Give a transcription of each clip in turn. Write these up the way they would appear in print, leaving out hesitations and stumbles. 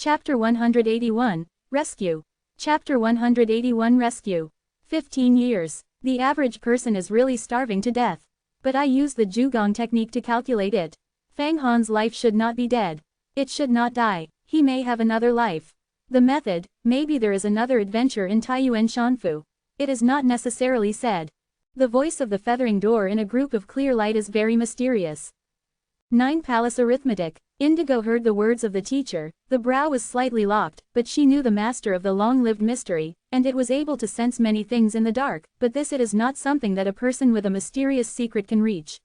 Chapter 181, Rescue. Chapter 181 Rescue. 15 years. The average person is really starving to death. But I use the Zhugong technique to calculate it. Fang Han's life should not be dead. It should not die. He may have another life. The method, maybe there is another adventure in Taiyuan Shanfu. It is not necessarily said. The voice of the feathering door in a group of clear light is very mysterious. 9 Palace Arithmetic. Indigo heard the words of the teacher, the brow was slightly locked, but she knew the master of the long-lived mystery, and it was able to sense many things in the dark, but this it is not something that a person with a mysterious secret can reach.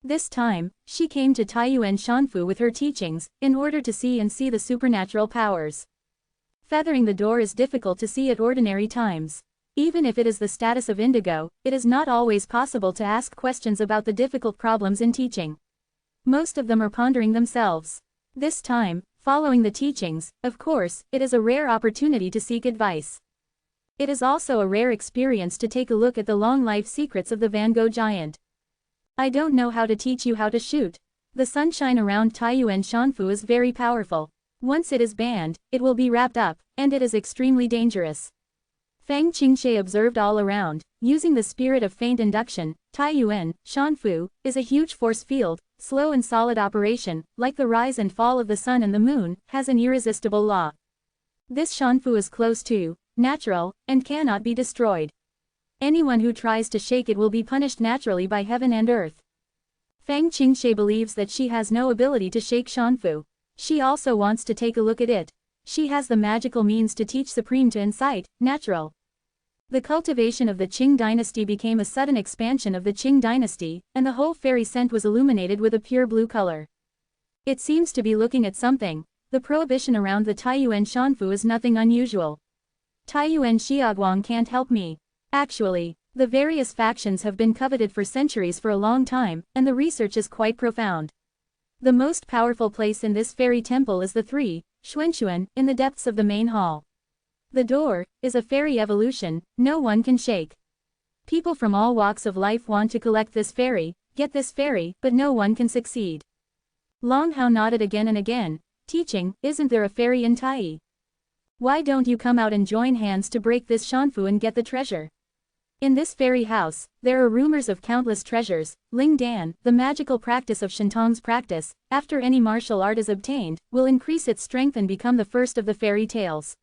This time, she came to Taiyuan Shanfu with her teachings, in order to see the supernatural powers. Feathering the door is difficult to see at ordinary times. Even if it is the status of Indigo, it is not always possible to ask questions about the difficult problems in teaching. Most of them are pondering themselves. This time, following the teachings, of course, it is a rare opportunity to seek advice. It is also a rare experience to take a look at the long life secrets of the Van Gogh giant. I don't know how to teach you how to shoot. The sunshine around Taiyuan Shanfu is very powerful. Once it is banned, it will be wrapped up, and it is extremely dangerous. Fang Qingshe observed all around, using the spirit of faint induction. Taiyuan Shanfu is a huge force field, slow and solid operation, like the rise and fall of the sun and the moon, has an irresistible law. This Shanfu is close to, natural, and cannot be destroyed. Anyone who tries to shake it will be punished naturally by heaven and earth. Fang Qingshe believes that she has no ability to shake Shanfu. She also wants to take a look at it. She has the magical means to teach Supreme to incite, natural. The cultivation of the Qing dynasty became a sudden expansion of the Qing dynasty, and the whole fairy scent was illuminated with a pure blue color. It seems to be looking at something. The prohibition around the Taiyuan Shanfu is nothing unusual. Taiyuan Xiaoguang can't help me. Actually, the various factions have been coveted for centuries for a long time, and the research is quite profound. The most powerful place in this fairy temple is the 3, Xuanxuan, in the depths of the main hall. The door is a fairy evolution, no one can shake. People from all walks of life want to collect this fairy, get this fairy, but no one can succeed. Long Hao nodded again and again, teaching, isn't there a fairy in Tai? Why don't you come out and join hands to break this Shanfu and get the treasure? In this fairy house, there are rumors of countless treasures. Ling Dan, the magical practice of Shintong's practice, after any martial art is obtained, will increase its strength and become the first of the fairy tales.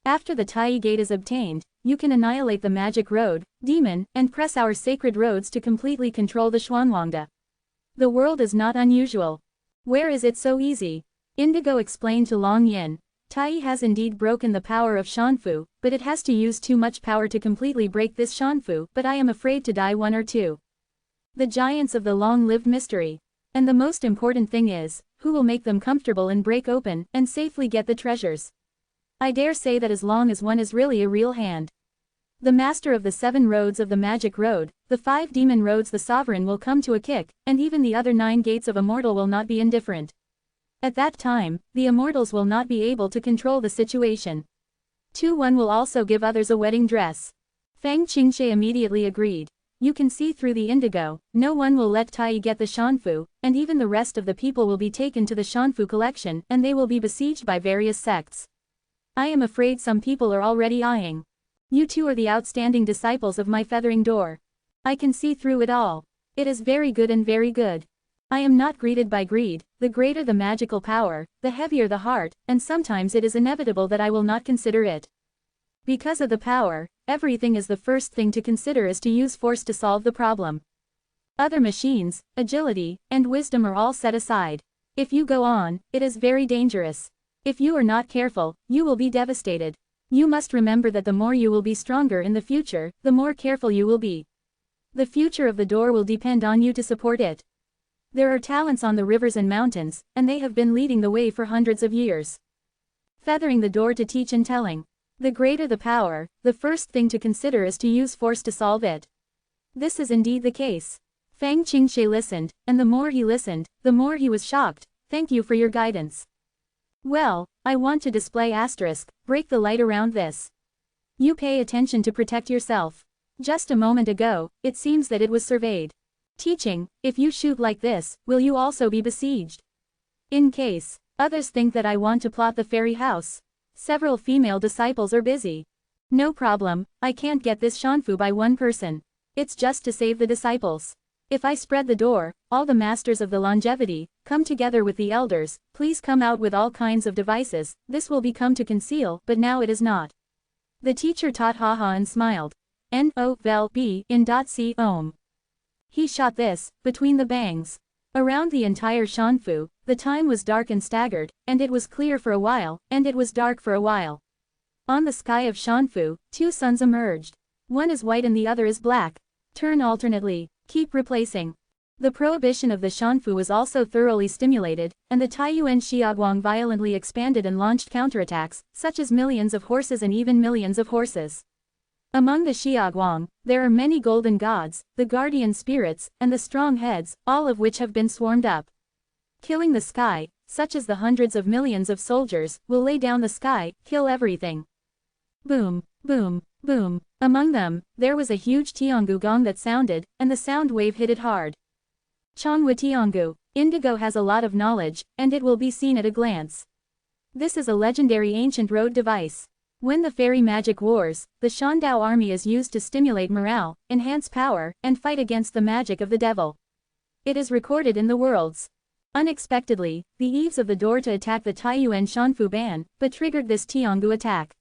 After the Tai Gate is obtained, you can annihilate the magic road, demon, and press our sacred roads to completely control the Xuanwangde. The world is not unusual. Where is it so easy? Indigo explained to Long Yin. Tai has indeed broken the power of Shanfu, but it has to use too much power to completely break this Shanfu, but I am afraid to die 1 or 2. The giants of the long-lived mystery. And the most important thing is, who will make them comfortable and break open, and safely get the treasures. I dare say that as long as one is really a real hand. The master of the 7 roads of the magic road, the 5 demon roads, the sovereign will come to a kick, and even the other 9 gates of Immortal will not be indifferent. At that time, the Immortals will not be able to control the situation. 2-1 will also give others a wedding dress. Fang Qingshe immediately agreed. You can see through the indigo, no one will let Tai get the Shanfu, and even the rest of the people will be taken to the Shanfu collection, and they will be besieged by various sects. I am afraid some people are already eyeing. You 2 are the outstanding disciples of my feathering door. I can see through it all. It is very good and very good. I am not greeted by greed. The greater the magical power, the heavier the heart, and sometimes it is inevitable that I will not consider it. Because of the power, everything is the first thing to consider is to use force to solve the problem. Other machines, agility, and wisdom are all set aside. If you go on, it is very dangerous. If you are not careful, you will be devastated. You must remember that the more you will be stronger in the future, the more careful you will be. The future of the door will depend on you to support it. There are talents on the rivers and mountains, and they have been leading the way for hundreds of years. Feathering the door to teach and telling. The greater the power, the first thing to consider is to use force to solve it. This is indeed the case. Fang Qingshe listened, and the more he listened, the more he was shocked. Thank you for your guidance. Well, I want to display asterisk, break the light around this. You pay attention to protect yourself. Just a moment ago, it seems that it was surveyed. Teaching, if you shoot like this, will you also be besieged? In case, Others think that I want to plot the fairy house. Several female disciples are busy. No problem, I can't get this shanfu by one person. It's just to save the disciples. If I spread the door, all the masters of the longevity, come together with the elders, please come out with all kinds of devices, this will become to conceal, but now it is not. The teacher taught haha and smiled. No vel b in dot c ohm. He shot this, between the bangs. Around the entire shanfu, the time was dark and staggered, and it was clear for a while, and it was dark for a while. On the sky of shanfu, two suns emerged. One is white and the other is black. Turn alternately, keep replacing. The prohibition of the shanfu was also thoroughly stimulated, and the Taiyuan Xiaoguang violently expanded and launched counterattacks, such as millions of horses and even millions of horses. Among the Xiaoguang, there are many golden gods, the guardian spirits, and the strong heads, all of which have been swarmed up. Killing the sky, such as the hundreds of millions of soldiers, will lay down the sky, kill everything. Boom, boom, boom. Among them, there was a huge tiangu gong that sounded, and the sound wave hit it hard. Changhua tiangu. Indigo has a lot of knowledge, and it will be seen at a glance. This is a legendary ancient road device. When the fairy magic wars, the Shandao army is used to stimulate morale, enhance power, and fight against the magic of the devil. It is recorded in the worlds. Unexpectedly, the eaves of the door to attack the Taiyuan Shanfu ban, but triggered this tiangu attack.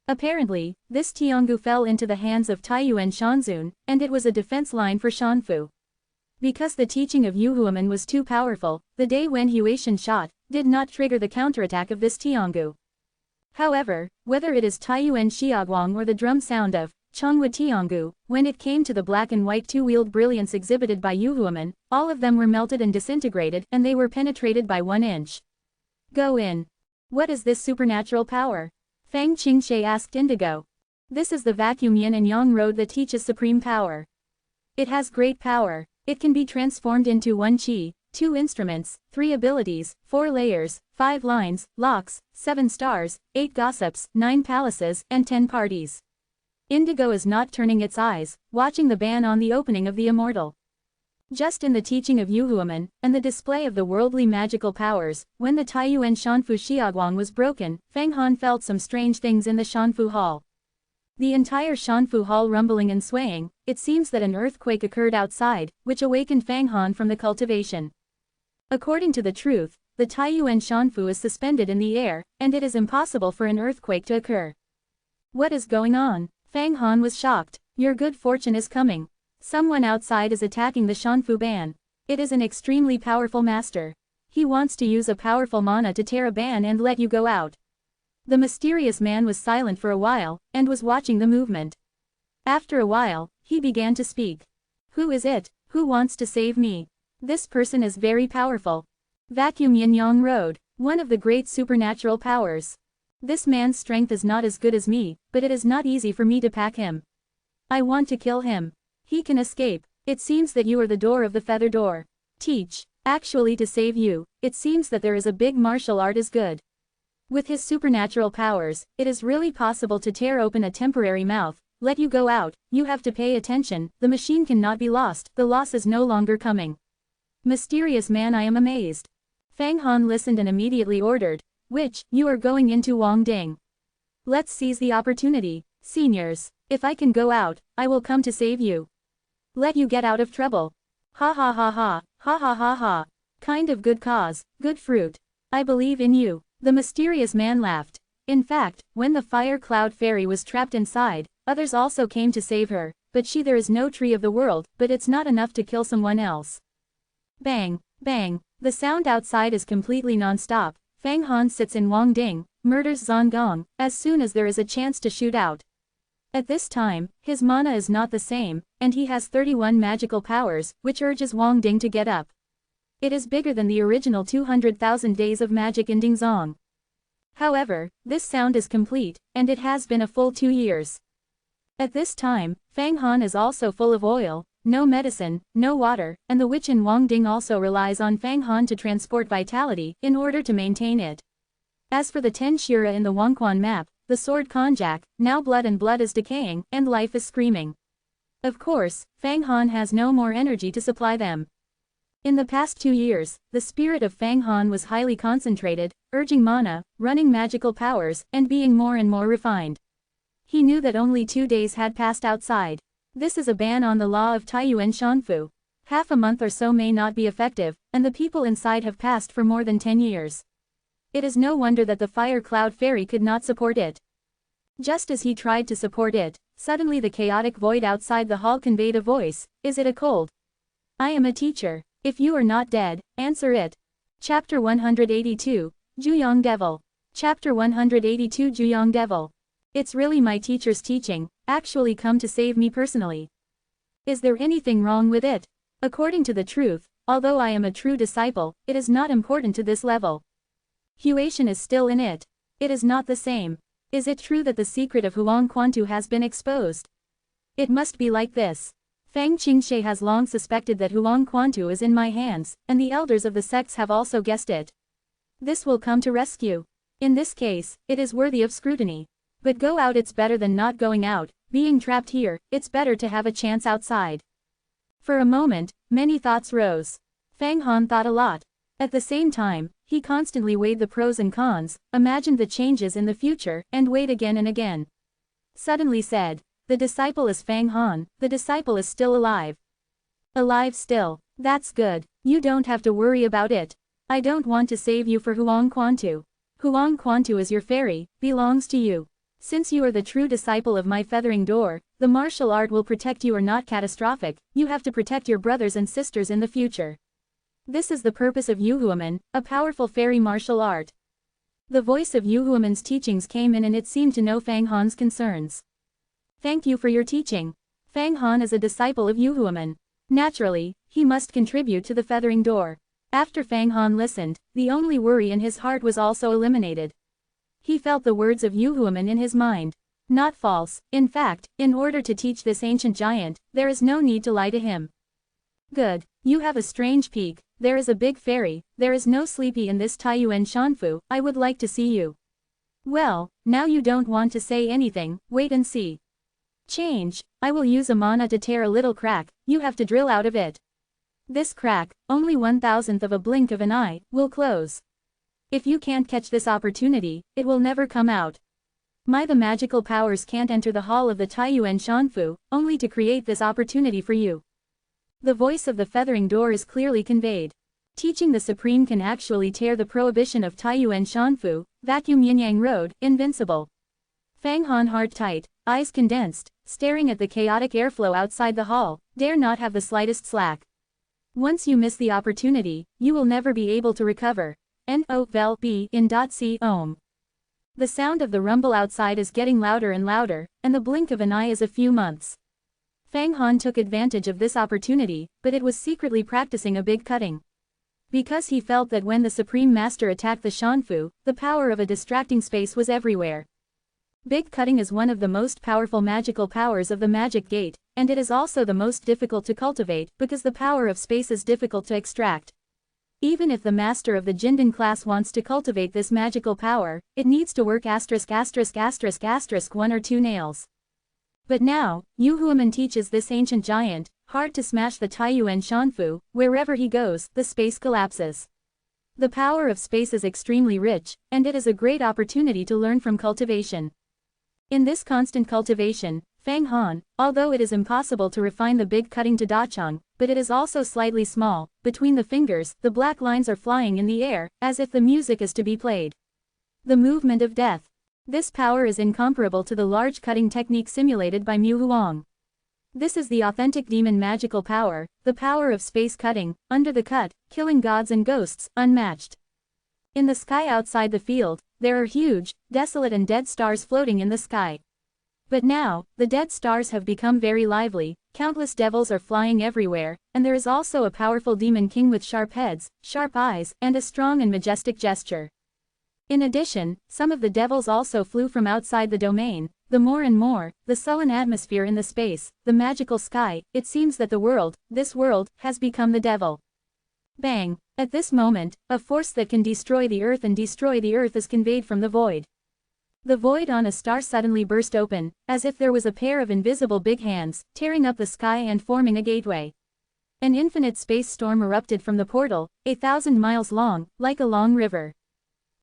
Apparently, this tiangu fell into the hands of Taiyuan Shanzun, and it was a defense line for Shanfu. Because the teaching of Yuhuaman was too powerful, the day when Huatian shot, did not trigger the counterattack of this tiangu. However, whether it is Taiyuan Xiaoguang or the drum sound of Changhua tiangu, when it came to the black and white two-wheeled brilliance exhibited by Yuhuaman, all of them were melted and disintegrated, and they were penetrated by 1 inch. Go in. What is this supernatural power? Fang Qingshe asked Indigo. This is the vacuum yin and yang road that teaches supreme power. It has great power. It can be transformed into 1 qi, 2 instruments, 3 abilities, 4 layers, 5 lines, locks, 7 stars, 8 gossips, 9 palaces, and 10 parties. Indigo is not turning its eyes, watching the ban on the opening of the Immortal. Just in the teaching of Yuhuaman, and the display of the worldly magical powers, when the Taiyuan Shanfu Xiaoguang was broken, Fang Han felt some strange things in the Shanfu Hall. The entire Shanfu Hall rumbling and swaying, it seems that an earthquake occurred outside, which awakened Fang Han from the cultivation. According to the truth, the Taiyuan Shanfu is suspended in the air, and it is impossible for an earthquake to occur. What is going on? Fang Han was shocked. Your good fortune is coming. Someone outside is attacking the Shanfu ban. It is an extremely powerful master. He wants to use a powerful mana to tear a ban and let you go out. The mysterious man was silent for a while, and was watching the movement. After a while, he began to speak. Who is it? Who wants to save me? This person is very powerful. Vacuum Yin Yang Road, one of the great supernatural powers. This man's strength is not as good as me, but it is not easy for me to pack him. I want to kill him. He can escape. It seems that you are the door of the feather door. Teach. Actually, to save you, it seems that there is a big martial art is good. With his supernatural powers, it is really possible to tear open a temporary mouth, let you go out, you have to pay attention, the machine cannot be lost, the loss is no longer coming. Mysterious man, I am amazed. Fang Han listened and immediately ordered, which, you are going into Wangding. Let's seize the opportunity, seniors, if I can go out, I will come to save you. Let you get out of trouble. Ha ha ha ha, ha ha ha ha. Kind of good cause, good fruit. I believe in you. The mysterious man laughed. In fact, when the fire cloud fairy was trapped inside, others also came to save her, but there is no tree of the world, but it's not enough to kill someone else. Bang, bang, the sound outside is completely non-stop. Fang Han sits in Wangding, murders Zongong, as soon as there is a chance to shoot out. At this time, his mana is not the same, and he has 31 magical powers, which urges Wangding to get up. It is bigger than the original 200,000 days of magic in Dingzong. However, this sound is complete, and it has been a full 2 years. At this time, Fang Han is also full of oil, no medicine, no water, and the witch in Wangding also relies on Fang Han to transport vitality, in order to maintain it. As for the 10 Shira in the Wangquan map, the sword Konjac, now blood and blood is decaying, and life is screaming. Of course, Fang Han has no more energy to supply them. In the past 2 years, the spirit of Fang Han was highly concentrated, urging mana, running magical powers, and being more and more refined. He knew that only 2 days had passed outside. This is a ban on the law of Taiyuan Shanfu. Half a month or so may not be effective, and the people inside have passed for more than 10 years. It is no wonder that the fire cloud fairy could not support it. Just as he tried to support it, suddenly the chaotic void outside the hall conveyed a voice. Is it a cold? I am a teacher. If you are not dead, answer it. Chapter 182, Juyong Devil. Chapter 182 Juyong Devil. It's really my teacher's teaching, actually come to save me personally. Is there anything wrong with it? According to the truth, although I am a true disciple, it is not important to this level. Huation is still in it. It is not the same. Is it true that the secret of Huang Quantu has been exposed? It must be like this. Fang Qingshe has long suspected that Huang Quantu is in my hands, and the elders of the sects have also guessed it. This will come to rescue. In this case, it is worthy of scrutiny. But go out, it's better than not going out. Being trapped here, it's better to have a chance outside. For a moment, many thoughts rose. Fang Han thought a lot. At the same time, he constantly weighed the pros and cons, imagined the changes in the future, and weighed again and again. Suddenly said, the disciple is Fang Han, the disciple is still alive. Alive still, that's good, you don't have to worry about it. I don't want to save you for Huang Quantu. Huang Quantu is your fairy, belongs to you. Since you are the true disciple of my feathering door, the martial art will protect you or not catastrophic, you have to protect your brothers and sisters in the future. This is the purpose of Yuhuaman, a powerful fairy martial art. The voice of Yuhuaman's teachings came in and it seemed to know Fang Han's concerns. Thank you for your teaching. Fang Han is a disciple of Yuhuaman. Naturally, he must contribute to the feathering door. After Fang Han listened, the only worry in his heart was also eliminated. He felt the words of Yuhuaman in his mind. Not false, in fact, in order to teach this ancient giant, there is no need to lie to him. Good, you have a strange peak, there is a big fairy, there is no sleepy in this Taiyuan Shanfu, I would like to see you. Well, now you don't want to say anything, wait and see. Change, I will use a mana to tear a little crack, you have to drill out of it. This crack, only 1/1000th of a blink of an eye, will close. If you can't catch this opportunity, it will never come out. The magical powers can't enter the hall of the Taiyuan Shanfu, only to create this opportunity for you. The voice of the feathering door is clearly conveyed. Teaching the Supreme can actually tear the prohibition of Taiyuan Shanfu, vacuum yin-yang road, invincible. Fang Han heart tight, eyes condensed, staring at the chaotic airflow outside the hall, dare not have the slightest slack. Once you miss the opportunity, you will never be able to recover. N-O-V-E in .c ohm. The sound of the rumble outside is getting louder and louder, and the blink of an eye is a few months. Fang Han took advantage of this opportunity, but it was secretly practicing a big cutting. Because he felt that when the Supreme Master attacked the Shanfu, the power of a distracting space was everywhere. Big cutting is one of the most powerful magical powers of the magic gate, and it is also the most difficult to cultivate because the power of space is difficult to extract. Even if the master of the Jindan class wants to cultivate this magical power, it needs to work ******* 1 or 2 nails. But now, Yuhuaman teaches this ancient giant, hard to smash the Taiyuan Shanfu, wherever he goes, the space collapses. The power of space is extremely rich, and it is a great opportunity to learn from cultivation. In this constant cultivation, Fang Han, although it is impossible to refine the big cutting to Dacheng, but it is also slightly small, between the fingers, the black lines are flying in the air, as if the music is to be played. The movement of death. This power is incomparable to the large cutting technique simulated by Mu Huang. This is the authentic demon magical power, the power of space cutting, under the cut, killing gods and ghosts, unmatched. In the sky outside the field, there are huge, desolate and dead stars floating in the sky. But now, the dead stars have become very lively, countless devils are flying everywhere, and there is also a powerful demon king with sharp heads, sharp eyes, and a strong and majestic gesture. In addition, some of the devils also flew from outside the domain. The more and more, the sullen atmosphere in the space, the magical sky, it seems that the world, this world, has become the devil. Bang! At this moment, a force that can destroy the earth and destroy the earth is conveyed from the void. The void on a star suddenly burst open, as if there was a pair of invisible big hands, tearing up the sky and forming a gateway. An infinite space storm erupted from the portal, 1,000 miles long, like a long river.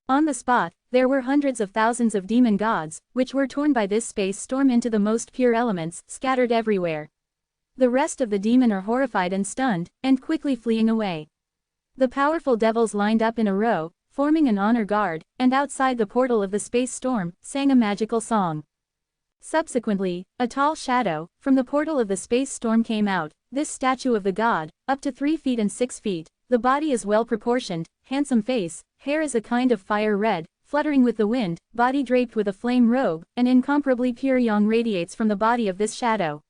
On the spot, there were hundreds of thousands of demon gods, which were torn by this space storm into the most pure elements, scattered everywhere. The rest of the demon are horrified and stunned, and quickly fleeing away. The powerful devils lined up in a row, forming an honor guard, and outside the portal of the space storm, sang a magical song. Subsequently, a tall shadow, from the portal of the space storm came out, this statue of the god, up to 3 feet and 6 feet, the body is well proportioned, handsome face, hair is a kind of fire red, fluttering with the wind, body draped with a flame robe, and incomparably pure yang radiates from the body of this shadow.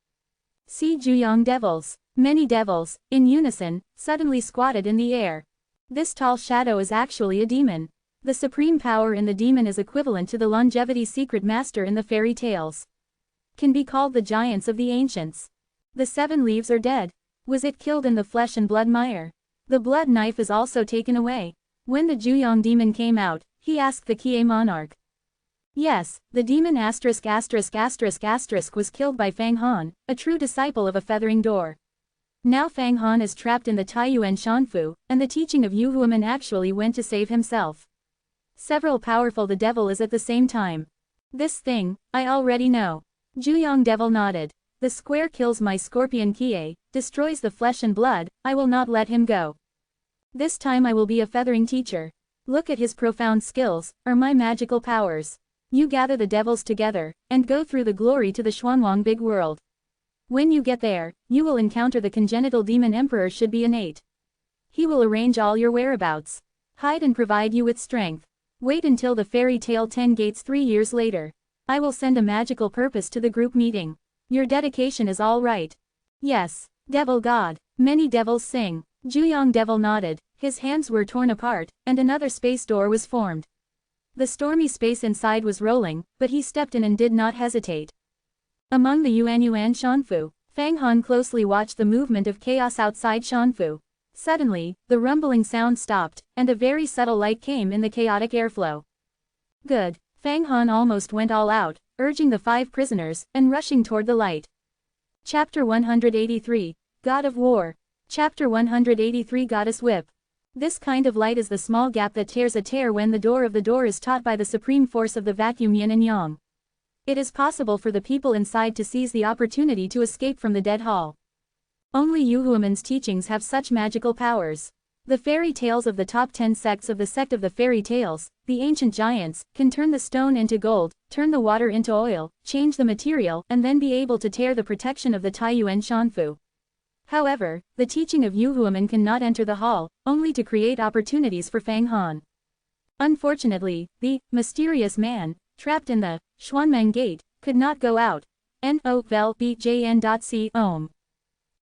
See Juyang devils. Many devils, in unison, suddenly squatted in the air. This tall shadow is actually a demon. The supreme power in the demon is equivalent to the longevity secret master in the fairy tales. Can be called the giants of the ancients. The 7 leaves are dead. Was it killed in the flesh and blood mire? The blood knife is also taken away. When the Juyang demon came out, he asked the Kie monarch. Yes, the demon ***** was killed by Fang Han, a true disciple of a feathering door. Now Fang Han is trapped in the Taiyuan Shanfu, and the teaching of Yu Huaman actually went to save himself. Several powerful the devil is at the same time. This thing, I already know. Juyang devil nodded. The square kills my scorpion Kie, destroys the flesh and blood, I will not let him go. This time I will be a feathering teacher. Look at his profound skills, or my magical powers. You gather the devils together, and go through the glory to the Xuanwang big world. When you get there, you will encounter the congenital demon emperor should be innate. He will arrange all your whereabouts. Hide and provide you with strength. Wait until the fairy tale 10 gates 3 years later. I will send a magical purpose to the group meeting. Your dedication is all right. Yes, devil god. Many devils sing. Juyang devil nodded, his hands were torn apart, and another space door was formed. The stormy space inside was rolling, but he stepped in and did not hesitate. Among the Yuan Shanfu, Fang Han closely watched the movement of chaos outside Shanfu. Suddenly, the rumbling sound stopped, and a very subtle light came in the chaotic airflow. Good. Fang Han almost went all out, urging the 5 prisoners, and rushing toward the light. Chapter 183, God of War. Chapter 183 Goddess Whip. This kind of light is the small gap that tears a tear when the door of the door is taught by the supreme force of the vacuum yin and yang. It is possible for the people inside to seize the opportunity to escape from the dead hall. Only Yu Huaman's teachings have such magical powers. The fairy tales of the top 10 sects of the sect of the fairy tales, the ancient giants, can turn the stone into gold, turn the water into oil, change the material, and then be able to tear the protection of the Taiyuan Shanfu. However, the teaching of Yu Huaman cannot enter the hall, only to create opportunities for Fang Han. Unfortunately, the mysterious man, trapped in the Xuanmeng gate, could not go out. NOVEL-BJN.C Ohm.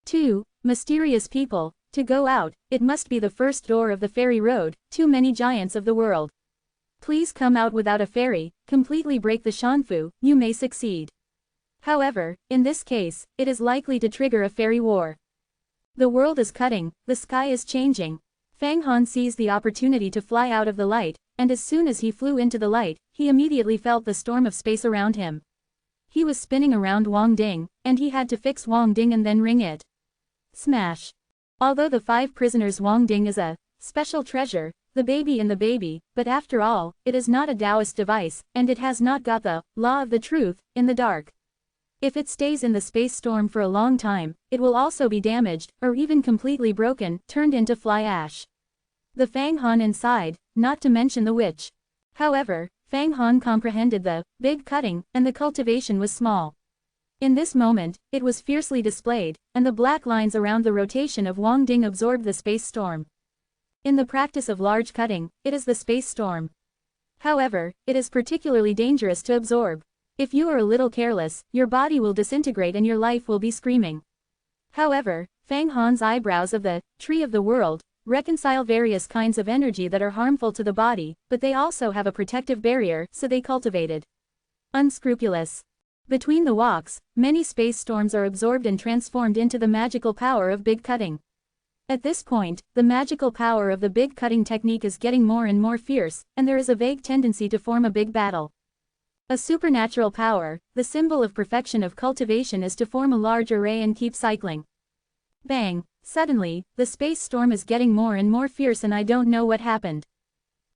2. Mysterious people. To go out, it must be the first door of the fairy road, too many giants of the world. Please come out without a fairy, completely break the Shanfu, you may succeed. However, in this case, it is likely to trigger a fairy war. The world is cutting, the sky is changing. Fang Han seized the opportunity to fly out of the light, and as soon as he flew into the light, he immediately felt the storm of space around him. He was spinning around Wang Ding, and he had to fix Wang Ding and then ring it. Smash. Although the 5 prisoners Wang Ding is a special treasure, the baby in the baby, but after all, it is not a Taoist device, and it has not got the law of the truth in the dark. If it stays in the space storm for a long time, it will also be damaged, or even completely broken, turned into fly ash. The Fang Han inside, not to mention the witch. However, Fang Han comprehended the big cutting, and the cultivation was small. In this moment, it was fiercely displayed, and the black lines around the rotation of Wang Ding absorbed the space storm. In the practice of large cutting, it is the space storm. However, it is particularly dangerous to absorb. If you are a little careless, your body will disintegrate and your life will be screaming. However, Fang Han's eyebrows of the tree of the world reconcile various kinds of energy that are harmful to the body, but they also have a protective barrier, so they cultivated. Unscrupulous. Between the walks, many space storms are absorbed and transformed into the magical power of big cutting. At this point, the magical power of the big cutting technique is getting more and more fierce, and there is a vague tendency to form a big battle. A supernatural power, the symbol of perfection of cultivation is to form a large array and keep cycling. Bang! Suddenly, the space storm is getting more and more fierce and I don't know what happened.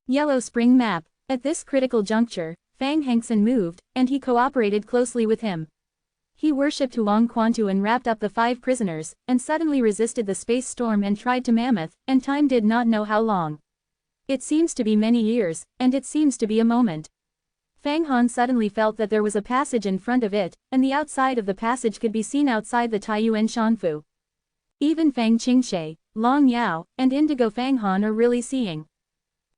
Yellow Spring Map. At this critical juncture, Fang Hengsen moved, and he cooperated closely with him. He worshipped Huang Quantu and wrapped up the 5 prisoners, and suddenly resisted the space storm and tried to mammoth, and time did not know how long. It seems to be many years, and it seems to be a moment. Fang Han suddenly felt that there was a passage in front of it, and the outside of the passage could be seen outside the Taiyuan Shanfu. Even Fang Qingshe, Long Yao, and Indigo Fang Han are really seeing.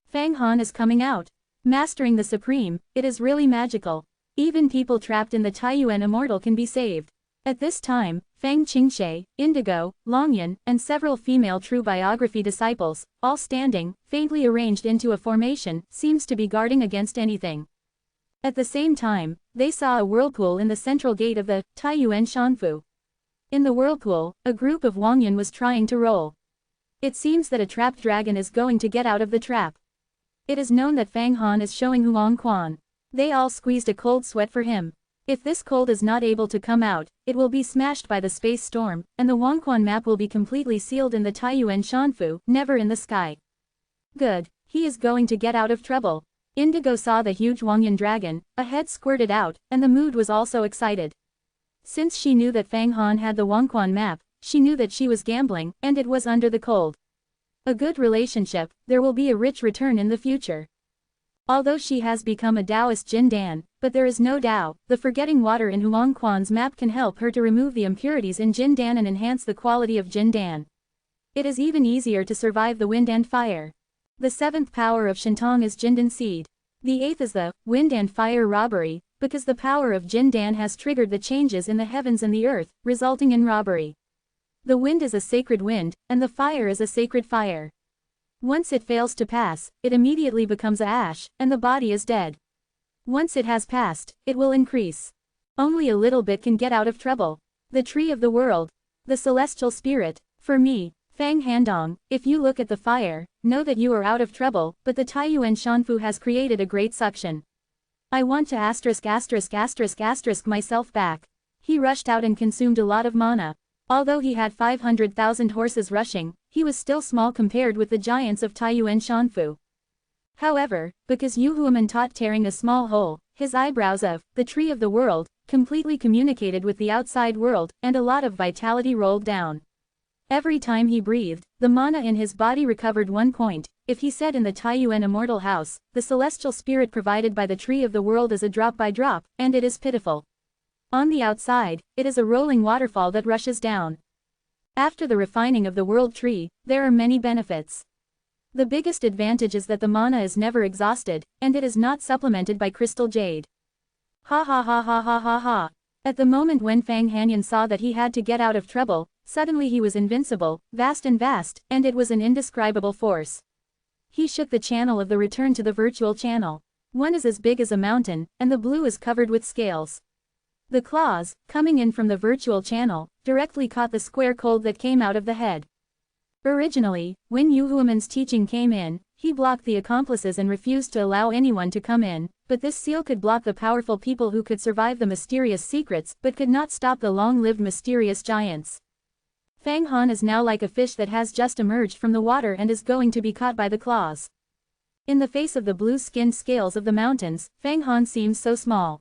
Fang Han is coming out. Mastering the Supreme, it is really magical. Even people trapped in the Taiyuan Immortal can be saved. At this time, Fang Qingshe, Indigo, Longyan, and several female true biography disciples, all standing, faintly arranged into a formation, seems to be guarding against anything. At the same time, they saw a whirlpool in the central gate of the Taiyuan Shanfu. In the whirlpool, a group of Wangyan was trying to roll. It seems that a trapped dragon is going to get out of the trap. It is known that Fang Han is showing Huang Quan. They all squeezed a cold sweat for him. If this cold is not able to come out, it will be smashed by the space storm, and the Huangquan map will be completely sealed in the Taiyuan Shanfu, never in the sky. Good, he is going to get out of trouble. Indigo saw the huge Wangyan dragon, a head squirted out, and the mood was also excited. Since she knew that Fang Han had the Huangquan map, she knew that she was gambling, and it was under the cold. A good relationship, there will be a rich return in the future. Although she has become a Taoist Jin Dan, but there is no Tao, the forgetting water in Huang Quan's map can help her to remove the impurities in Jin Dan and enhance the quality of Jin Dan. It is even easier to survive the wind and fire. The 7th power of Shintong is Jindan Seed. The 8th is the wind and fire robbery, because the power of Jin Dan has triggered the changes in the heavens and the earth, resulting in robbery. The wind is a sacred wind, and the fire is a sacred fire. Once it fails to pass, it immediately becomes ash, and the body is dead. Once it has passed, it will increase. Only a little bit can get out of trouble. The tree of the world. The celestial spirit. For me, Fang Handong, if you look at the fire, know that you are out of trouble, but the Taiyuan Shanfu has created a great suction. I want to myself back. He rushed out and consumed a lot of mana. Although he had 500,000 horses rushing, he was still small compared with the giants of Taiyuan Shanfu. However, because Yu Huaman taught tearing a small hole, his eyebrows of the tree of the world completely communicated with the outside world, and a lot of vitality rolled down. Every time he breathed, the mana in his body recovered 1 point. If he said in the Taiyuan Immortal House, the celestial spirit provided by the tree of the world is a drop by drop, and it is pitiful. On the outside, it is a rolling waterfall that rushes down. After the refining of the world tree, there are many benefits. The biggest advantage is that the mana is never exhausted, and it is not supplemented by crystal jade. Ha ha ha ha ha ha ha. At the moment when Fang Hanyan saw that he had to get out of trouble, suddenly he was invincible, vast, and it was an indescribable force. He shook the channel of the return to the virtual channel. One is as big as a mountain, and the blue is covered with scales. The claws, coming in from the virtual channel, directly caught the square cold that came out of the head. Originally, when Yu Huaman's teaching came in, he blocked the accomplices and refused to allow anyone to come in, but this seal could block the powerful people who could survive the mysterious secrets but could not stop the long-lived mysterious giants. Fang Han is now like a fish that has just emerged from the water and is going to be caught by the claws. In the face of the blue-skinned scales of the mountains, Fang Han seems so small.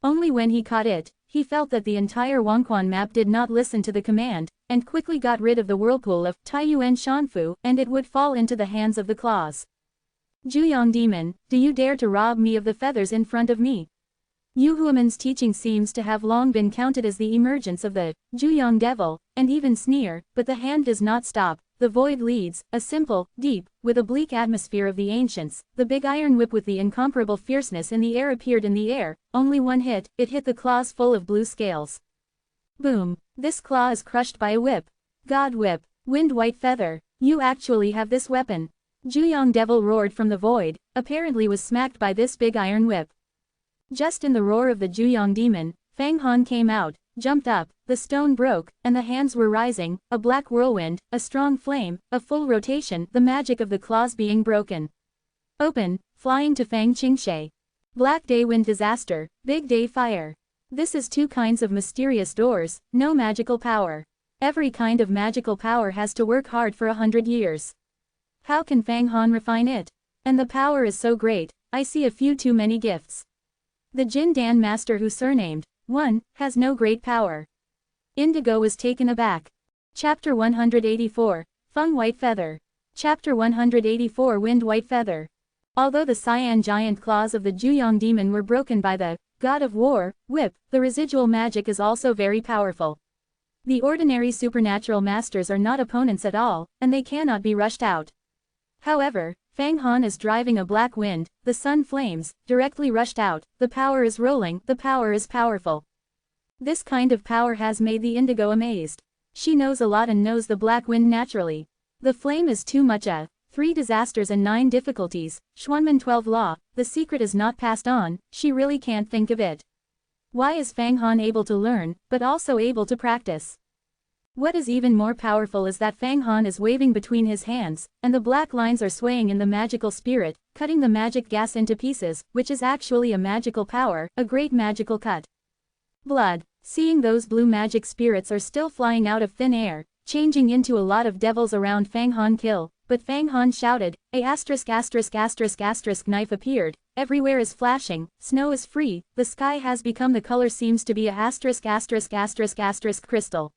Only when he caught it, he felt that the entire Huangquan map did not listen to the command, and quickly got rid of the whirlpool of Taiyuan Shanfu, and it would fall into the hands of the claws. Juyong demon, do you dare to rob me of the feathers in front of me? Yu Huaman's teaching seems to have long been counted as the emergence of the Juyong devil, and even sneer, but the hand does not stop. The void leads, a simple, deep, with a bleak atmosphere of the ancients. The big iron whip with the incomparable fierceness in the air appeared in the air. Only one hit, it hit the claws full of blue scales. Boom! This claw is crushed by a whip. God whip, wind white feather, you actually have this weapon. Juyong devil roared from the void, apparently was smacked by this big iron whip. Just in the roar of the Juyong demon, Fang Han came out, jumped up, the stone broke, and the hands were rising, a black whirlwind, a strong flame, a full rotation, the magic of the claws being broken. Open, flying to Fang Qingshe. Black day wind disaster, big day fire. This is 2 kinds of mysterious doors, no magical power. Every kind of magical power has to work hard for 100 years. How can Fang Han refine it? And the power is so great, I see a few too many gifts. The Jin Dan master who surnamed 1 has no great power. Indigo was taken aback. Chapter 184, Feng White Feather. Chapter 184 Wind White Feather. Although the cyan giant claws of the Juyong demon were broken by the god of war, whip, the residual magic is also very powerful. The ordinary supernatural masters are not opponents at all, and they cannot be rushed out. However, Fang Han is driving a black wind, the sun flames, directly rushed out, the power is rolling, the power is powerful. This kind of power has made the Indigo amazed. She knows a lot and knows the black wind naturally. The flame is too much 3 disasters and 9 difficulties, Xuanmen 12 law, the secret is not passed on, she really can't think of it. Why is Fang Han able to learn, but also able to practice? What is even more powerful is that Fang Han is waving between his hands, and the black lines are swaying in the magical spirit, cutting the magic gas into pieces, which is actually a magical power, a great magical cut. Blood. Seeing those blue magic spirits are still flying out of thin air, changing into a lot of devils around Fang Han kill, but Fang Han shouted, knife appeared, everywhere is flashing, snow is free, the sky has become the color seems to be a crystal.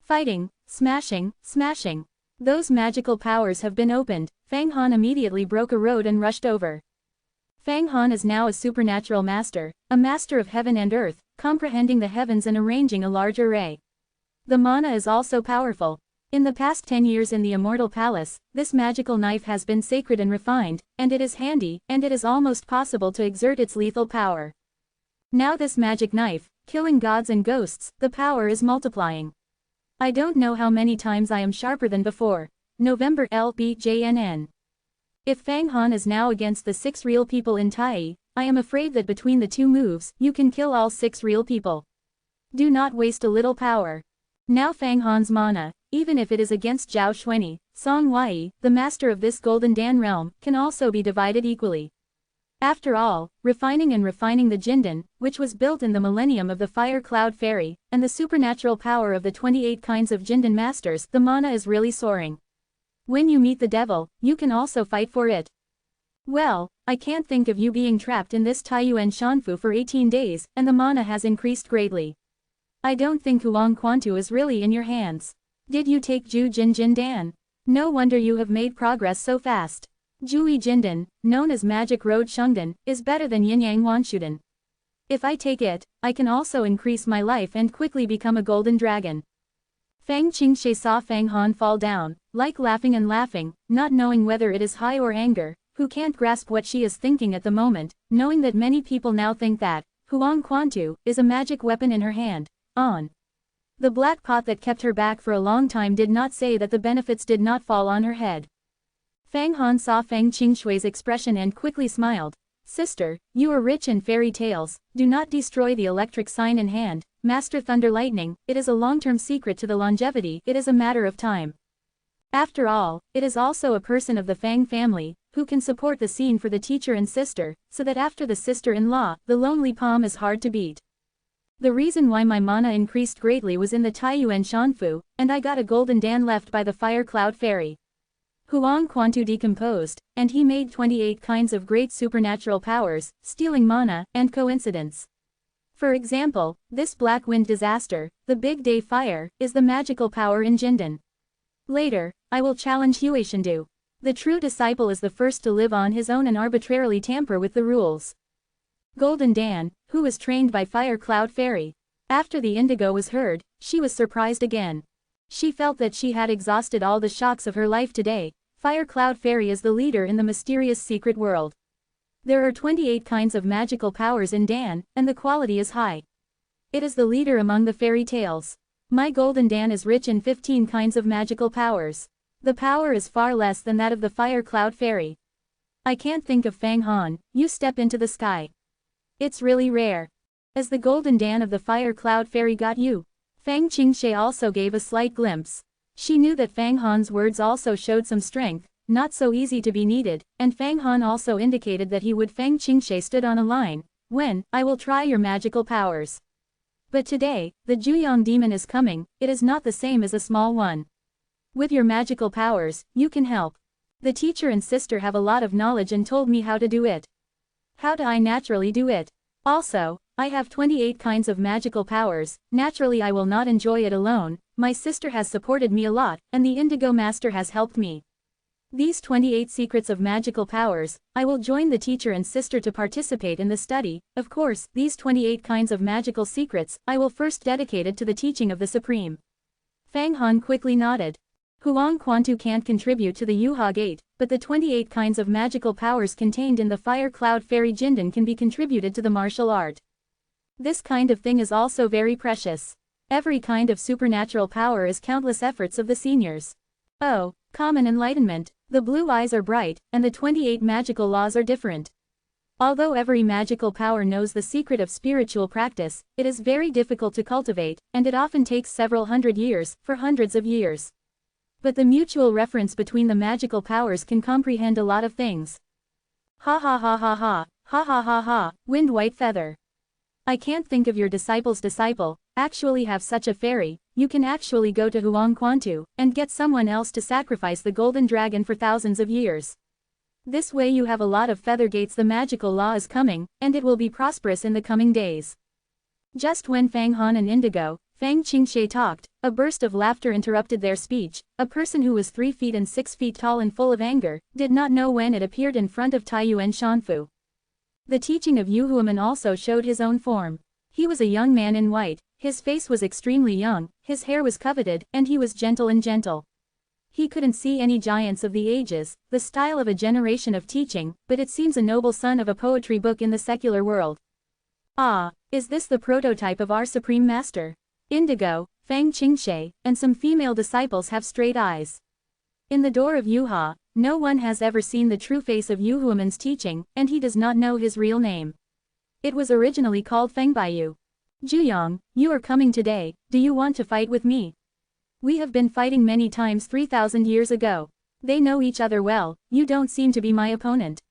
Fighting, smashing, smashing. Those magical powers have been opened, Fang Han immediately broke a road and rushed over. Fang Han is now a supernatural master, a master of heaven and earth, comprehending the heavens and arranging a large array. The mana is also powerful. In the past 10 years in the Immortal Palace, this magical knife has been sacred and refined, and it is handy, and it is almost possible to exert its lethal power. Now this magic knife, killing gods and ghosts, the power is multiplying. I don't know how many times I am sharper than before. November LBJNN. If Fang Han is now against the 6 real people in Tai, I am afraid that between the 2 moves, you can kill all 6 real people. Do not waste a little power. Now Fang Han's mana, even if it is against Zhao Xuanyi, Song Wei, the master of this Golden Dan realm, can also be divided equally. After all, refining the Jindan, which was built in the millennium of the Fire Cloud Fairy, and the supernatural power of the 28 kinds of Jindan masters, the mana is really soaring. When you meet the devil, you can also fight for it. Well, I can't think of you being trapped in this Taiyuan Shanfu for 18 days, and the mana has increased greatly. I don't think Huang Quantu is really in your hands. Did you take Ju Jin Jindan? No wonder you have made progress so fast. Jui Jindan, known as Magic Road Shengdan, is better than Yin-Yang Wanshudan. If I take it, I can also increase my life and quickly become a golden dragon. Fang Qingshe saw Fang Han fall down, like laughing and laughing, not knowing whether it is high or anger, who can't grasp what she is thinking at the moment, knowing that many people now think that Huang Quantu is a magic weapon in her hand. On. The black pot that kept her back for a long time did not say that the benefits did not fall on her head. Fang Han saw Fang Qingshui's expression and quickly smiled. Sister, you are rich in fairy tales, do not destroy the electric sign in hand, Master Thunder Lightning, it is a long-term secret to the longevity, it is a matter of time. After all, it is also a person of the Fang family, who can support the scene for the teacher and sister, so that after the sister-in-law, the lonely palm is hard to beat. The reason why my mana increased greatly was in the Taiyuan Shanfu, and I got a golden dan left by the Fire Cloud Fairy. Huang Quantu decomposed, and he made 28 kinds of great supernatural powers, stealing mana, and coincidence. For example, this black wind disaster, the Big Day Fire, is the magical power in Jindan. Later, I will challenge Huishendu. The true disciple is the first to live on his own and arbitrarily tamper with the rules. Golden Dan, who was trained by Fire Cloud Fairy. After the indigo was heard, she was surprised again. She felt that she had exhausted all the shocks of her life today. Fire Cloud Fairy is the leader in the mysterious secret world. There are 28 kinds of magical powers in Dan, and the quality is high. It is the leader among the fairy tales. My Golden Dan is rich in 15 kinds of magical powers. The power is far less than that of the Fire Cloud Fairy. I can't think of Fang Han, you step into the sky. It's really rare. As the Golden Dan of the Fire Cloud Fairy got you, Fang Qingshe also gave a slight glimpse. She knew that Fang Han's words also showed some strength, not so easy to be needed, and Fang Han also indicated that he would. Fang Qingshe stood on a line. When, I will try your magical powers. But today, the Juyong demon is coming, it is not the same as a small one. With your magical powers, you can help. The teacher and sister have a lot of knowledge and told me how to do it. How do I naturally do it? Also, I have 28 kinds of magical powers, naturally I will not enjoy it alone, my sister has supported me a lot, and the Indigo Master has helped me. These 28 secrets of magical powers, I will join the teacher and sister to participate in the study. Of course, these 28 kinds of magical secrets, I will first dedicate it to the teaching of the Supreme. Fang Han quickly nodded. Huang Quantu can't contribute to the Yuha Gate, but the 28 kinds of magical powers contained in the Fire Cloud Fairy Jindan can be contributed to the martial art. This kind of thing is also very precious. Every kind of supernatural power is countless efforts of the seniors. Oh, common enlightenment, the blue eyes are bright, and the 28 magical laws are different. Although every magical power knows the secret of spiritual practice, it is very difficult to cultivate, and it often takes several hundred years, for hundreds of years. But the mutual reference between the magical powers can comprehend a lot of things. Ha ha ha ha ha, ha ha ha ha, Wind White Feather. I can't think of your disciple's disciple, actually have such a fairy, you can actually go to Huang Quantu, and get someone else to sacrifice the golden dragon for thousands of years. This way you have a lot of feather gates. The magical law is coming, and it will be prosperous in the coming days. Just when Fang Han and Indigo, Fang Qingxie talked, a burst of laughter interrupted their speech. A person who was 3 feet and 6 feet tall and full of anger, did not know when it appeared in front of Taiyuan Shanfu. The teaching of Yu Huaman also showed his own form. He was a young man in white, his face was extremely young, his hair was coveted, and he was gentle and gentle. He couldn't see any giants of the ages, the style of a generation of teaching, but it seems a noble son of a poetry book in the secular world. Ah, is this the prototype of our Supreme Master? Indigo, Fang Qingxie, and some female disciples have straight eyes. In the door of Yuha, no one has ever seen the true face of Yu Huaman's teaching, and he does not know his real name. It was originally called Feng Baiyu. Juyong, you are coming today, do you want to fight with me? We have been fighting many times 3,000 years ago. They know each other well, you don't seem to be my opponent.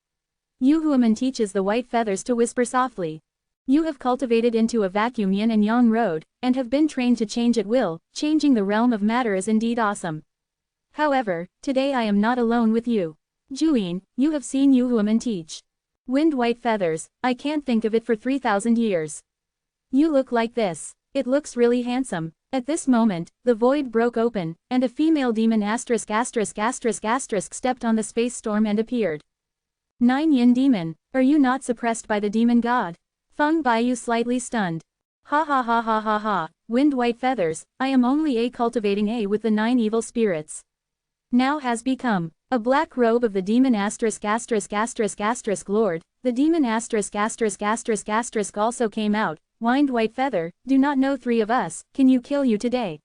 Yu Huaman teaches the white feathers to whisper softly. You have cultivated into a vacuum yin and yang road, and have been trained to change at will. Changing the realm of matter is indeed awesome. However, today I am not alone with you. Juyin, you have seen Yu Huaman teach. Wind White Feathers, I can't think of it for 3,000 years. You look like this. It looks really handsome. At this moment, the void broke open, and a female demon ***** stepped on the space storm and appeared. 9 Yin Demon, are you not suppressed by the demon god? Feng Baiyu slightly stunned. Ha ha ha ha ha ha, Wind White Feathers, I am only a cultivating a with the 9 evil spirits. Now has become a black robe of the demon ***** Lord, the demon **** also came out. Wind White Feather, do not know 3 of us, can you kill you today?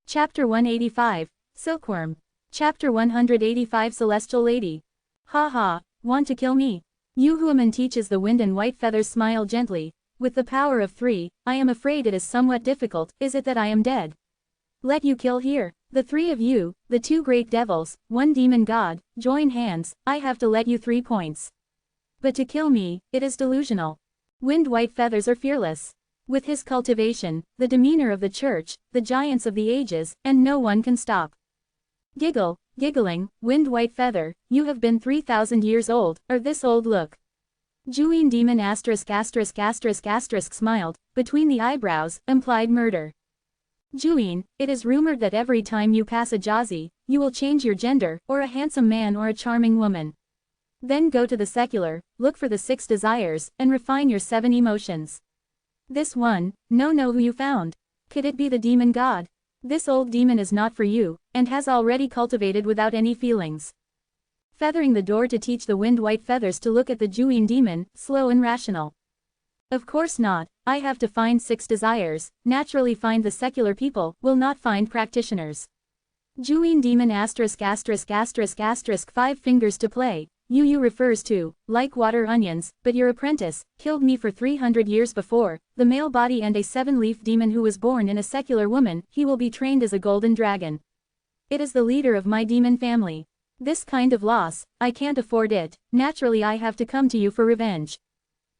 Chapter 185, Silkworm. Chapter 185 Celestial Lady. Ha ha, want to kill me? Yu Huaman teaches the Wind and White Feathers smile gently. With the power of 3, I am afraid it is somewhat difficult. Is it that I am dead? Let you kill here. The 3 of you, the 2 great devils, 1 demon god, join hands. I have to let you 3 points. But to kill me, it is delusional. Wind White Feathers are fearless. With his cultivation, the demeanor of the church, the giants of the ages, and no one can stop. Giggle, giggling, Wind White Feather, you have been 3,000 years old, or this old look. Juyin Demon **** smiled, between the eyebrows, implied murder. Juyin, it is rumored that every time you pass a Jazi, you will change your gender, or a handsome man or a charming woman. Then go to the secular, look for the 6 desires, and refine your 7 emotions. This one, know who you found. Could it be the demon god? This old demon is not for you, and has already cultivated without any feelings. Feathering the door to teach the Wind White Feathers to look at the Juyin demon, slow and rational. Of course not, I have to find 6 desires, naturally find the secular people, will not find practitioners. Juyin demon ****, 5 fingers to play. Yu refers to, like water onions, but your apprentice, killed me for 300 years before, the male body and a 7-leaf demon who was born in a secular woman, he will be trained as a golden dragon. It is the leader of my demon family. This kind of loss, I can't afford it, naturally I have to come to you for revenge.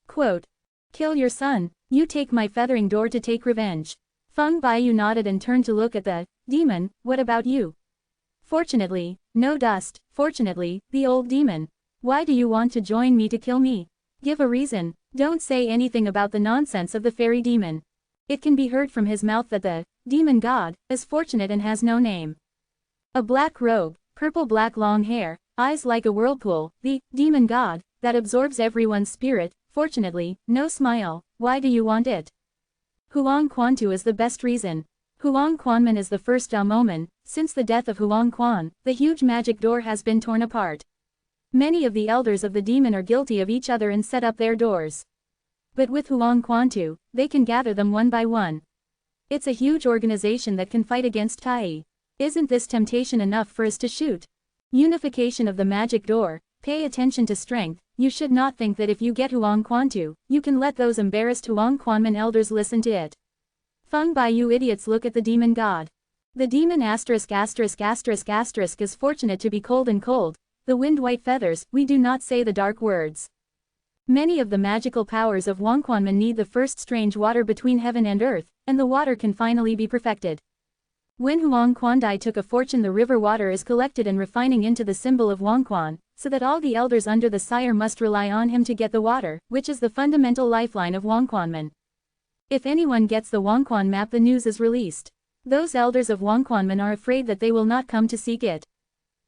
Quote. Kill your son. You take my feathering door to take revenge. Feng Baiyu nodded and turned to look at the demon. What about you? Fortunately, no dust. Fortunately, the old demon. Why do you want to join me to kill me? Give a reason. Don't say anything about the nonsense of the fairy demon. It can be heard from his mouth that the demon god is fortunate and has no name. A black robe, purple-black long hair, eyes like a whirlpool, the demon god that absorbs everyone's spirit. Fortunately, no smile. Why do you want it? Huang Quantu is the best reason. Huang Quanman is the first Damoman. Since the death of Huang Quan, the huge magic door has been torn apart. Many of the elders of the demon are guilty of each other and set up their doors. But with Huang Quantu, they can gather them one by one. It's a huge organization that can fight against Tai. Isn't this temptation enough for us to shoot? Unification of the magic door. Pay attention to strength. You should not think that if you get Huang Quantu, you can let those embarrassed Huang Quanman elders listen to it. Feng Baiyu idiots look at the demon god. The demon is fortunate to be cold and cold. The wind white feathers, we do not say the dark words. Many of the magical powers of Huang Quanman need the first strange water between heaven and earth, and the water can finally be perfected. When Huang Quandai took a fortune, the river water is collected and refining into the symbol of Huang Quan, so that all the elders under the sire must rely on him to get the water, which is the fundamental lifeline of Huang Quanman. If anyone gets the Huang Quan map, the news is released. Those elders of Huang Quanman are afraid that they will not come to seek it.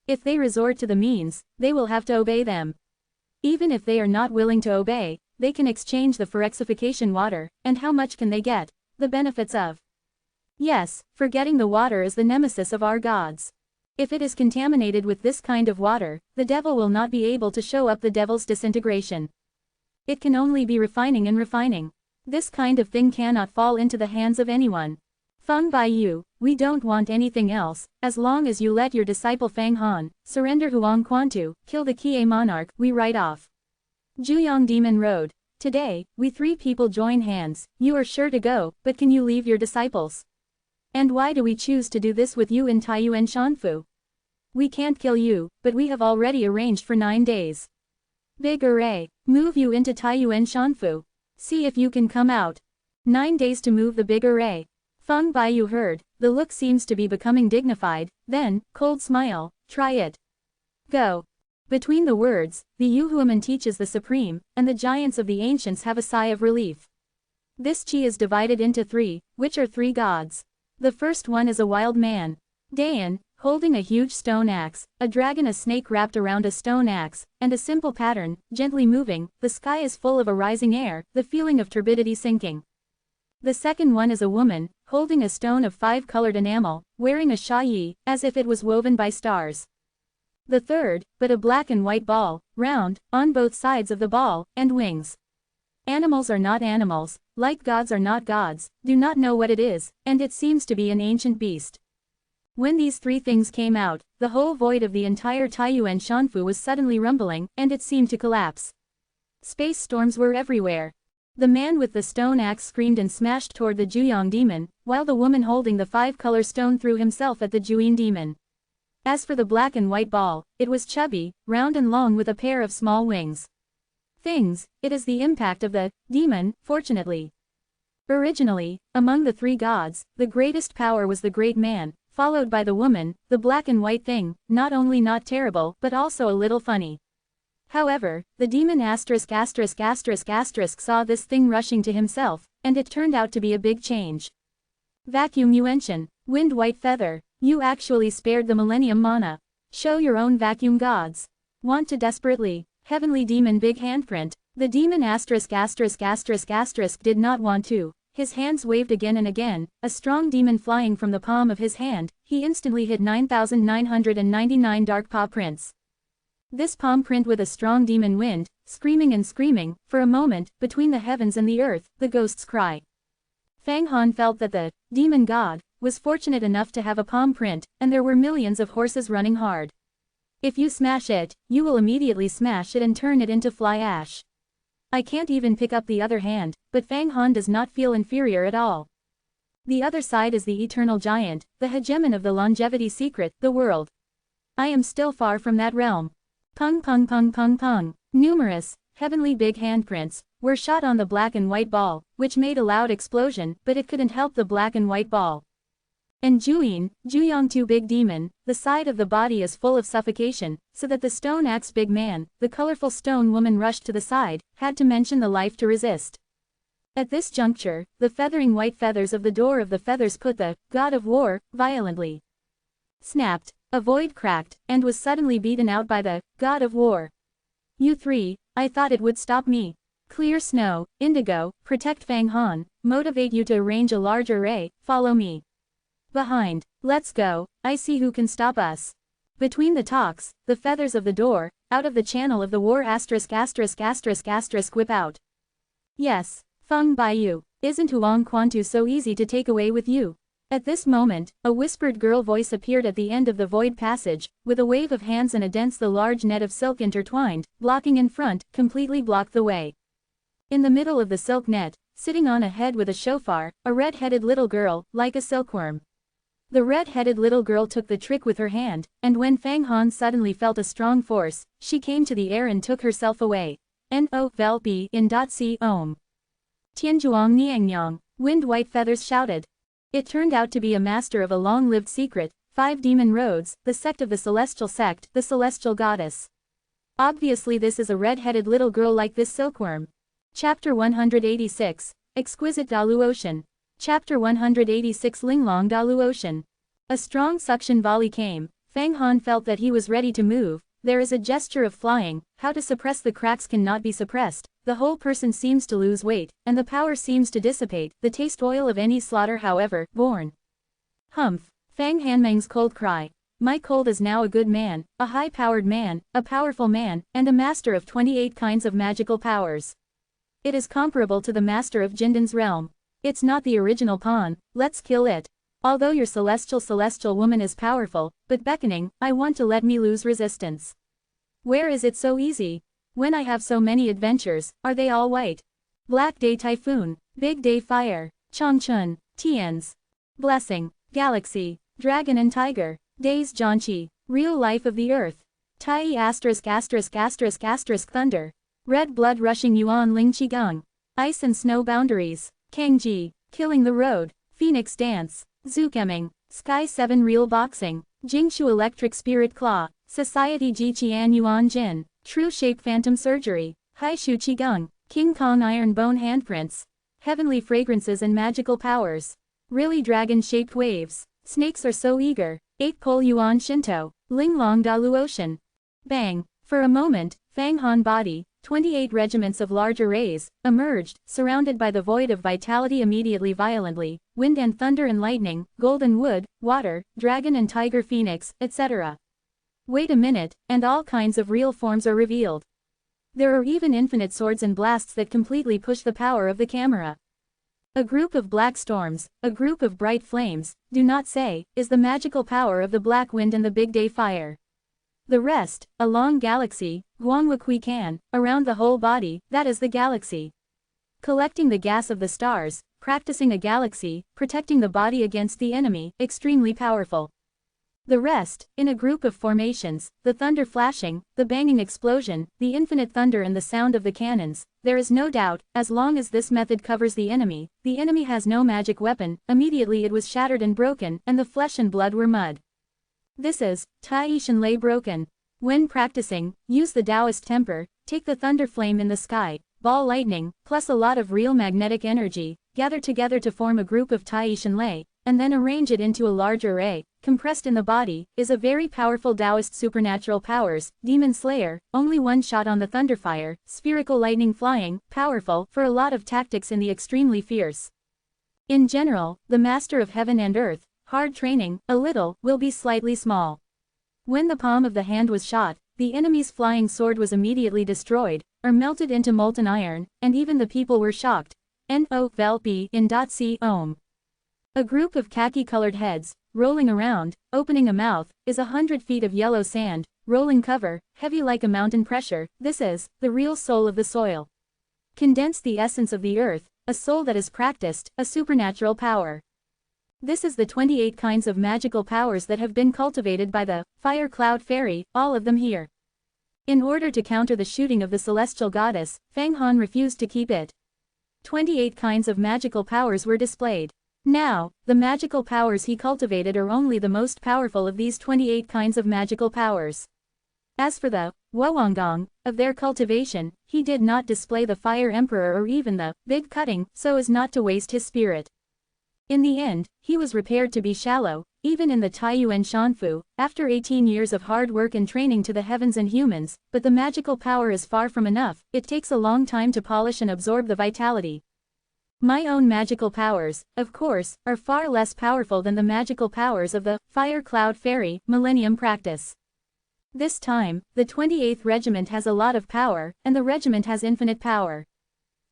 If they resort to the means, they will have to obey them. Even if they are not willing to obey, they can exchange the purification water, and how much can they get? The benefits of. Yes, forgetting the water is the nemesis of our gods. If it is contaminated with this kind of water, the devil will not be able to show up the devil's disintegration. It can only be refining and refining. This kind of thing cannot fall into the hands of anyone. Feng Baiyu, we don't want anything else, as long as you let your disciple Fang Han surrender Huang Quantu, kill the Kie monarch, we write off. Juyong Demon Road. Today, we 3 people join hands. You are sure to go, but can you leave your disciples? And why do we choose to do this with you in Taiyuan Shanfu? We can't kill you, but we have already arranged for 9 days. Big array. Move you into Taiyuan Shanfu. See if you can come out. 9 days to move the big array. Feng Baiyu heard, the look seems to be becoming dignified, then, cold smile, try it. Go. Between the words, the Yuhuaman teaches the supreme, and the giants of the ancients have a sigh of relief. This chi is divided into 3, which are 3 gods. The first one is a wild man. Dayan, holding a huge stone axe, a dragon, a snake wrapped around a stone axe, and a simple pattern, gently moving. The sky is full of a rising air, the feeling of turbidity sinking. The second one is a woman, holding a stone of 5-colored enamel, wearing a sha yi, as if it was woven by stars. The third, but a black and white ball, round, on both sides of the ball, and wings. Animals are not animals, like gods are not gods, do not know what it is, and it seems to be an ancient beast. When these 3 things came out, the whole void of the entire Taiyuan Shanfu was suddenly rumbling, and it seemed to collapse. Space storms were everywhere. The man with the stone axe screamed and smashed toward the Juyong demon, while the woman holding the 5-color stone threw himself at the Juyin demon. As for the black and white ball, it was chubby, round and long with a pair of small wings. It is the impact of the demon, fortunately. Originally, among the 3 gods, the greatest power was the great man, followed by the woman. The black and white thing, not only not terrible, but also a little funny. However, the demon saw this thing rushing to himself, and it turned out to be a big change. Vacuum Yuenshin, wind white feather, you actually spared the millennium mana. Show your own vacuum gods. Want to desperately. Heavenly demon big handprint. The demon did not want to. His hands waved again and again, a strong demon flying from the palm of his hand. He instantly hit 9,999 dark paw prints. This palm print with a strong demon wind, screaming and screaming, for a moment, between the heavens and the earth, the ghosts cry. Fang Han felt that the demon god was fortunate enough to have a palm print, and there were millions of horses running hard. If you smash it, you will immediately smash it and turn it into fly ash. I can't even pick up the other hand, but Fang Han does not feel inferior at all. The other side is the eternal giant, the hegemon of the longevity secret, the world. I am still far from that realm. Pung pung pung pung pung. Numerous, heavenly big handprints, were shot on the black and white ball, which made a loud explosion, but it couldn't help the black and white ball. And Juyong too big demon, the side of the body is full of suffocation, so that the stone axe big man, the colorful stone woman rushed to the side, had to mention the life to resist. At this juncture, the feathering white feathers of the door of the feathers put the god of war violently snapped, a void cracked, and was suddenly beaten out by the god of war. You three, I thought it would stop me. Clear snow, indigo, protect Fang Han, motivate you to arrange a large array, follow me. Behind, let's go, I see who can stop us. Between the talks, the feathers of the door, out of the channel of the war ***** whip out. Yes, Feng Baiyu, isn't Huang Quantu so easy to take away with you? At this moment, a whispered girl voice appeared at the end of the void passage, with a wave of hands and a dense the large net of silk intertwined, blocking in front, completely blocked the way. In the middle of the silk net, sitting on a head with a shofar, a red-headed little girl, like a silkworm. The red-headed little girl took the trick with her hand, and when Fang Han suddenly felt a strong force, she came to the air and took herself away. No Velpi in .c Om. Tianzhuang Niangyang, wind white feathers shouted. It turned out to be a master of a long-lived secret, 5 demon roads, the sect of the celestial sect, the celestial goddess. Obviously this is a red-headed little girl like this silkworm. Chapter 186, Exquisite Daluotian. Chapter 186 Linglong Daluotian. A strong suction volley came. Fang Han felt that he was ready to move. There is a gesture of flying, how to suppress the cracks cannot be suppressed, the whole person seems to lose weight, and the power seems to dissipate, the taste oil of any slaughter however, born. Humph, Fang Hanmeng's cold cry. My cold is now a good man, a high-powered man, a powerful man, and a master of 28 kinds of magical powers. It is comparable to the master of Jindan's realm. It's not the original pawn, let's kill it. Although your celestial woman is powerful, but beckoning, I want to let me lose resistance. Where is it so easy? When I have so many adventures, are they all white? Black Day Typhoon, Big Day Fire, Changchun, Tian's Blessing, Galaxy, Dragon and Tiger, Days Jianqi, Real Life of the Earth, Tai ******* Thunder, Red Blood Rushing Yuan Ling Qigong, Ice and Snow Boundaries, Kangji, Killing the Road, Phoenix Dance, Zukeming, Sky 7 Real Boxing, Jingshu Electric Spirit Claw, Society Ji Qian Yuan Jin, True Shape Phantom Surgery, Haishu Qigong, King Kong Iron Bone Handprints, Heavenly Fragrances and Magical Powers, Really Dragon-Shaped Waves, Snakes Are So Eager, 8 Pole Yuan Shinto, Linglong Daluotian. Bang, for a moment, Fang Han body, 28 regiments of large arrays, emerged, surrounded by the void of vitality immediately violently, wind and thunder and lightning, golden wood, water, dragon and tiger phoenix, etc. Wait a minute, and all kinds of real forms are revealed. There are even infinite swords and blasts that completely push the power of the camera. A group of black storms, a group of bright flames, do not say, is the magical power of the black wind and the big day fire. The rest, a long galaxy, Guangwakui Kan, around the whole body, that is the galaxy. Collecting the gas of the stars, practicing a galaxy, protecting the body against the enemy, extremely powerful. The rest, in a group of formations, the thunder flashing, the banging explosion, the infinite thunder and the sound of the cannons, there is no doubt, as long as this method covers the enemy has no magic weapon, immediately it was shattered and broken, and the flesh and blood were mud. This is, Tai Shanlei broken. When practicing, use the Taoist temper, take the thunder flame in the sky, ball lightning, plus a lot of real magnetic energy, gather together to form a group of Tai Shanlei, and then arrange it into a large array, compressed in the body, is a very powerful Taoist supernatural powers, demon slayer, only one shot on the thunderfire, spherical lightning flying, powerful, for a lot of tactics in the extremely fierce. In general, the master of heaven and earth, hard training, a little, will be slightly small. When the palm of the hand was shot, the enemy's flying sword was immediately destroyed, or melted into molten iron, and even the people were shocked. No Velpi in .c Om. A group of khaki-colored heads, rolling around, opening a mouth, is 100 feet of yellow sand, rolling cover, heavy like a mountain pressure, this is, the real soul of the soil. Condense the essence of the earth, a soul that is practiced, a supernatural power. This is the 28 kinds of magical powers that have been cultivated by the Fire Cloud Fairy, all of them here. In order to counter the shooting of the celestial goddess, Fang Han refused to keep it. 28 kinds of magical powers were displayed. Now, the magical powers he cultivated are only the most powerful of these 28 kinds of magical powers. As for the Wuangong of their cultivation, he did not display the Fire Emperor or even the Big Cutting so as not to waste his spirit. In the end, he was repaired to be shallow, even in the Taiyuan Shanfu, after 18 years of hard work and training to the heavens and humans, but the magical power is far from enough, it takes a long time to polish and absorb the vitality. My own magical powers, of course, are far less powerful than the magical powers of the Fire Cloud Fairy Millennium Practice. This time, the 28th Regiment has a lot of power, and the regiment has infinite power.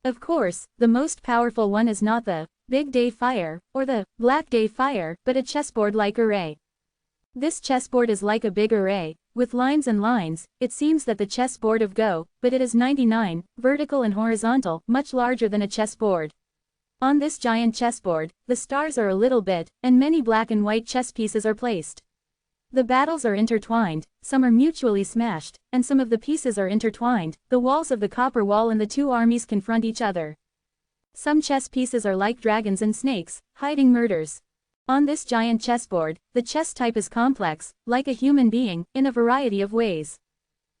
Of course, the most powerful one is not the Big Day Fire, or the Black Day Fire, but a chessboard-like array. This chessboard is like a big array, with lines and lines. It seems that the chessboard of Go, but it is 99, vertical and horizontal, much larger than a chessboard. On this giant chessboard, the stars are a little bit, and many black and white chess pieces are placed. The battles are intertwined, some are mutually smashed, and some of the pieces are intertwined. The walls of the copper wall and the two armies confront each other. Some chess pieces are like dragons and snakes, hiding murders. On this giant chessboard, the chess type is complex, like a human being, in a variety of ways.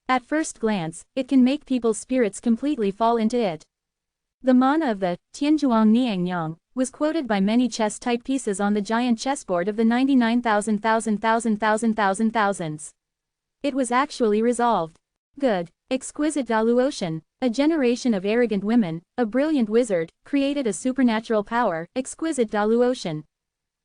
At first glance, it can make people's spirits completely fall into it. The mana of the Tianzhuang Niangyang was quoted by many chess-type pieces on the giant chessboard of the 99,000,000,000,000,000,000. It was actually resolved. Good. Exquisite Daluotian. A generation of arrogant women, a brilliant wizard, created a supernatural power, exquisite Daluotian.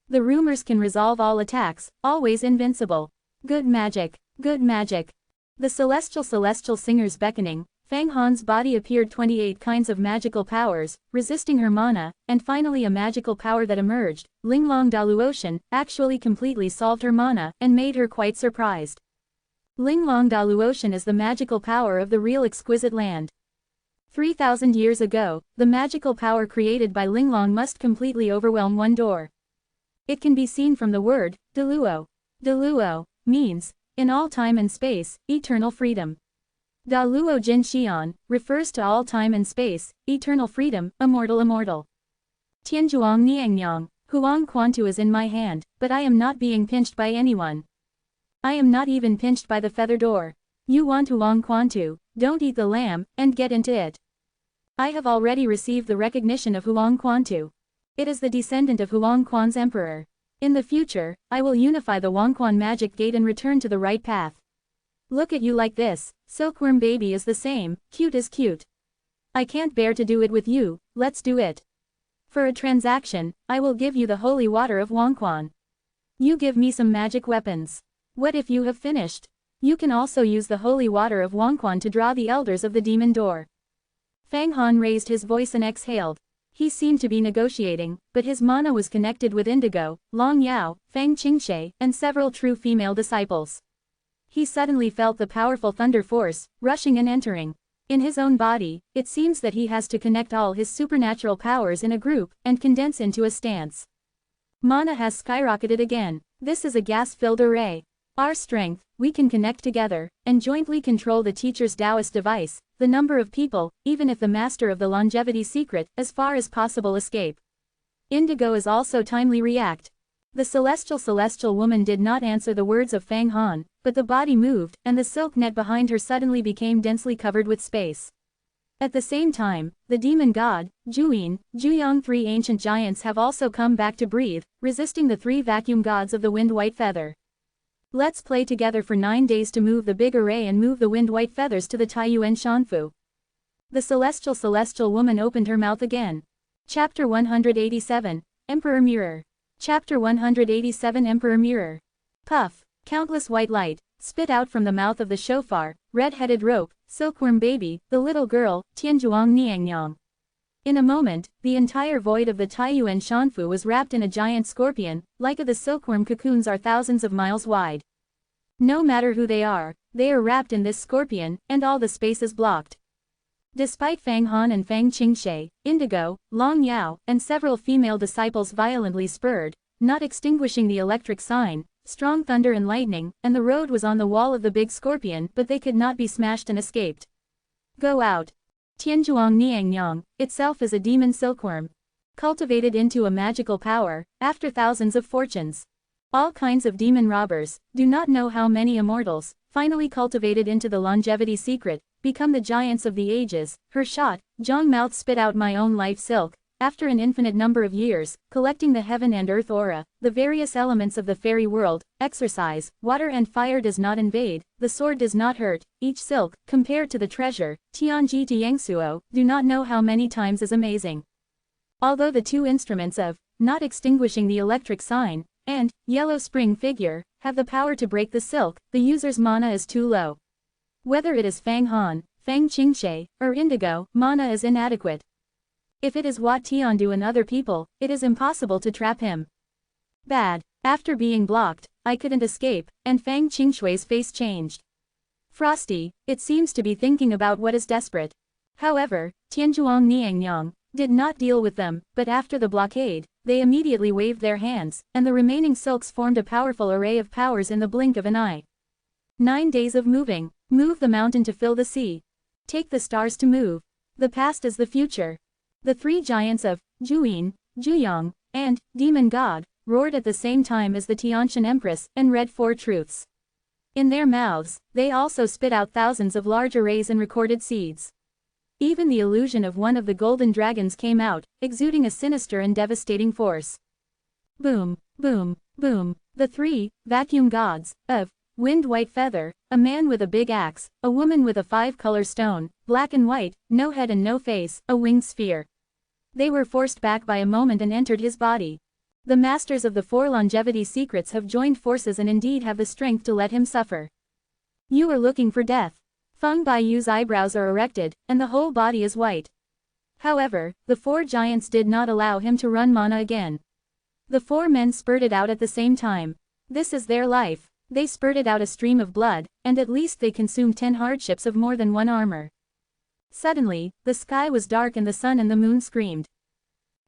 The rumors can resolve all attacks, always invincible. Good magic. Good magic. The celestial singers beckoning, Fang Han's body appeared 28 kinds of magical powers, resisting her mana, and finally a magical power that emerged, Linglong Daluotian, actually completely solved her mana, and made her quite surprised. Linglong Daluotian is the magical power of the real exquisite land. 3,000 years ago, the magical power created by Linglong must completely overwhelm one door. It can be seen from the word, Daluo. Daluo means, in all time and space, eternal freedom. Daluo Jin Xian refers to all time and space, eternal freedom, immortal. Tianzhuang Niangyang, Huang Quantu is in my hand, but I am not being pinched by anyone. I am not even pinched by the feather door. You want Huang Quantu, don't eat the lamb, and get into it. I have already received the recognition of Huang Quantu. It is the descendant of Huang Quan's emperor. In the future, I will unify the Huangquan magic gate and return to the right path. Look at you like this, silkworm baby is the same, cute is cute. I can't bear to do it with you, let's do it. For a transaction, I will give you the holy water of Huangquan. You give me some magic weapons. What if you have finished? You can also use the holy water of Huangquan to draw the elders of the demon door. Fang Han raised his voice and exhaled. He seemed to be negotiating, but his mana was connected with Indigo, Long Yao, Fang Qingshe, and several true female disciples. He suddenly felt the powerful thunder force, rushing and entering. In his own body, it seems that he has to connect all his supernatural powers in a group, and condense into a stance. Mana has skyrocketed again. This is a gas-filled array. Our strength, we can connect together, and jointly control the teacher's Taoist device, the number of people, even if the master of the longevity secret, as far as possible escape. Indigo is also timely react. The celestial woman did not answer the words of Fang Han, but the body moved, and the silk net behind her suddenly became densely covered with space. At the same time, the demon god, Juyin, Juyang, three ancient giants have also come back to breathe, resisting the three vacuum gods of the wind white feather. Let's play together for 9 days to move the big array and move the wind white feathers to the Taiyuan Shanfu. The celestial woman opened her mouth again. Chapter 187, Emperor Mirror. Chapter 187 Emperor Mirror. Puff. Countless white light, spit out from the mouth of the shofar, red-headed rope, silkworm baby, the little girl, Tianzhuang Niangyang. In a moment, the entire void of the Taiyuan Shanfu was wrapped in a giant scorpion, like the silkworm cocoons are thousands of miles wide. No matter who they are wrapped in this scorpion, and all the space is blocked. Despite Fang Han and Fang Qingshe, Indigo, Long Yao, and several female disciples violently spurred, not extinguishing the electric sign, strong thunder and lightning, and the road was on the wall of the big scorpion, but they could not be smashed and escaped. Go out. Tianzhuang Niangyang, itself is a demon silkworm. Cultivated into a magical power, after thousands of fortunes. All kinds of demon robbers, do not know how many immortals, finally cultivated into the longevity secret, become the giants of the ages. Her shot, Zhang mouth spit out my own life silk, after an infinite number of years, collecting the heaven and earth aura, the various elements of the fairy world, exercise, water and fire does not invade, the sword does not hurt, each silk, compared to the treasure, Tianji to Yangsuo, do not know how many times is amazing. Although the two instruments of, not extinguishing the electric sign, and, yellow spring figure, have the power to break the silk, the user's mana is too low. Whether it is Fang Han, Fang Qingshe, or Indigo, mana is inadequate. If it is Wat Tiandu and other people, it is impossible to trap him. Bad. After being blocked, I couldn't escape, and Fang Qingshui's face changed. Frosty, it seems to be thinking about what is desperate. However, Tianzhuang Niangyang did not deal with them, but after the blockade, they immediately waved their hands, and the remaining silks formed a powerful array of powers in the blink of an eye. 9 days of moving. Move the mountain to fill the sea. Take the stars to move. The past is the future. The three giants of Juyin, Juyang, and Demon God roared at the same time as the Tianshan Empress and read 4 truths. In their mouths, they also spit out thousands of large arrays and recorded seeds. Even the illusion of one of the golden dragons came out, exuding a sinister and devastating force. Boom, boom, boom. The 3 vacuum gods of Wind White Feather, a man with a big axe, a woman with a 5-color stone, black and white, no head and no face, a winged sphere. They were forced back by a moment and entered his body. The masters of the 4 longevity secrets have joined forces and indeed have the strength to let him suffer. You are looking for death. Feng Baiyu's eyebrows are erected, and the whole body is white. However, the 4 giants did not allow him to run mana again. The 4 men spurted out at the same time. This is their life. They spurted out a stream of blood, and at least they consumed 10 hardships of more than 1 armor. Suddenly, the sky was dark and the sun and the moon screamed.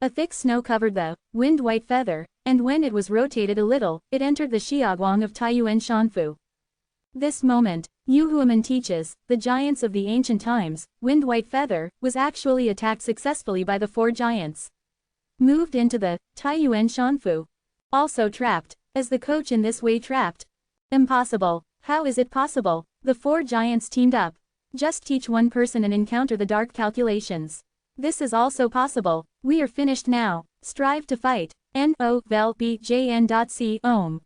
A thick snow covered the Wind White Feather, and when it was rotated a little, it entered the Xiaoguang of Taiyuan Shanfu. This moment, Yu Huaman teaches, the giants of the ancient times, Wind White Feather, was actually attacked successfully by the 4 giants. Moved into the Taiyuan Shanfu. Also trapped. As the coach in this way trapped. Impossible. How is it possible? The 4 giants teamed up. Just teach one person and encounter the dark calculations. This is also possible. We are finished now. Strive to fight. NOVELBJN.C Ohm.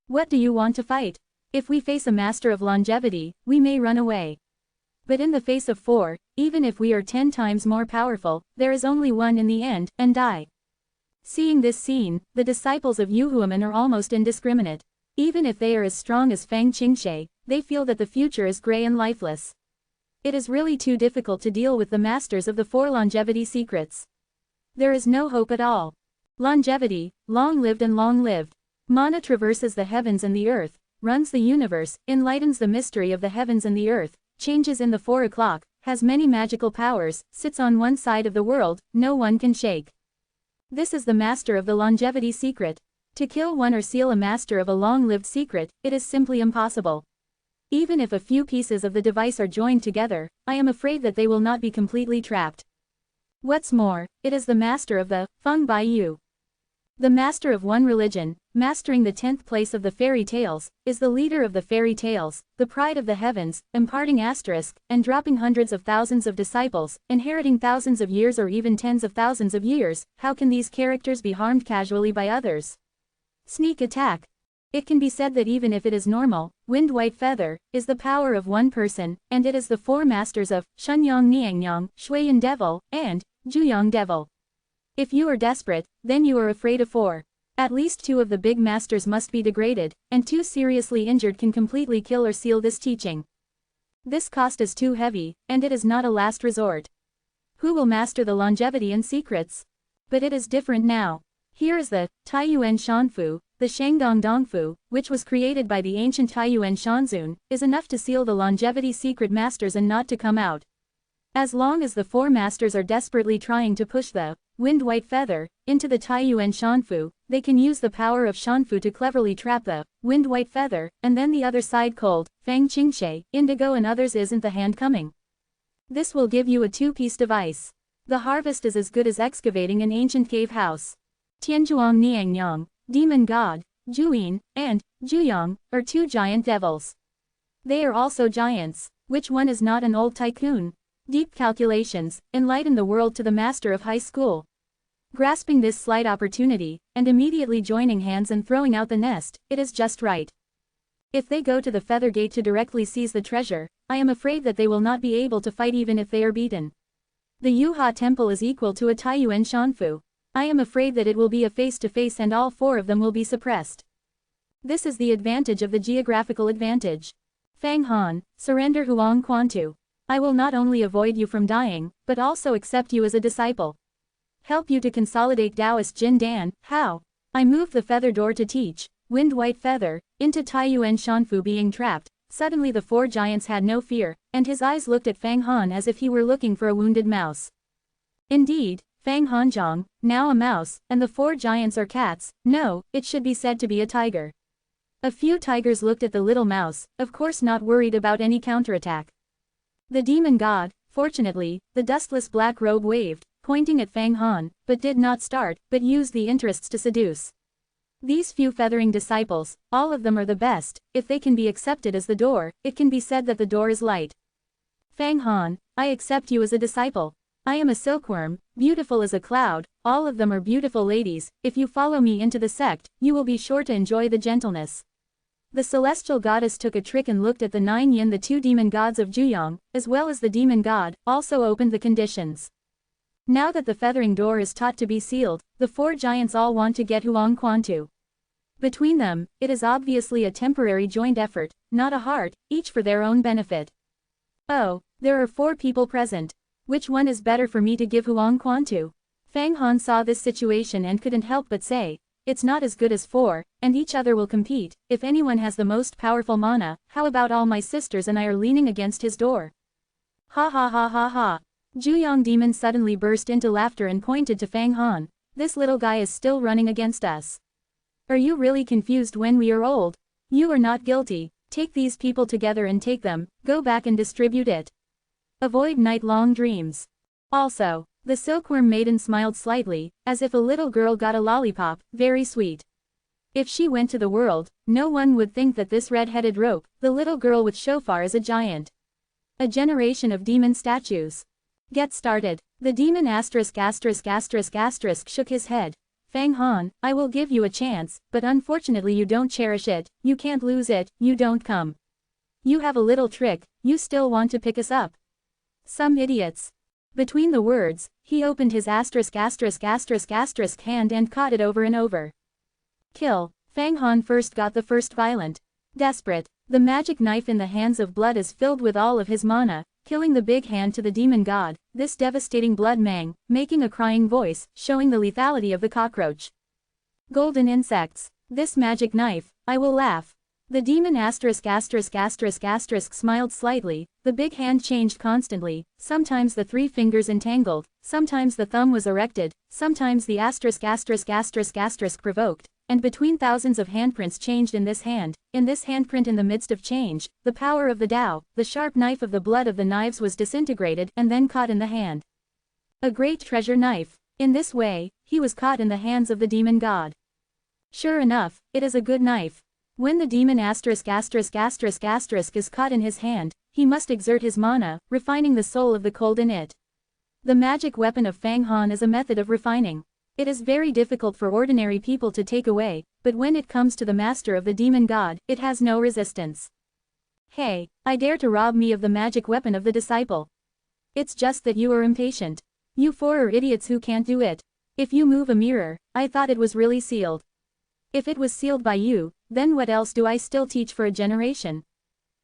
What do you want to fight? If we face a master of longevity, we may run away. But in the face of 4, even if we are 10 times more powerful, there is only one in the end, and die. Seeing this scene, the disciples of Yu Huaman are almost indiscriminate. Even if they are as strong as Fang Qingshe, they feel that the future is gray and lifeless. It is really too difficult to deal with the masters of the 4 longevity secrets. There is no hope at all. Longevity, long-lived and long-lived. Mana traverses the heavens and the earth, runs the universe, enlightens the mystery of the heavens and the earth, changes in the 4 o'clock, has many magical powers, sits on one side of the world, no one can shake. This is the master of the longevity secret. To kill one or seal a master of a long-lived secret, it is simply impossible. Even if a few pieces of the device are joined together, I am afraid that they will not be completely trapped. What's more, it is the master of the Feng Baiyu. The master of one religion, mastering the 10th place of the fairy tales, is the leader of the fairy tales, the pride of the heavens, imparting asterisk, and dropping hundreds of thousands of disciples, inheriting thousands of years or even tens of thousands of years. How can these characters be harmed casually by others? Sneak attack. It can be said that even if it is normal, Wind White Feather is the power of one person, and it is the 4 masters of Shenyang Niangyang, Shuiyan Devil, and Juyang Devil. If you are desperate, then you are afraid of 4. At least 2 of the big masters must be degraded, and 2 seriously injured can completely kill or seal this teaching. This cost is too heavy, and it is not a last resort. Who will master the longevity and secrets? But it is different now. Here is the Taiyuan Shanfu, the Shangdong Dongfu, which was created by the ancient Taiyuan Shanzun, is enough to seal the longevity secret masters and not to come out. As long as the 4 masters are desperately trying to push the Wind White Feather, into the Taiyuan Shanfu. They can use the power of Shanfu to cleverly trap the Wind White Feather, and then the other side cold, Fang Qingxie, Indigo and others isn't the hand coming. This will give you a two-piece device. The harvest is as good as excavating an ancient cave house. Tianzhuang Niangyang, Demon God, Juyin, and Juyang, are two giant devils. They are also giants. Which one is not an old tycoon? Deep calculations, enlighten the world to the master of high school. Grasping this slight opportunity, and immediately joining hands and throwing out the nest, it is just right. If they go to the Feather Gate to directly seize the treasure, I am afraid that they will not be able to fight even if they are beaten. The Yuha Temple is equal to a Taiyuan Shanfu. I am afraid that it will be a face-to-face and all four of them will be suppressed. This is the advantage of the geographical advantage. Fang Han, surrender Huang Quantu. I will not only avoid you from dying, but also accept you as a disciple. Help you to consolidate Taoist Jin Dan. How? I moved the feather door to teach Wind White Feather into Taiyuan Shanfu being trapped. Suddenly the four giants had no fear, and his eyes looked at Fang Han as if he were looking for a wounded mouse. Indeed, Fang Hanzhong, now a mouse, and the four giants are cats. No, it should be said to be a tiger. A few tigers looked at the little mouse, of course not worried about any counterattack. The demon god, fortunately, the dustless black robe waved, pointing at Fang Han, but did not start, but used the interests to seduce. These few feathering disciples, all of them are the best. If they can be accepted as the door, it can be said that the door is light. Fang Han, I accept you as a disciple. I am a silkworm, beautiful as a cloud, all of them are beautiful ladies. If you follow me into the sect, you will be sure to enjoy the gentleness. The celestial goddess took a trick and looked at the 9 yin. The 2 demon gods of Juyang, as well as the demon god, also opened the conditions. Now that the feathering door is taught to be sealed, the 4 giants all want to get Huang Quantu. Between them, it is obviously a temporary joint effort, not a heart, each for their own benefit. Oh, there are 4 people present. Which one is better for me to give Huang Quantu? Fang Han saw this situation and couldn't help but say, it's not as good as 4, and each other will compete. If anyone has the most powerful mana, how about all my sisters and I are leaning against his door? Ha ha ha ha ha. Juyang demon suddenly burst into laughter and pointed to Fang Han. This little guy is still running against us. Are you really confused when we are old? You are not guilty. Take these people together and take them, go back and distribute it. Avoid night-long dreams. Also, the silkworm maiden smiled slightly, as if a little girl got a lollipop, very sweet. If she went to the world, no one would think that this red-headed rope, the little girl with shofar is a giant. A generation of demon statues. Get started. The demon asterisk shook his head. Fang Han, I will give you a chance, but unfortunately you don't cherish it, you can't lose it, you don't come. You have a little trick, you still want to pick us up. Some idiots. Between the words, he opened his asterisk hand and caught it over and over. Kill. Fang Han first got the first violent. Desperate. The magic knife in the hands of blood is filled with all of his mana, killing the big hand to the demon god, this devastating blood mang, making a crying voice, showing the lethality of the cockroach. Golden insects. This magic knife, I will laugh. The demon asterisk smiled slightly, the big hand changed constantly, sometimes the 3 fingers entangled, sometimes the thumb was erected, sometimes the asterisk provoked, and between thousands of handprints changed in this handprint in the midst of change, the power of the Tao, the sharp knife of the blood of the knives was disintegrated and then caught in the hand. A great treasure knife. In this way, he was caught in the hands of the demon god. Sure enough, it is a good knife. When the demon asterisk is caught in his hand, he must exert his mana, refining the soul of the cold in it. The magic weapon of Fang Han is a method of refining. It is very difficult for ordinary people to take away, but when it comes to the master of the demon god, it has no resistance. Hey, I dare to rob me of the magic weapon of the disciple. It's just that you are impatient. You 4 are idiots who can't do it. If you move a mirror, I thought it was really sealed. If it was sealed by you, then what else do I still teach for a generation?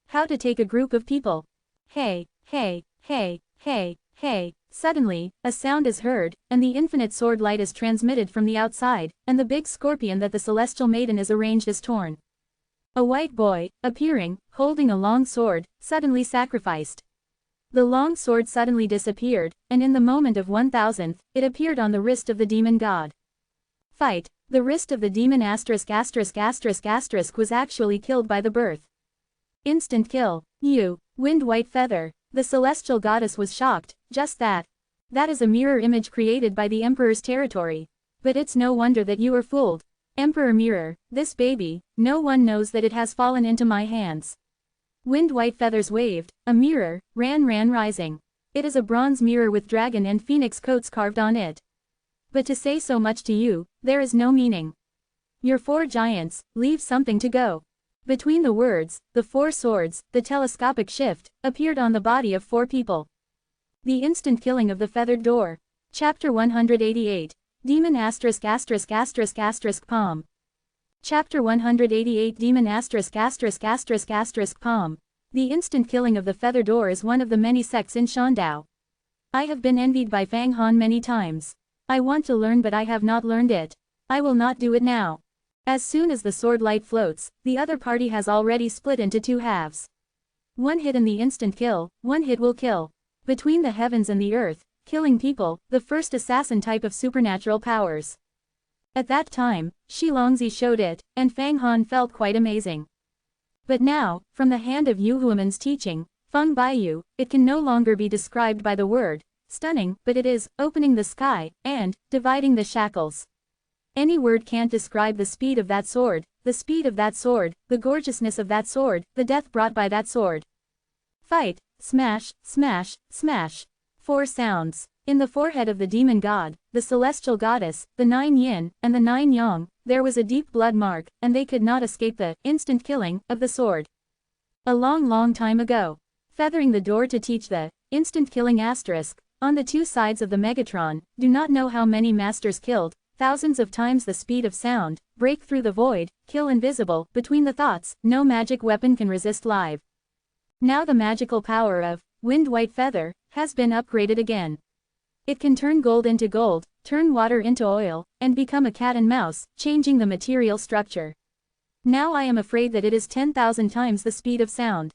How to take a group of people. Hey, hey, hey, hey, hey. Suddenly, a sound is heard, and the infinite sword light is transmitted from the outside, and the big scorpion that the celestial maiden is arranged is torn. A white boy, appearing, holding a long sword, suddenly sacrificed. The long sword suddenly disappeared, and in the moment of 1,000th, it appeared on the wrist of the demon god. Fight. The wrist of the demon ***** was actually killed by the birth. Instant kill. Wind White Feather. The celestial goddess was shocked. Just that. That is a mirror image created by the Emperor's territory. But it's no wonder that you were fooled. Emperor Mirror, this baby, no one knows that it has fallen into my hands. Wind White Feathers waved. A mirror, ran rising. It is a bronze mirror with dragon and phoenix coats carved on it. But to say so much to you, there is no meaning. Your 4 giants, leave something to go. Between the words, the 4 swords, the telescopic shift, appeared on the body of 4 people. The instant killing of the feathered door. Chapter 188. Demon ***** Palm. Chapter 188 Demon ***** Palm. The instant killing of the feather door is one of the many sects in Shandao. I have been envied by Fang Han many times. I want to learn but I have not learned it. I will not do it now. As soon as the sword light floats, the other party has already split into 2 halves. 1 hit in the instant kill, 1 hit will kill. Between the heavens and the earth, killing people, the first assassin type of supernatural powers. At that time, Shi Longzi showed it, and Fang Han felt quite amazing. But now, from the hand of Yu Huaman's teaching, Feng Baiyu, it can no longer be described by the word, stunning, but it is, opening the sky, and, dividing the shackles. Any word can't describe the speed of that sword, the gorgeousness of that sword, the death brought by that sword. Fight, smash, smash, smash. 4 sounds. In the forehead of the demon god, the celestial goddess, the 9 yin, and the 9 yang, there was a deep blood mark, and they could not escape the instant killing of the sword. A long time ago. Feathering the door to teach the instant killing asterisk, on the 2 sides of the Megatron, do not know how many masters killed, thousands of times the speed of sound, break through the void, kill invisible, between the thoughts, no magic weapon can resist live. Now the magical power of Wind White Feather has been upgraded again. It can turn gold into gold, turn water into oil, and become a cat and mouse, changing the material structure. Now I am afraid that it is 10,000 times the speed of sound.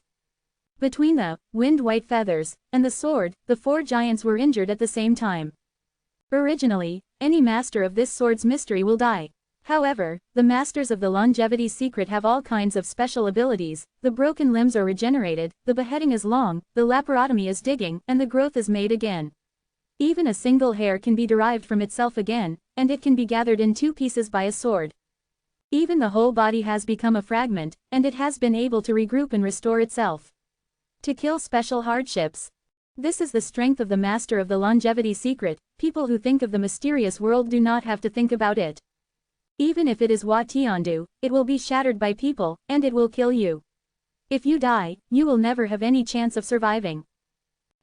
Between the Wind White Feathers and the sword, the 4 giants were injured at the same time. Originally, any master of this sword's mystery will die. However, the masters of the longevity secret have all kinds of special abilities. The broken limbs are regenerated, the beheading is long, the laparotomy is digging, and the growth is made again. Even a single hair can be derived from itself again, and it can be gathered in 2 pieces by a sword. Even the whole body has become a fragment, and it has been able to regroup and restore itself. To kill special hardships. This is the strength of the master of the longevity secret. People who think of the mysterious world do not have to think about it. Even if it is Hua Tiandu, it will be shattered by people, and it will kill you. If you die, you will never have any chance of surviving.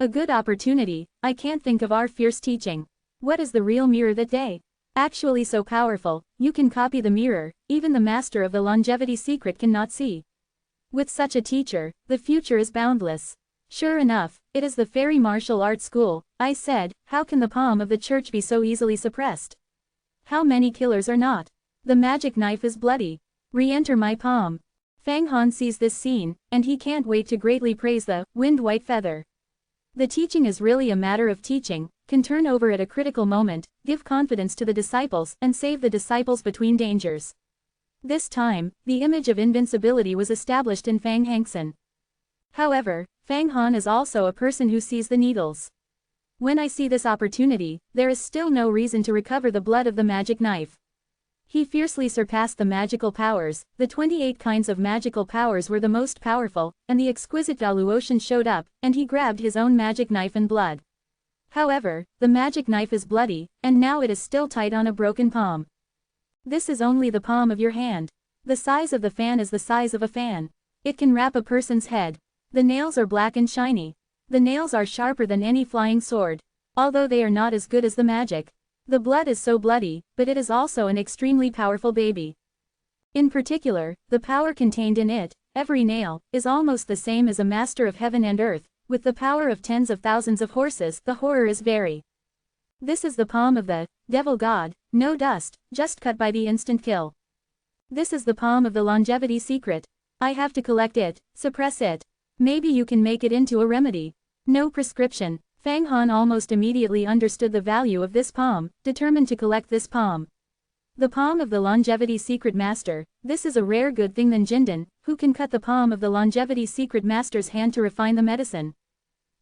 A good opportunity. I can't think of our fierce teaching. What is the real mirror that day? Actually so powerful, you can copy the mirror, even the master of the longevity secret cannot see. With such a teacher, the future is boundless. Sure enough, it is the fairy martial arts school. I said, how can the palm of the church be so easily suppressed? How many killers are not? The magic knife is bloody. Re-enter my palm. Fang Han sees this scene, and he can't wait to greatly praise the Wind White Feather. The teaching is really a matter of teaching, can turn over at a critical moment, give confidence to the disciples, and save the disciples between dangers. This time, the image of invincibility was established in Fang Hangsen. However, Fang Han is also a person who sees the needles. When I see this opportunity, there is still no reason to recover the blood of the magic knife. He fiercely surpassed the magical powers. The 28 kinds of magical powers were the most powerful, and the exquisite valuation showed up, and he grabbed his own magic knife and blood. However, the magic knife is bloody, and now it is still tight on a broken palm. This is only the palm of your hand. The size of the fan is the size of a fan. It can wrap a person's head. The nails are black and shiny. The nails are sharper than any flying sword. Although they are not as good as the magic. The blood is so bloody, but it is also an extremely powerful baby. In particular, the power contained in it, every nail, is almost the same as a master of heaven and earth, with the power of tens of thousands of horses. The horror is very. This is the palm of the devil god, no dust, just cut by the instant kill. This is the palm of the longevity secret. I have to collect it, suppress it. Maybe you can make it into a remedy. No prescription. Fang Han almost immediately understood the value of this palm, determined to collect this palm. The palm of the longevity secret master, this is a rare good thing than Jindan, who can cut the palm of the longevity secret master's hand to refine the medicine.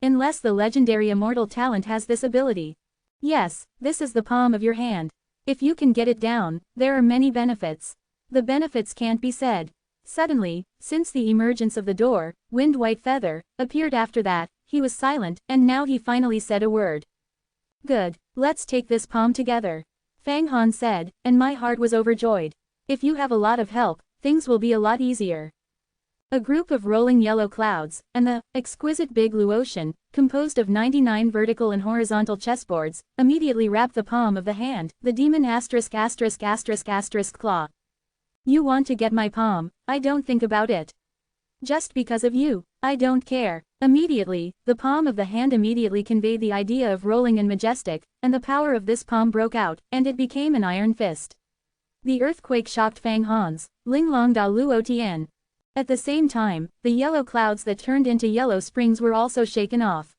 Unless the legendary immortal talent has this ability. Yes, this is the palm of your hand. If you can get it down, there are many benefits. The benefits can't be said. Suddenly, since the emergence of the door, Wind White Feather appeared after that. He was silent, and now he finally said a word. Good, let's take this palm together. Fang Han said, and my heart was overjoyed. If you have a lot of help, things will be a lot easier. A group of rolling yellow clouds, and the exquisite big blue ocean, composed of 99 vertical and horizontal chessboards, immediately wrapped the palm of the hand, the demon ***** claw. You want to get my palm, I don't think about it. Just because of you, I don't care. Immediately, the palm of the hand immediately conveyed the idea of rolling and majestic, and the power of this palm broke out, and it became an iron fist. The earthquake shocked Fang Han's, Ling Long Da Luo Tian. At the same time, the yellow clouds that turned into yellow springs were also shaken off.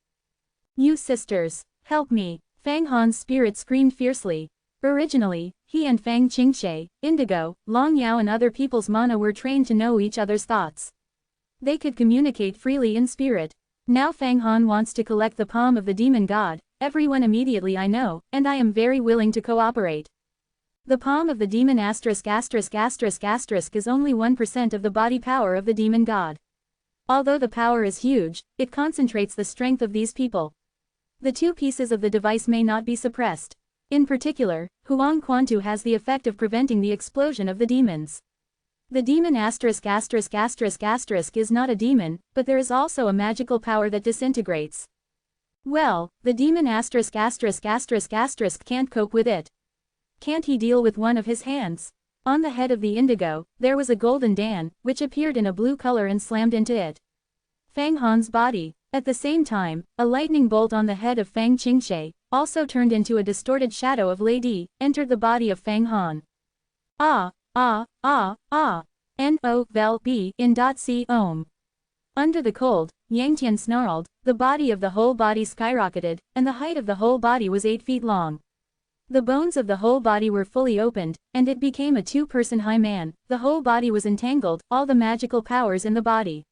You sisters, help me, Fang Han's spirit screamed fiercely. Originally, he and Fang Qingshe, Indigo, Long Yao and other people's mana were trained to know each other's thoughts. They could communicate freely in spirit. Now Fang Han wants to collect the palm of the demon god, everyone immediately I know, and I am very willing to cooperate. The palm of the demon ***** is only 1% of the body power of the demon god. Although the power is huge, it concentrates the strength of these people. The two pieces of the device may not be suppressed. In particular, Huang Quantu has the effect of preventing the explosion of the demons. The demon **** is not a demon, but there is also a magical power that disintegrates. Well, the demon **** can't cope with it. Can't he deal with one of his hands? On the head of the indigo, there was a golden dan, which appeared in a blue color and slammed into it. Fang Han's body. At the same time, a lightning bolt on the head of Fang Qingshe, also turned into a distorted shadow of Lady, entered the body of Fang Han. N-O-V-E in .c Om. Under the cold, Yangtian snarled, the body of the whole body skyrocketed, and the height of the whole body was 8 feet long. The bones of the whole body were fully opened, and it became a two-person high man. The whole body was entangled, all the magical powers in the body.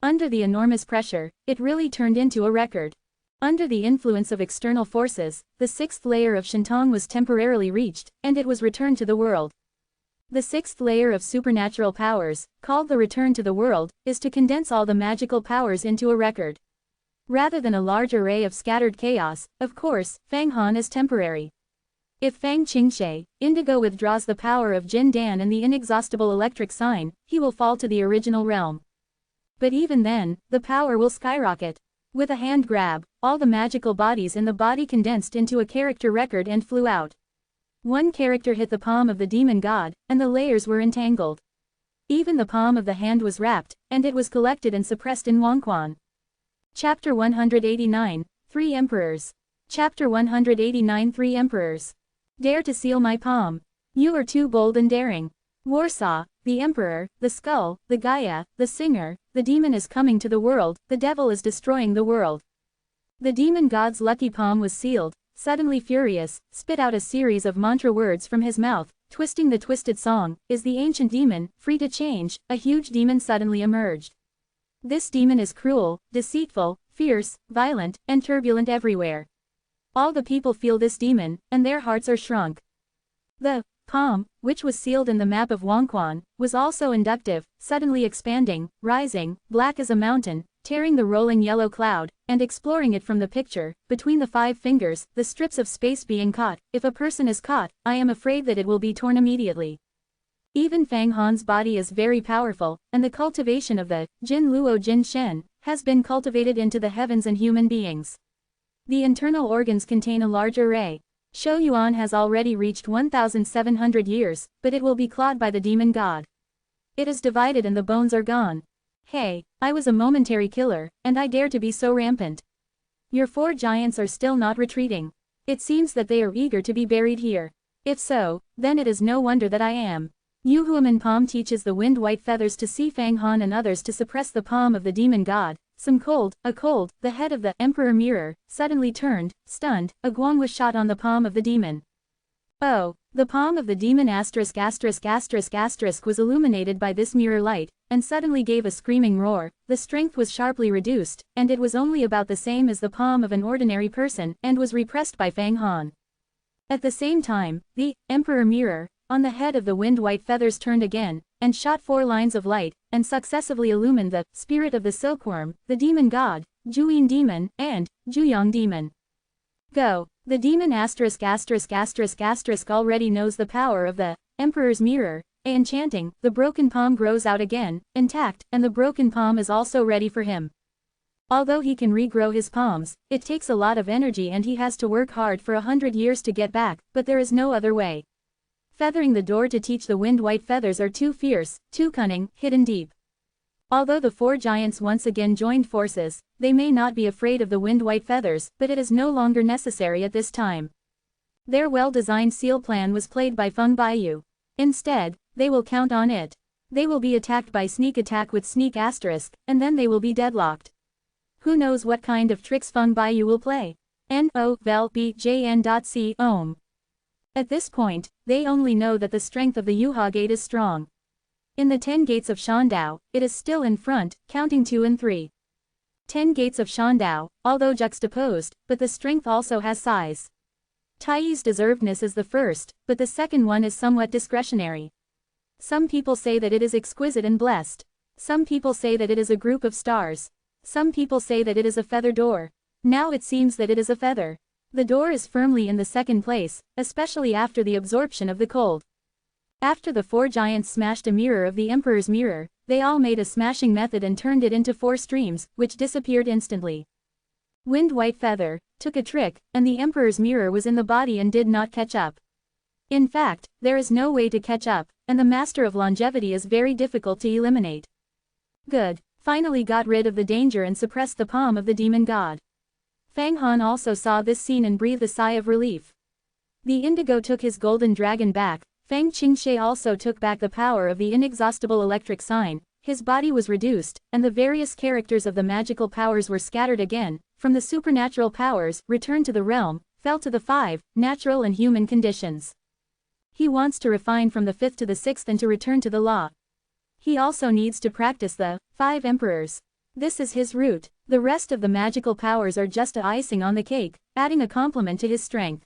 Under the enormous pressure, it really turned into a record. Under the influence of external forces, the 6th layer of Shintong was temporarily reached, and it was returned to the world. The 6th layer of supernatural powers, called the return to the world, is to condense all the magical powers into a record. Rather than a large array of scattered chaos, of course, Fang Han is temporary. If Fang Qingshe, Indigo withdraws the power of Jin Dan and the inexhaustible electric sign, he will fall to the original realm. But even then, the power will skyrocket. With a hand grab, all the magical bodies in the body condensed into a character record and flew out. One character hit the palm of the demon god, and the layers were entangled. Even the palm of the hand was wrapped, and it was collected and suppressed in Wangquan. Chapter 189, 3 Emperors. Chapter 189 3 Emperors. Dare to seal my palm. You are too bold and daring. Warsaw, the Emperor, the Skull, the Gaia, the Singer, the demon is coming to the world, the devil is destroying the world. The demon god's lucky palm was sealed. Suddenly furious, spit out a series of mantra words from his mouth, twisting the twisted song, is the ancient demon, free to change, a huge demon suddenly emerged. This demon is cruel, deceitful, fierce, violent, and turbulent everywhere. All the people feel this demon, and their hearts are shrunk. The palm, which was sealed in the map of Wangquan, was also inductive, suddenly expanding, rising, black as a mountain, tearing the rolling yellow cloud, and exploring it from the picture, between the 5 fingers, the strips of space being caught. If a person is caught, I am afraid that it will be torn immediately. Even Fang Han's body is very powerful, and the cultivation of the Jin Luo Jin Shen has been cultivated into the heavens and human beings. The internal organs contain a large array. Shou Yuan has already reached 1,700 years, but it will be clawed by the demon god. It is divided and the bones are gone. Hey, I was a momentary killer, and I dare to be so rampant. Your 4 giants are still not retreating. It seems that they are eager to be buried here. If so, then it is no wonder that I am. Yu Huaman Palm teaches the Wind White Feathers to see Fang Han and others to suppress the palm of the demon god, A cold, the head of the Emperor Mirror, suddenly turned, stunned, a guan was shot on the palm of the demon. Oh, the palm of the demon **** was illuminated by this mirror light, and suddenly gave a screaming roar. The strength was sharply reduced, and it was only about the same as the palm of an ordinary person, and was repressed by Fang Han. At the same time, the Emperor Mirror, on the head of the wind white feathers turned again, and shot 4 lines of light, and successively illumined the spirit of the silkworm, the demon god, Juyin demon, and Juyong demon. Go. The demon **** already knows the power of the Emperor's Mirror, and chanting, the broken palm grows out again, intact, and the broken palm is also ready for him. Although he can regrow his palms, it takes a lot of energy and he has to work hard for 100 years to get back, but there is no other way. Feathering the door to teach the wind white feathers are too fierce, too cunning, hidden deep. Although the 4 giants once again joined forces, they may not be afraid of the wind white feathers, but it is no longer necessary at this time. Their well-designed seal plan was played by Feng Baiyu. Instead, they will count on it. They will be attacked by sneak attack with sneak asterisk, and then they will be deadlocked. Who knows what kind of tricks Feng Baiyu will play? NOVEL-BJN.C Ohm. At this point, they only know that the strength of the Yuhua gate is strong. In the 10 gates of Shandao, it is still in front, counting 2 and 3. 10 gates of Shandao, although juxtaposed, but the strength also has size. Taiyi's deservedness is the first, but the second one is somewhat discretionary. Some people say that it is exquisite and blessed. Some people say that it is a group of stars. Some people say that it is a feather door. Now it seems that it is a feather. The door is firmly in the second place, especially after the absorption of the cold. After the 4 giants smashed a mirror of the Emperor's Mirror, they all made a smashing method and turned it into 4 streams, which disappeared instantly. Wind White Feather took a trick, and the Emperor's Mirror was in the body and did not catch up. In fact, there is no way to catch up, and the Master of Longevity is very difficult to eliminate. Good. Finally got rid of the danger and suppressed the palm of the demon god. Fang Han also saw this scene and breathed a sigh of relief. The indigo took his golden dragon back. Fang Qingshe also took back the power of the inexhaustible electric sign. His body was reduced, and the various characters of the magical powers were scattered again. From the supernatural powers, returned to the realm, fell to the 5 natural and human conditions. He wants to refine from the 5th to the 6th and to return to the law. He also needs to practice the 5 emperors. This is his route. The rest of the magical powers are just a icing on the cake, adding a complement to his strength.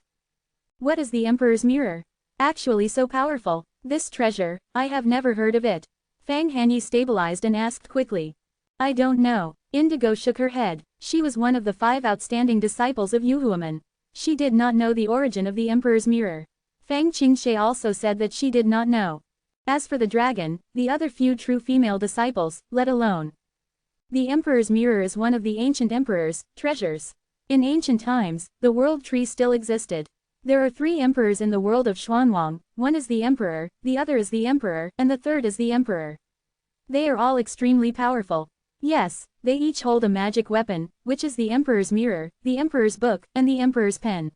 What is the Emperor's Mirror? Actually so powerful. This treasure, I have never heard of it. Fang Hanyi stabilized and asked quickly. I don't know. Indigo shook her head. She was one of the 5 outstanding disciples of Yuhuaman. She did not know the origin of the Emperor's Mirror. Fang Qingshe also said that she did not know. As for the dragon, the other few true female disciples, let alone. The Emperor's Mirror is one of the ancient emperor's treasures. In ancient times, the world tree still existed. There are 3 emperors in the world of Xuanwang, one is the emperor, the other is the emperor, and the third is the emperor. They are all extremely powerful. Yes, they each hold a magic weapon, which is the Emperor's Mirror, the Emperor's Book, and the Emperor's Pen.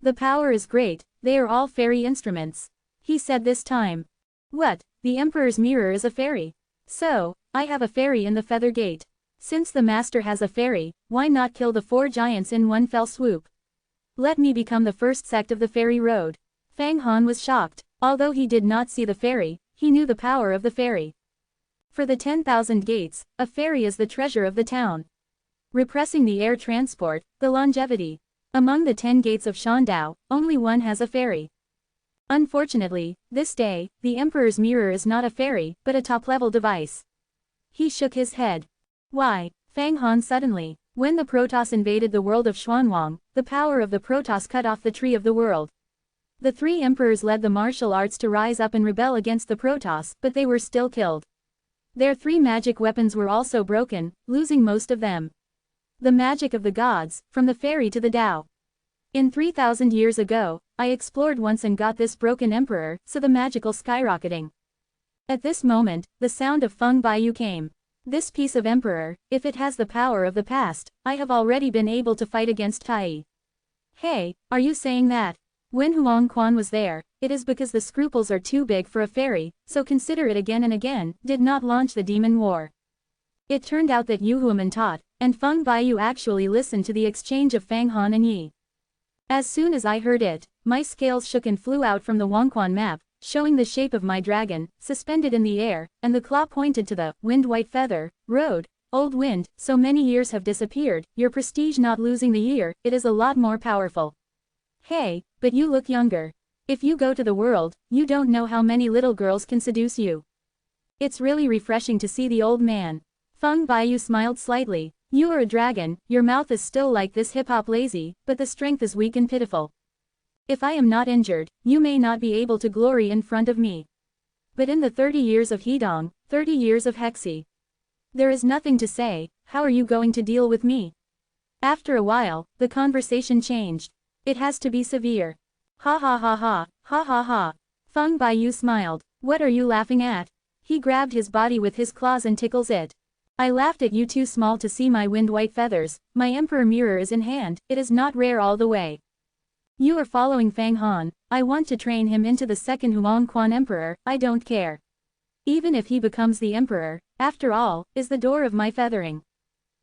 The power is great, they are all fairy instruments. He said this time. What, the Emperor's Mirror is a fairy? So, I have a fairy in the Feather Gate. Since the master has a fairy, why not kill the 4 giants in one fell swoop? Let me become the first sect of the fairy road. Fang Han was shocked. Although he did not see the fairy, he knew the power of the fairy. For the 10,000 gates, a fairy is the treasure of the town. Repressing the air transport, the longevity. Among the 10 gates of Shandao, only one has a fairy. Unfortunately, this day, the Emperor's Mirror is not a fairy, but a top-level device. He shook his head. Why? Fang Han suddenly. When the Protoss invaded the world of Xuanwang, the power of the Protoss cut off the tree of the world. The 3 emperors led the martial arts to rise up and rebel against the Protoss, but they were still killed. Their 3 magic weapons were also broken, losing most of them. The magic of the gods, from the fairy to the Tao. In 3,000 years ago, I explored once and got this broken emperor, so the magical skyrocketing. At this moment, the sound of Feng Baiyu came. This piece of emperor, if it has the power of the past, I have already been able to fight against Tai. Hey, are you saying that? When Huang Quan was there, it is because the scruples are too big for a fairy, so consider it again and again, did not launch the demon war. It turned out that Yuhuaman taught, and Feng Baiyu actually listened to the exchange of Fang Han and Yi. As soon as I heard it, my scales shook and flew out from the Wangquan map, showing the shape of my dragon, suspended in the air, and the claw pointed to the wind-white feather. Road, old wind, so many years have disappeared, your prestige not losing the year, it is a lot more powerful. Hey, but you look younger. If you go to the world, you don't know how many little girls can seduce you. It's really refreshing to see the old man. Feng Baiyu smiled slightly. You are a dragon, your mouth is still like this hip-hop lazy, but the strength is weak and pitiful. If I am not injured, you may not be able to glory in front of me. But in the 30 years of Hedong, 30 years of Hexi, there is nothing to say. How are you going to deal with me? After a while, the conversation changed. It has to be severe. Ha ha ha ha, ha ha ha. Feng Baiyu smiled. What are you laughing at? He grabbed his body with his claws and tickles it. I laughed at you too small to see my wind-white feathers, my emperor mirror is in hand, it is not rare all the way. You are following Fang Han, I want to train him into the second Huangquan emperor, I don't care. Even if he becomes the emperor, after all, is the door of my feathering.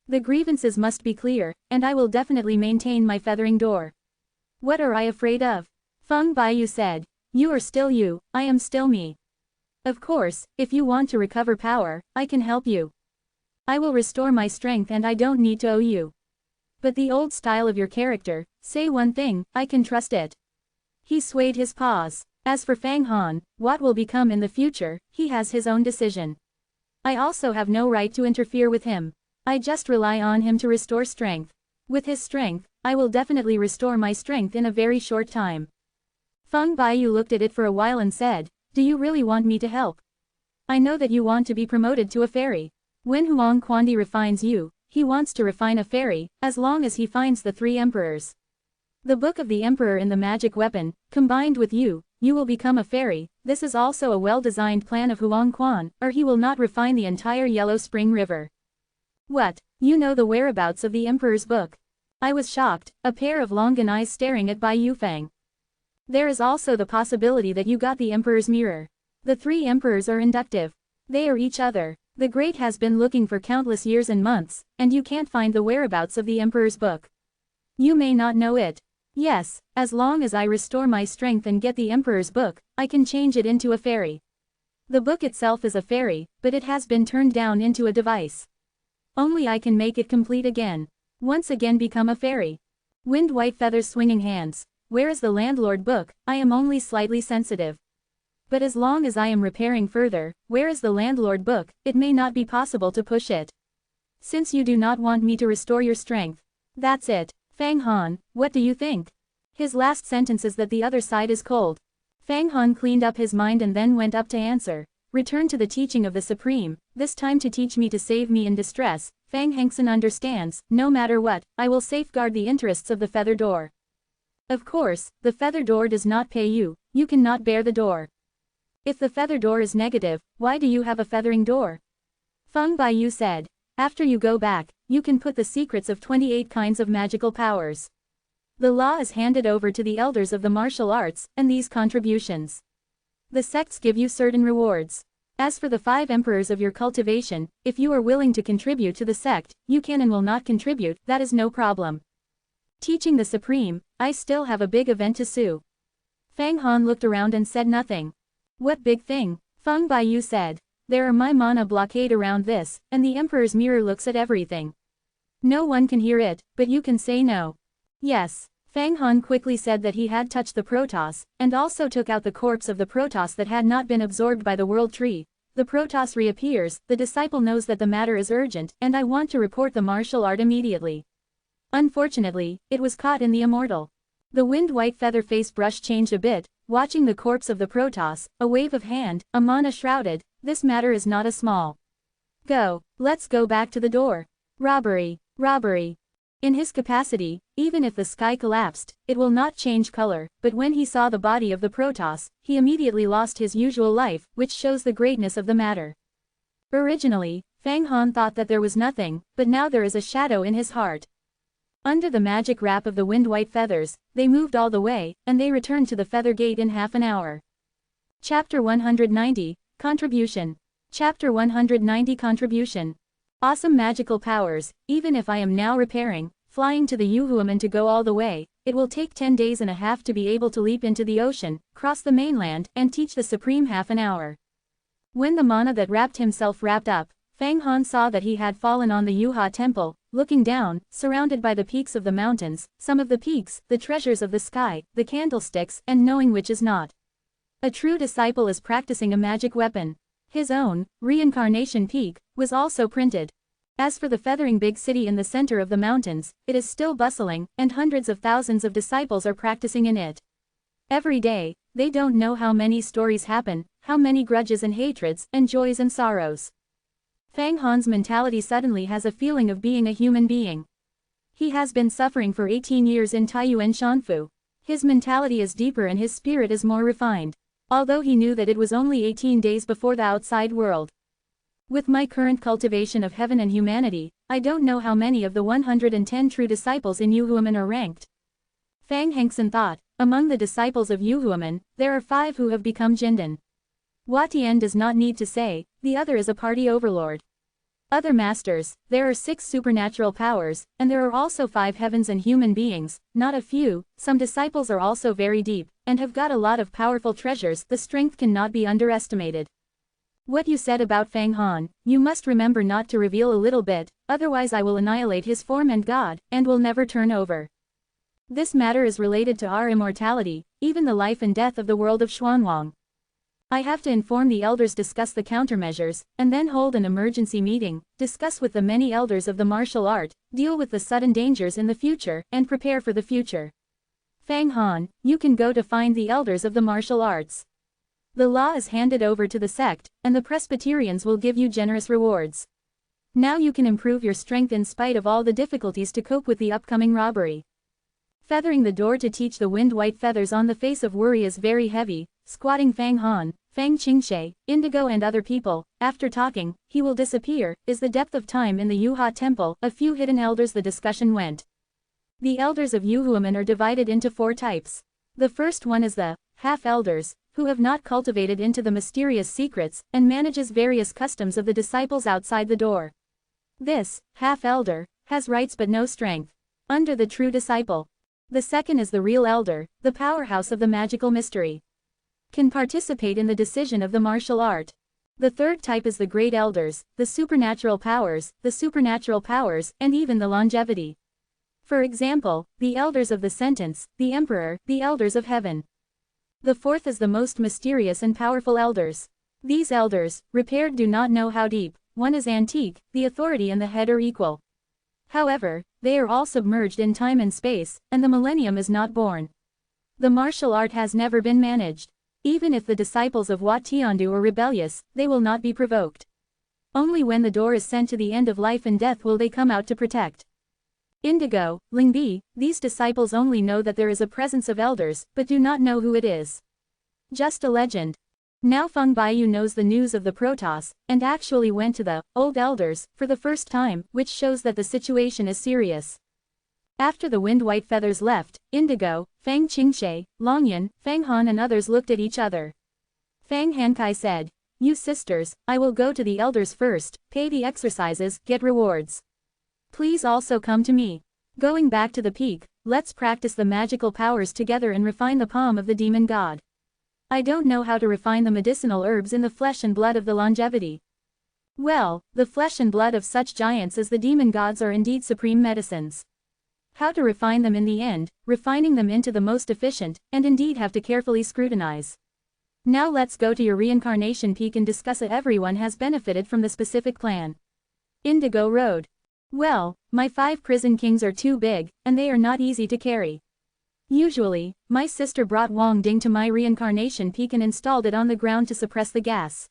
The grievances must be clear, and I will definitely maintain my feathering door. What are I afraid of? Feng Baiyu said. You are still you, I am still me. Of course, if you want to recover power, I can help you. I will restore my strength and I don't need to owe you. But the old style of your character, say one thing, I can trust it. He swayed his paws. As for Fang Han, what will become in the future, he has his own decision. I also have no right to interfere with him. I just rely on him to restore strength. With his strength, I will definitely restore my strength in a very short time. Feng Baiyu looked at it for a while and said, do you really want me to help? I know that you want to be promoted to a fairy. When Huang Quandi refines you, he wants to refine a fairy, as long as he finds the 3 emperors. The Book of the Emperor in the magic weapon, combined with you will become a fairy. This is also a well-designed plan of Huang Quan, or he will not refine the entire Yellow Spring River. What? You know the whereabouts of the Emperor's book? I was shocked, a pair of longan eyes staring at Bai Yufeng. There is also the possibility that you got the Emperor's mirror. The 3 emperors are inductive. They are each other. The Great has been looking for countless years and months, and you can't find the whereabouts of the Emperor's book. You may not know it. Yes, as long as I restore my strength and get the Emperor's book, I can change it into a fairy. The book itself is a fairy, but it has been turned down into a device. Only I can make it complete again. Once again become a fairy. Wind white feathers swinging hands. Where is the landlord book? I am only slightly sensitive. But as long as I am repairing further, where is the landlord book, it may not be possible to push it. Since you do not want me to restore your strength. That's it. Fang Han, what do you think? His last sentence is that the other side is cold. Fang Han cleaned up his mind and then went up to answer. Return to the teaching of the Supreme, this time to teach me to save me in distress. Fang Hengsen understands, no matter what, I will safeguard the interests of the feather door. Of course, the feather door does not pay you, you cannot bear the door. If the feather door is negative, why do you have a feathering door? Feng Baiyu said. After you go back, you can put the secrets of 28 kinds of magical powers. The law is handed over to the elders of the martial arts, and these contributions. The sects give you certain rewards. As for the 5 emperors of your cultivation, if you are willing to contribute to the sect, you can and will not contribute, that is no problem. Teaching the Supreme, I still have a big event to sue. Fang Han looked around and said nothing. What big thing? Feng Baiyu said. There are my mana blockade around this, and the Emperor's mirror looks at everything. No one can hear it, but you can say no. Yes. Fang Han quickly said that he had touched the Protoss, and also took out the corpse of the Protoss that had not been absorbed by the World Tree. The Protoss reappears, the disciple knows that the matter is urgent, and I want to report the martial art immediately. Unfortunately, it was caught in the Immortal. The wind-white feather face brush changed a bit, watching the corpse of the Protoss, a wave of hand, a mana shrouded, this matter is not a small. Go, let's go back to the door. Robbery, robbery. In his capacity, even if the sky collapsed, it will not change color, but when he saw the body of the Protoss, he immediately lost his usual life, which shows the greatness of the matter. Originally, Fang Han thought that there was nothing, but now there is a shadow in his heart. Under the magic wrap of the wind-white feathers, they moved all the way, and they returned to the feather gate in half an hour. Chapter 190, Contribution. Chapter 190 Contribution. Awesome magical powers. Even if I am now repairing, flying to the Yuhuaman to go all the way, it will take 10 days and a half to be able to leap into the ocean, cross the mainland, and teach the Supreme half an hour. When the mana that wrapped himself wrapped up, Fang Han saw that he had fallen on the Yuha temple, looking down, surrounded by the peaks of the mountains, some of the peaks, the treasures of the sky, the candlesticks, and knowing which is not. A true disciple is practicing a magic weapon. His own, reincarnation peak, was also printed. As for the feathering big city in the center of the mountains, it is still bustling, and hundreds of thousands of disciples are practicing in it. Every day, they don't know how many stories happen, how many grudges and hatreds, and joys and sorrows. Fang Han's mentality suddenly has a feeling of being a human being. He has been suffering for 18 years in Taiyuan Shanfu. His mentality is deeper and his spirit is more refined. Although he knew that it was only 18 days before the outside world. With my current cultivation of heaven and humanity, I don't know how many of the 110 true disciples in Yuhuaman are ranked. Fang Hengsen thought, among the disciples of Yuhuaman, there are 5 who have become Jindan. Watian does not need to say, the other is a party overlord. Other masters, there are 6 supernatural powers, and there are also 5 heavens and human beings, not a few. Some disciples are also very deep, and have got a lot of powerful treasures. The strength cannot be underestimated. What you said about Fang Han, you must remember not to reveal a little bit, otherwise I will annihilate his form and God, and will never turn over. This matter is related to our immortality, even the life and death of the world of Xuanwang. I have to inform the elders, discuss the countermeasures, and then hold an emergency meeting, discuss with the many elders of the martial art, deal with the sudden dangers in the future, and prepare for the future. Fang Han, you can go to find the elders of the martial arts. The law is handed over to the sect, and the Presbyterians will give you generous rewards. Now you can improve your strength in spite of all the difficulties to cope with the upcoming robbery. Feathering the door to teach the wind. White feathers on the face of worry is very heavy. Squatting Fang Han, Fang Qingshe, Indigo and other people, after talking, he will disappear, is the depth of time in the Yuha temple. A few hidden elders. The discussion went. The elders of Yuhuaman are divided into 4 types. The first one is the half-elders, who have not cultivated into the mysterious secrets, and manages various customs of the disciples outside the door. This half-elder has rights but no strength. Under the true disciple. The second is the real elder, the powerhouse of the magical mystery. Can participate in the decision of the martial art. The third type is the great elders, the supernatural powers, and even the longevity. For example, the elders of the sentence, the emperor, the elders of heaven. The fourth is the most mysterious and powerful elders. These elders, repaired, do not know how deep. One is antique, the authority and the head are equal. However, they are all submerged in time and space, and the millennium is not born. The martial art has never been managed. Even if the disciples of Wat Tiandu are rebellious, they will not be provoked. Only when the door is sent to the end of life and death will they come out to protect. Indigo, Lingbi, these disciples only know that there is a presence of elders, but do not know who it is. Just a legend. Now Feng Baiyu knows the news of the Protoss, and actually went to the old elders for the first time, which shows that the situation is serious. After the wind white feathers left, Indigo, Fang Qingshe, Longyan, Fang Han and others looked at each other. Fang Hankai said, "You sisters, I will go to the elders first, pay the exercises, get rewards. Please also come to me. Going back to the peak, let's practice the magical powers together and refine the palm of the demon god. I don't know how to refine the medicinal herbs in the flesh and blood of the longevity. Well, the flesh and blood of such giants as the demon gods are indeed supreme medicines. How to refine them in the end, refining them into the most efficient, and indeed have to carefully scrutinize. Now let's go to your reincarnation peak and discuss it. Everyone has benefited from the specific plan." Indigo Road. "Well, my 5 prison kings are too big, and they are not easy to carry. Usually, my sister brought Wang Ding to my reincarnation peak and installed it on the ground to suppress the gas.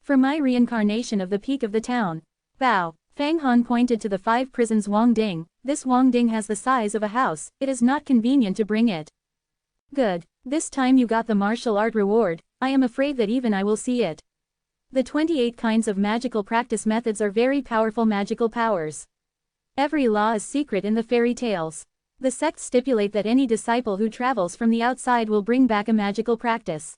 For my reincarnation of the peak of the town." Bow. Fang Han pointed to the 5 prisons. Wang Ding, this Wang Ding has the size of a house, it is not convenient to bring it. Good, this time you got the martial art reward. I am afraid that even I will see it. The 28 kinds of magical practice methods are very powerful magical powers. Every law is secret in the fairy tales. The sects stipulate that any disciple who travels from the outside will bring back a magical practice.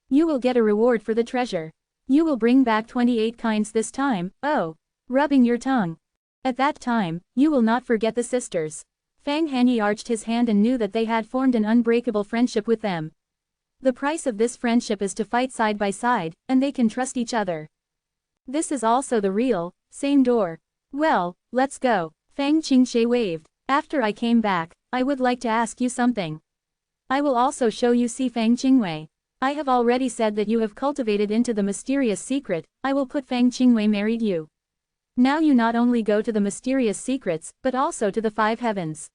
You will get a reward for the treasure. You will bring back 28 kinds this time. Oh, rubbing your tongue. At that time, you will not forget the sisters. Fang Hanyi arched his hand and knew that they had formed an unbreakable friendship with them. The price of this friendship is to fight side by side, and they can trust each other. This is also the real, same door. Well, let's go. Fang Qingshe waved. After I came back, I would like to ask you something. I will also show you see Fang Qingwei. I have already said that you have cultivated into the mysterious secret, I will put Fang Qingwei married you. Now you not only go to the mysterious secrets, but also to the 5 heavens.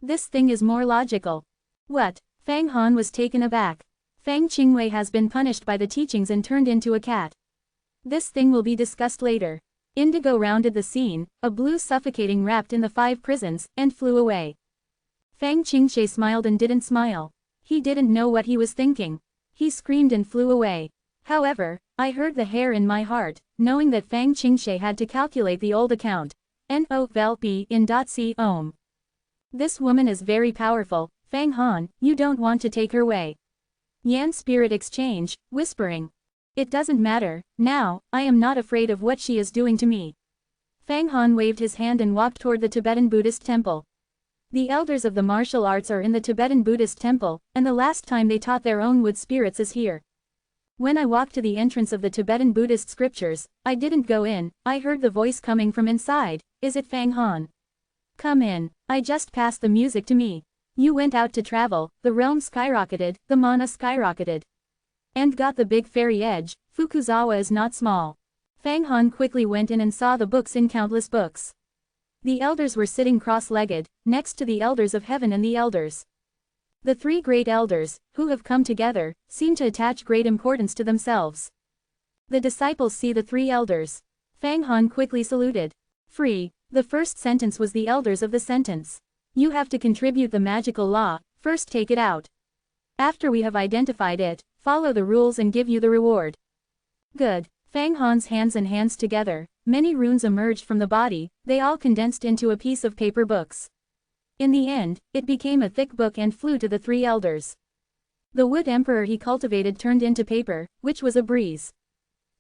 This thing is more logical. What? Fang Han was taken aback. Fang Qingwei has been punished by the teachings and turned into a cat. This thing will be discussed later. Indigo rounded the scene, a blue suffocating wrapped in the 5 prisons, and flew away. Fang Qingshe smiled and didn't smile. He didn't know what he was thinking. He screamed and flew away. However, I heard the hair in my heart, knowing that Fang Qingshe had to calculate the old account. No-vel-b in .c ohm. This woman is very powerful, Fang Han, you don't want to take her way. Yan spirit exchange, whispering. It doesn't matter, now, I am not afraid of what she is doing to me. Fang Han waved his hand and walked toward the Tibetan Buddhist temple. The elders of the martial arts are in the Tibetan Buddhist temple, and the last time they taught their own wood spirits is here. When I walked to the entrance of the Tibetan Buddhist scriptures, I didn't go in, I heard the voice coming from inside. Is it Fang Han? Come in, I just passed the music to me. You went out to travel, the realm skyrocketed, the mana skyrocketed. And got the big fairy edge, Fukuzawa is not small. Fang Han quickly went in and saw the books in countless books. The elders were sitting cross-legged, next to the elders of heaven and the elders. The 3 great elders, who have come together, seem to attach great importance to themselves. The disciples see the 3 elders. Fang Han quickly saluted. Free. The first sentence was the elders of the sentence. You have to contribute the magical law, first take it out. After we have identified it, follow the rules and give you the reward. Good. Fang Han's hands and hands together, many runes emerged from the body, they all condensed into a piece of paper books. In the end, it became a thick book and flew to the 3 elders. The wood emperor he cultivated turned into paper, which was a breeze.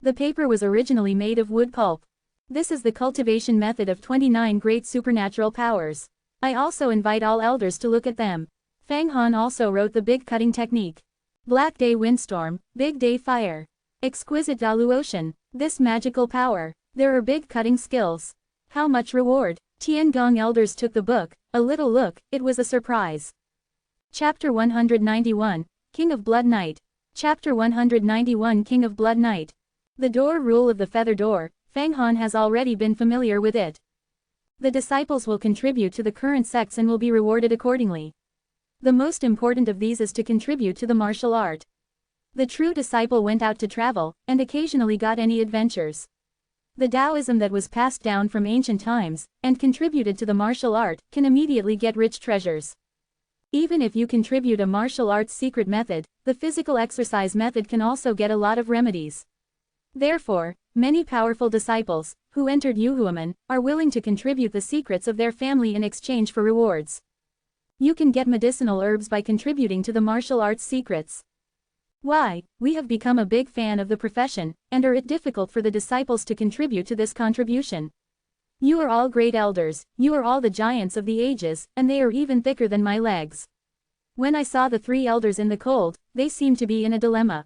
The paper was originally made of wood pulp. This is the cultivation method of 29 great supernatural powers. I also invite all elders to look at them. Fang Han also wrote the big cutting technique. Black Day Windstorm, Big Day Fire. Exquisite Daluocean. This magical power. There are big cutting skills. How much reward? Tiangong elders took the book, a little look, it was a surprise. Chapter 191, King of Blood Knight. Chapter 191 King of Blood Knight. The door rule of the feather door, Fang Han has already been familiar with it. The disciples will contribute to the current sects and will be rewarded accordingly. The most important of these is to contribute to the martial art. The true disciple went out to travel, and occasionally got any adventures. The Taoism that was passed down from ancient times, and contributed to the martial art, can immediately get rich treasures. Even if you contribute a martial arts secret method, the physical exercise method can also get a lot of remedies. Therefore, many powerful disciples, who entered Yuhuaman, are willing to contribute the secrets of their family in exchange for rewards. You can get medicinal herbs by contributing to the martial arts secrets. Why, we have become a big fan of the profession, and are it difficult for the disciples to contribute to this contribution. You are all great elders, you are all the giants of the ages, and they are even thicker than my legs. When I saw the 3 elders in the cold, they seemed to be in a dilemma.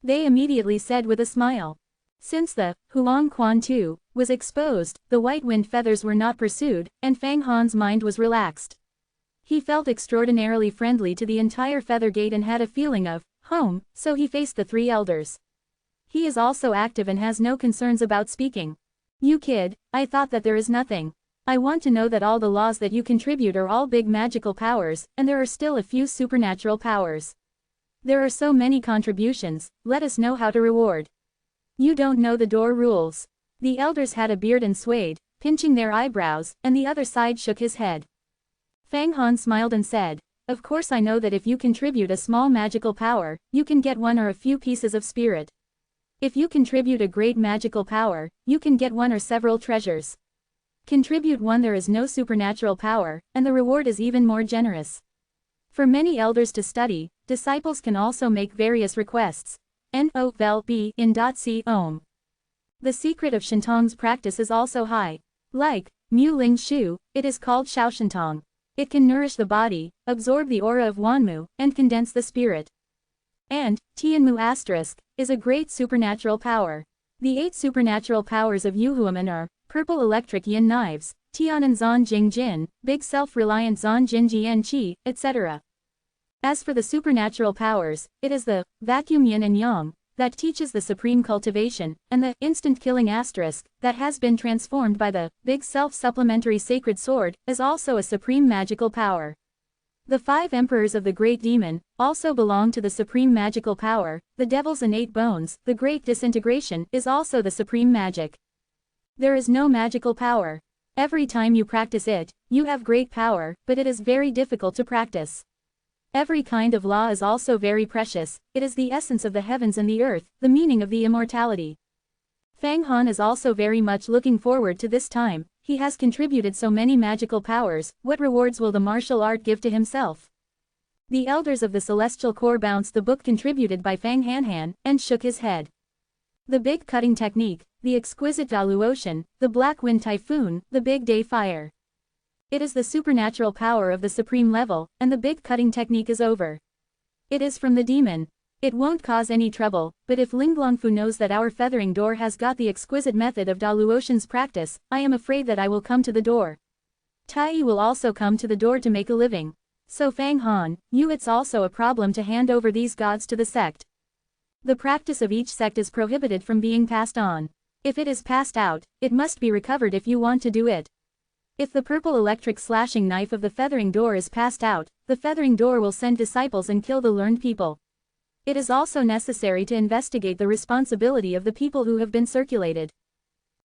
They immediately said with a smile. Since the Huang Quan Tu was exposed, the white wind feathers were not pursued, and Fang Han's mind was relaxed. He felt extraordinarily friendly to the entire feather gate and had a feeling of home, so he faced the 3 elders. He is also active and has no concerns about speaking. You kid, I thought that there is nothing. I want to know that all the laws that you contribute are all big magical powers, and there are still a few supernatural powers. There are so many contributions, let us know how to reward. You don't know the door rules. The elders had a beard and swayed, pinching their eyebrows, and the other side shook his head. Fang Han smiled and said, of course I know that if you contribute a small magical power, you can get one or a few pieces of spirit. If you contribute a great magical power, you can get one or several treasures. Contribute one there is no supernatural power, and the reward is even more generous. For many elders to study, disciples can also make various requests. No-vel-b in .c ohm. The secret of Shintong's practice is also high. Like Mu Ling Shu, it is called Shao Shintong. It can nourish the body, absorb the aura of Wanmu, and condense the spirit. And Tianmu *, is a great supernatural power. The 8 supernatural powers of Yuhuaman are Purple Electric Yin Knives, Tianan Zan Jing Jin, Big Self-Reliant Zan Jin Jian Qi, etc. As for the supernatural powers, it is the Vacuum Yin and Yang that teaches the supreme cultivation, and the instant killing * that has been transformed by the Big Self-Supplementary Sacred Sword is also a supreme magical power. The 5 emperors of the Great Demon also belong to the supreme magical power. The Devil's innate bones, the Great Disintegration, is also the supreme magic. There is no magical power. Every time you practice it, you have great power, but it is very difficult to practice. Every kind of law is also very precious. It is the essence of the heavens and the earth, the meaning of the immortality. Fang Han is also very much looking forward to this time. He has contributed so many magical powers. What rewards will the martial art give to himself? The elders of the celestial core bounced the book contributed by Fang Hanhan, and shook his head. The big cutting technique, the exquisite Daluotian, the black wind typhoon, the big day fire. It is the supernatural power of the supreme level, and the big cutting technique is over. It is from the demon. It won't cause any trouble, but if Linglongfu knows that our feathering door has got the exquisite method of Daluotian's practice, I am afraid that I will come to the door. Tai will also come to the door to make a living. So Fang Han, it's also a problem to hand over these gods to the sect. The practice of each sect is prohibited from being passed on. If it is passed out, it must be recovered if you want to do it. If the purple electric slashing knife of the feathering door is passed out, the feathering door will send disciples and kill the learned people. It is also necessary to investigate the responsibility of the people who have been circulated.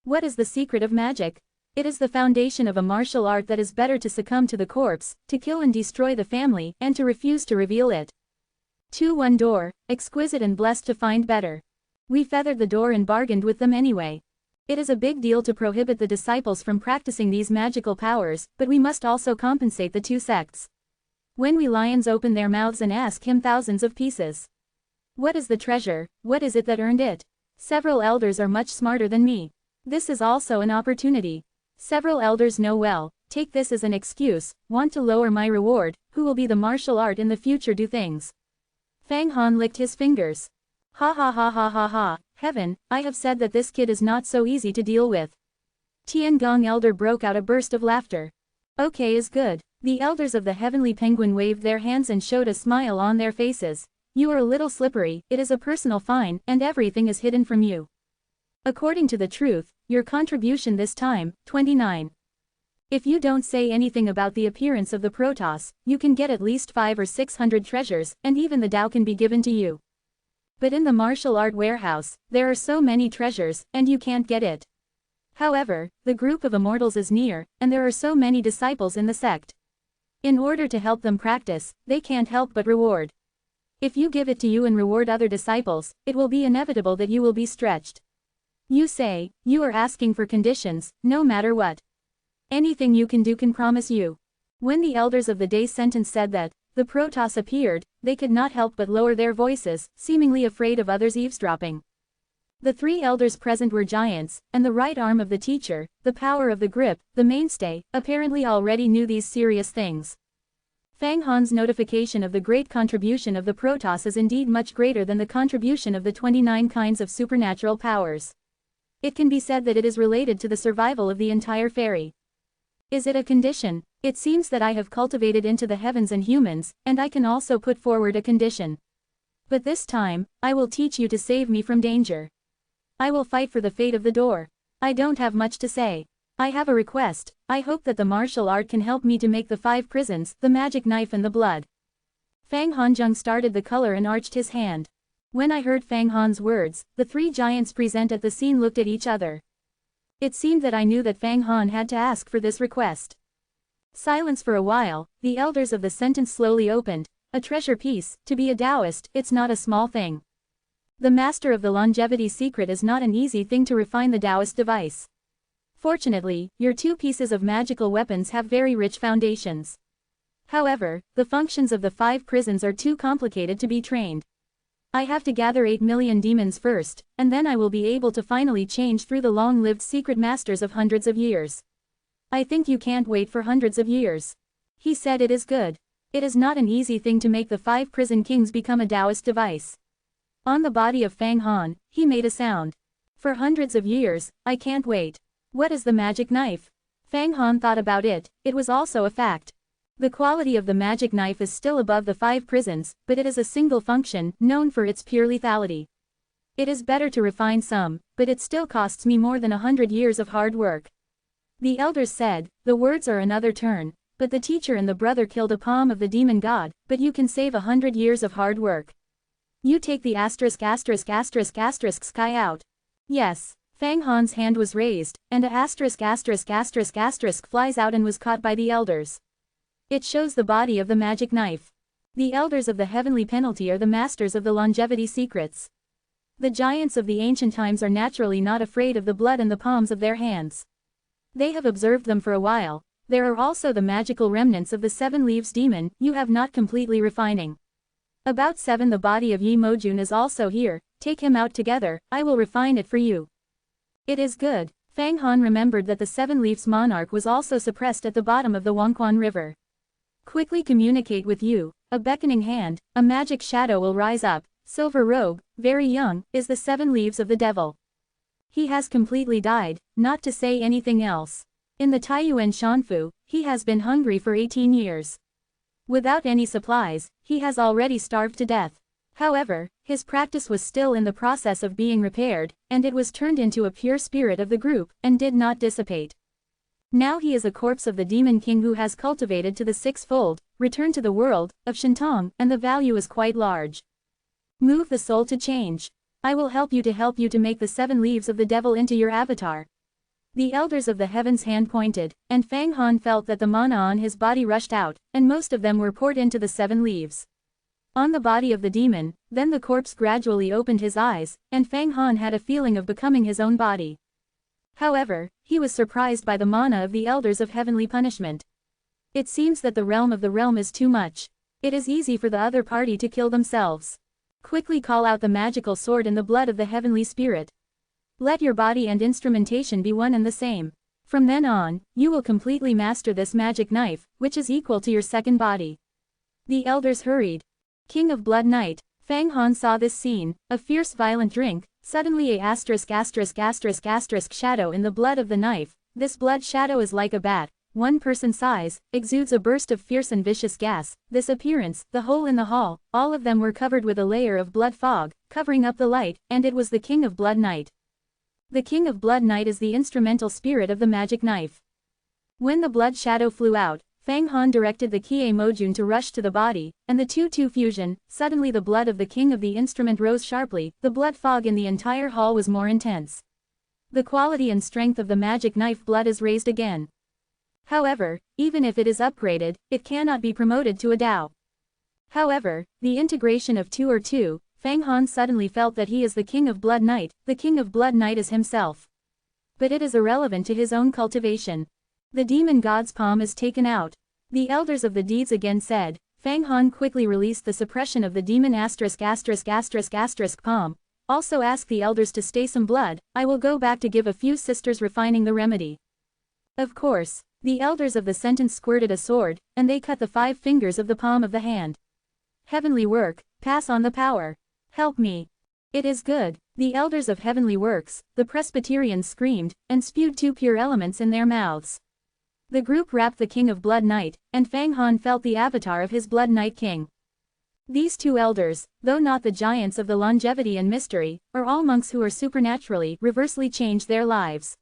What is the secret of magic? It is the foundation of a martial art that is better to succumb to the corpse, to kill and destroy the family, and to refuse to reveal it. 2-1 door, exquisite and blessed to find better. We feathered the door and bargained with them anyway. It is a big deal to prohibit the disciples from practicing these magical powers, but we must also compensate the 2 sects. When we lions open their mouths and ask him thousands of pieces. What is the treasure? What is it that earned it? Several elders are much smarter than me. This is also an opportunity. Several elders know well, take this as an excuse, want to lower my reward, who will be the martial art in the future do things. Fang Han licked his fingers. Ha ha ha ha ha ha, heaven, I have said that this kid is not so easy to deal with. Tian Gong elder broke out a burst of laughter. Okay is good. The elders of the heavenly penguin waved their hands and showed a smile on their faces. You are a little slippery, it is a personal fine, and everything is hidden from you. According to the truth, your contribution this time, 29. If you don't say anything about the appearance of the Protoss, you can get at least 500 or 600 treasures, and even the Tao can be given to you. But in the martial art warehouse, there are so many treasures, and you can't get it. However, the group of immortals is near, and there are so many disciples in the sect. In order to help them practice, they can't help but reward. If you give it to you and reward other disciples, it will be inevitable that you will be stretched. You say, you are asking for conditions, no matter what. Anything you can do can promise you. When the elders of the day sentence said that, the Protoss appeared, they could not help but lower their voices, seemingly afraid of others eavesdropping. The 3 elders present were giants, and the right arm of the teacher, the power of the grip, the mainstay, apparently already knew these serious things. Fang Han's notification of the great contribution of the Protoss is indeed much greater than the contribution of the 29 kinds of supernatural powers. It can be said that it is related to the survival of the entire fairy. Is it a condition? It seems that I have cultivated into the heavens and humans, and I can also put forward a condition. But this time, I will teach you to save me from danger. I will fight for the fate of the door. I don't have much to say. I have a request. I hope that the martial art can help me to make the 5 prisons, the magic knife and the blood. Fang Hanjung started the color and arched his hand. When I heard Fang Han's words, the 3 giants present at the scene looked at each other. It seemed that I knew that Fang Han had to ask for this request. Silence for a while, the elders of the sentence slowly opened. A treasure piece, to be a Taoist, it's not a small thing. The master of the longevity secret is not an easy thing to refine the Taoist device. Fortunately, your 2 pieces of magical weapons have very rich foundations. However, the functions of the 5 prisons are too complicated to be trained. I have to gather 8 million demons first, and then I will be able to finally change through the long-lived secret masters of hundreds of years. I think you can't wait for hundreds of years. He said it is good. It is not an easy thing to make the 5 prison kings become a Taoist device. On the body of Fang Han, he made a sound. For hundreds of years, I can't wait. What is the magic knife? Fang Han thought about it, it was also a fact. The quality of the magic knife is still above the 5 prisons, but it is a single function, known for its pure lethality. It is better to refine some, but it still costs me more than 100 years of hard work. The elders said, the words are another turn, but the teacher and the brother killed a palm of the demon god, but you can save 100 years of hard work. You take the sky out. Yes. Fang Han's hand was raised, and a flies out and was caught by the elders. It shows the body of the magic knife. The elders of the heavenly penalty are the masters of the longevity secrets. The giants of the ancient times are naturally not afraid of the blood in the palms of their hands. They have observed them for a while. There are also the magical remnants of the 7 leaves demon, you have not completely refining. About 7 the body of Yi Mojun is also here, take him out together, I will refine it for you. It is good. Fang Han remembered that the 7 leaves monarch was also suppressed at the bottom of the Wangquan River. Quickly communicate with you, a beckoning hand, a magic shadow will rise up, silver robe, very young, is the 7 leaves of the devil. He has completely died, not to say anything else. In the Taiyuan Shanfu, he has been hungry for 18 years. Without any supplies, he has already starved to death. However, his practice was still in the process of being repaired, and it was turned into a pure spirit of the group, and did not dissipate. Now he is a corpse of the demon king who has cultivated to the 6-fold, returned to the world, of Shintong, and the value is quite large. Move the soul to change. I will help you to make the 7 leaves of the devil into your avatar. The elders of the heavens hand pointed, and Fang Han felt that the mana on his body rushed out, and most of them were poured into the 7 leaves. On the body of the demon, then the corpse gradually opened his eyes, and Fang Han had a feeling of becoming his own body. However, he was surprised by the mana of the elders of heavenly punishment. It seems that the realm of the realm is too much. It is easy for the other party to kill themselves. Quickly call out the magical sword in the blood of the heavenly spirit. Let your body and instrumentation be one and the same. From then on, you will completely master this magic knife, which is equal to your second body. The elders hurried. King of Blood Knight, Fang Han saw this scene, a fierce violent drink, suddenly a shadow in the blood of the knife, this blood shadow is like a bat, 1 person size, exudes a burst of fierce and vicious gas, this appearance, the hole in the hall, all of them were covered with a layer of blood fog, covering up the light, and it was the King of Blood Knight. The King of Blood Knight is the instrumental spirit of the magic knife. When the blood shadow flew out, Fang Han directed the Kie Mojun to rush to the body, and the 2-2 fusion, suddenly the blood of the king of the instrument rose sharply, the blood fog in the entire hall was more intense. The quality and strength of the magic knife blood is raised again. However, even if it is upgraded, it cannot be promoted to a Dao. However, the integration of 2 or 2, Fang Han suddenly felt that he is the King of Blood Knight, the King of Blood Knight is himself. But it is irrelevant to his own cultivation. The demon god's palm is taken out. The elders of the deeds again said, Fang Han quickly released the suppression of the demon palm. Also ask the elders to stay some blood, I will go back to give a few sisters refining the remedy. Of course, the elders of the sentence squirted a sword, and they cut the 5 fingers of the palm of the hand. Heavenly work, pass on the power. Help me. It is good. The elders of heavenly works, the Presbyterians screamed, and spewed 2 pure elements in their mouths. The group wrapped the King of Blood Knight, and Fang Han felt the avatar of his Blood Knight King. These 2 elders, though not the giants of the longevity and mystery, are all monks who are supernaturally, reversely changed their lives.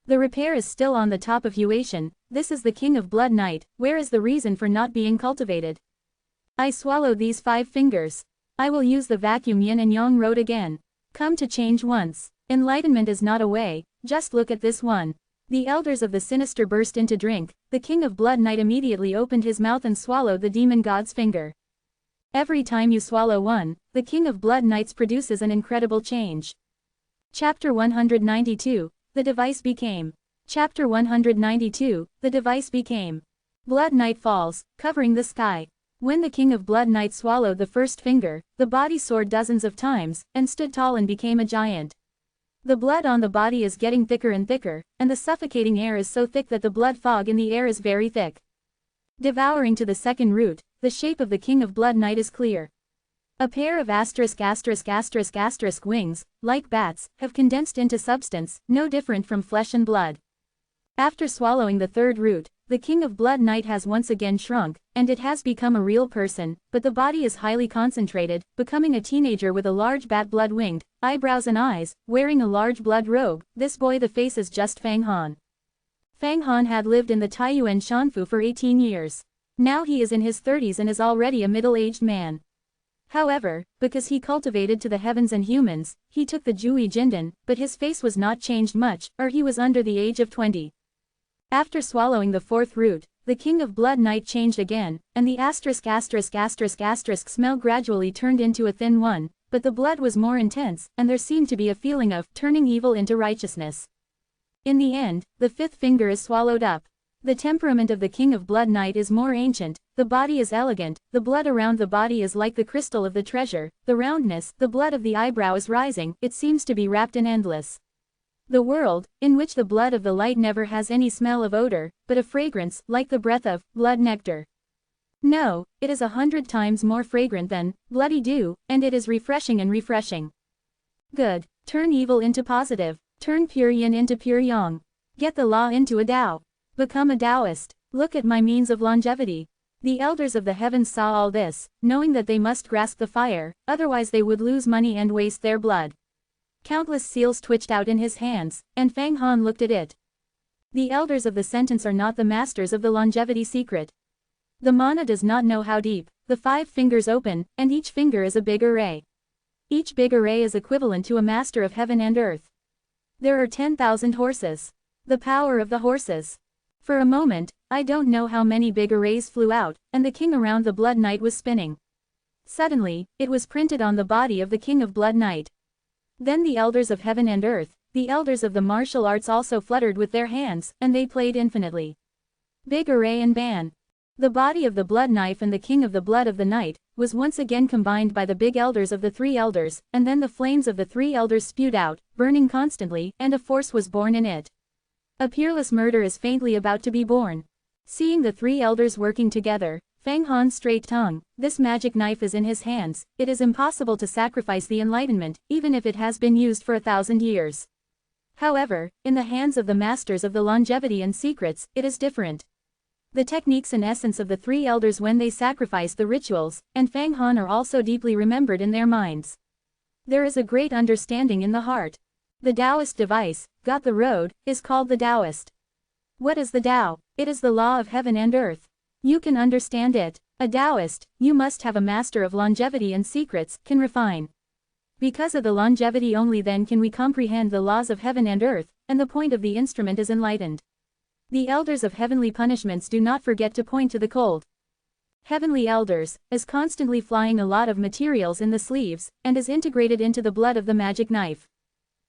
The repair is still on the top of Huatian, this is the King of Blood Knight, where is the reason for not being cultivated? I swallow these 5 fingers. I will use the vacuum yin and yang road again. Come to change once. Enlightenment is not a way, just look at this one. The elders of the sinister burst into drink, the King of Blood Knight immediately opened his mouth and swallowed the demon god's finger. Every time you swallow one, the King of Blood Knights produces an incredible change. Chapter 192, The Device Became. Chapter 192, The Device Became. Blood Knight falls, covering the sky. When the King of Blood Knight swallowed the first finger, the body soared dozens of times, and stood tall and became a giant. The blood on the body is getting thicker and thicker, and the suffocating air is so thick that the blood fog in the air is very thick. Devouring to the second root, the shape of the King of Blood Knight is clear. A pair of ***** wings, like bats, have condensed into substance, no different from flesh and blood. After swallowing the third root, the King of Blood Knight has once again shrunk, and it has become a real person, but the body is highly concentrated, becoming a teenager with a large bat blood-winged eyebrows and eyes, wearing a large blood robe. This boy, the face is just Fang Han. Fang Han had lived in the Taiyuan Shanfu for 18 years. Now he is in his 30s and is already a middle-aged man. However, because he cultivated to the heavens and humans, he took the Jui Jindan, but his face was not changed much, or he was under the age of 20. After swallowing the fourth root, the King of Blood Knight changed again, and the ***** smell gradually turned into a thin one, but the blood was more intense, and there seemed to be a feeling of turning evil into righteousness. In the end, the fifth finger is swallowed up. The temperament of the King of Blood Knight is more ancient, the body is elegant, the blood around the body is like the crystal of the treasure, the roundness, the blood of the eyebrow is rising, it seems to be wrapped in endless. The world, in which the blood of the light never has any smell of odor, but a fragrance, like the breath of blood nectar. No, it is 100 times more fragrant than bloody dew, and it is refreshing and refreshing. Good. Turn evil into positive. Turn pure yin into pure yang. Get the law into a Tao. Become a Taoist. Look at my means of longevity. The elders of the heavens saw all this, knowing that they must grasp the fire, otherwise they would lose money and waste their blood. Countless seals twitched out in his hands, and Fang Han looked at it. The elders of the sentence are not the masters of the longevity secret. The mana does not know how deep. The 5 fingers open, and each finger is a big array. Each big array is equivalent to a master of heaven and earth. There are 10,000 horses. The power of the horses. For a moment, I don't know how many big arrays flew out, and the king around the Blood Knight was spinning. Suddenly, it was printed on the body of the King of Blood Knight. Then the elders of heaven and earth, the elders of the martial arts also fluttered with their hands, and they played infinitely. Big array and ban. The body of the blood knife and the king of the blood of the night, was once again combined by the big elders of the 3 elders, and then the flames of the 3 elders spewed out, burning constantly, and a force was born in it. A peerless murder is faintly about to be born. Seeing the 3 elders working together, Fang Han's straight tongue, this magic knife is in his hands, it is impossible to sacrifice the enlightenment, even if it has been used for 1,000 years. However, in the hands of the masters of the longevity and secrets, it is different. The techniques and essence of the 3 elders when they sacrifice the rituals, and Fang Han are also deeply remembered in their minds. There is a great understanding in the heart. The Taoist device, got the road, is called the Taoist. What is the Tao? It is the law of heaven and earth. You can understand it. A Taoist, you must have a master of longevity and secrets, can refine. Because of the longevity only then can we comprehend the laws of heaven and earth, and the point of the instrument is enlightened. The elders of heavenly punishments do not forget to point to the cold. Heavenly elders, is constantly flying a lot of materials in the sleeves, and is integrated into the blood of the magic knife.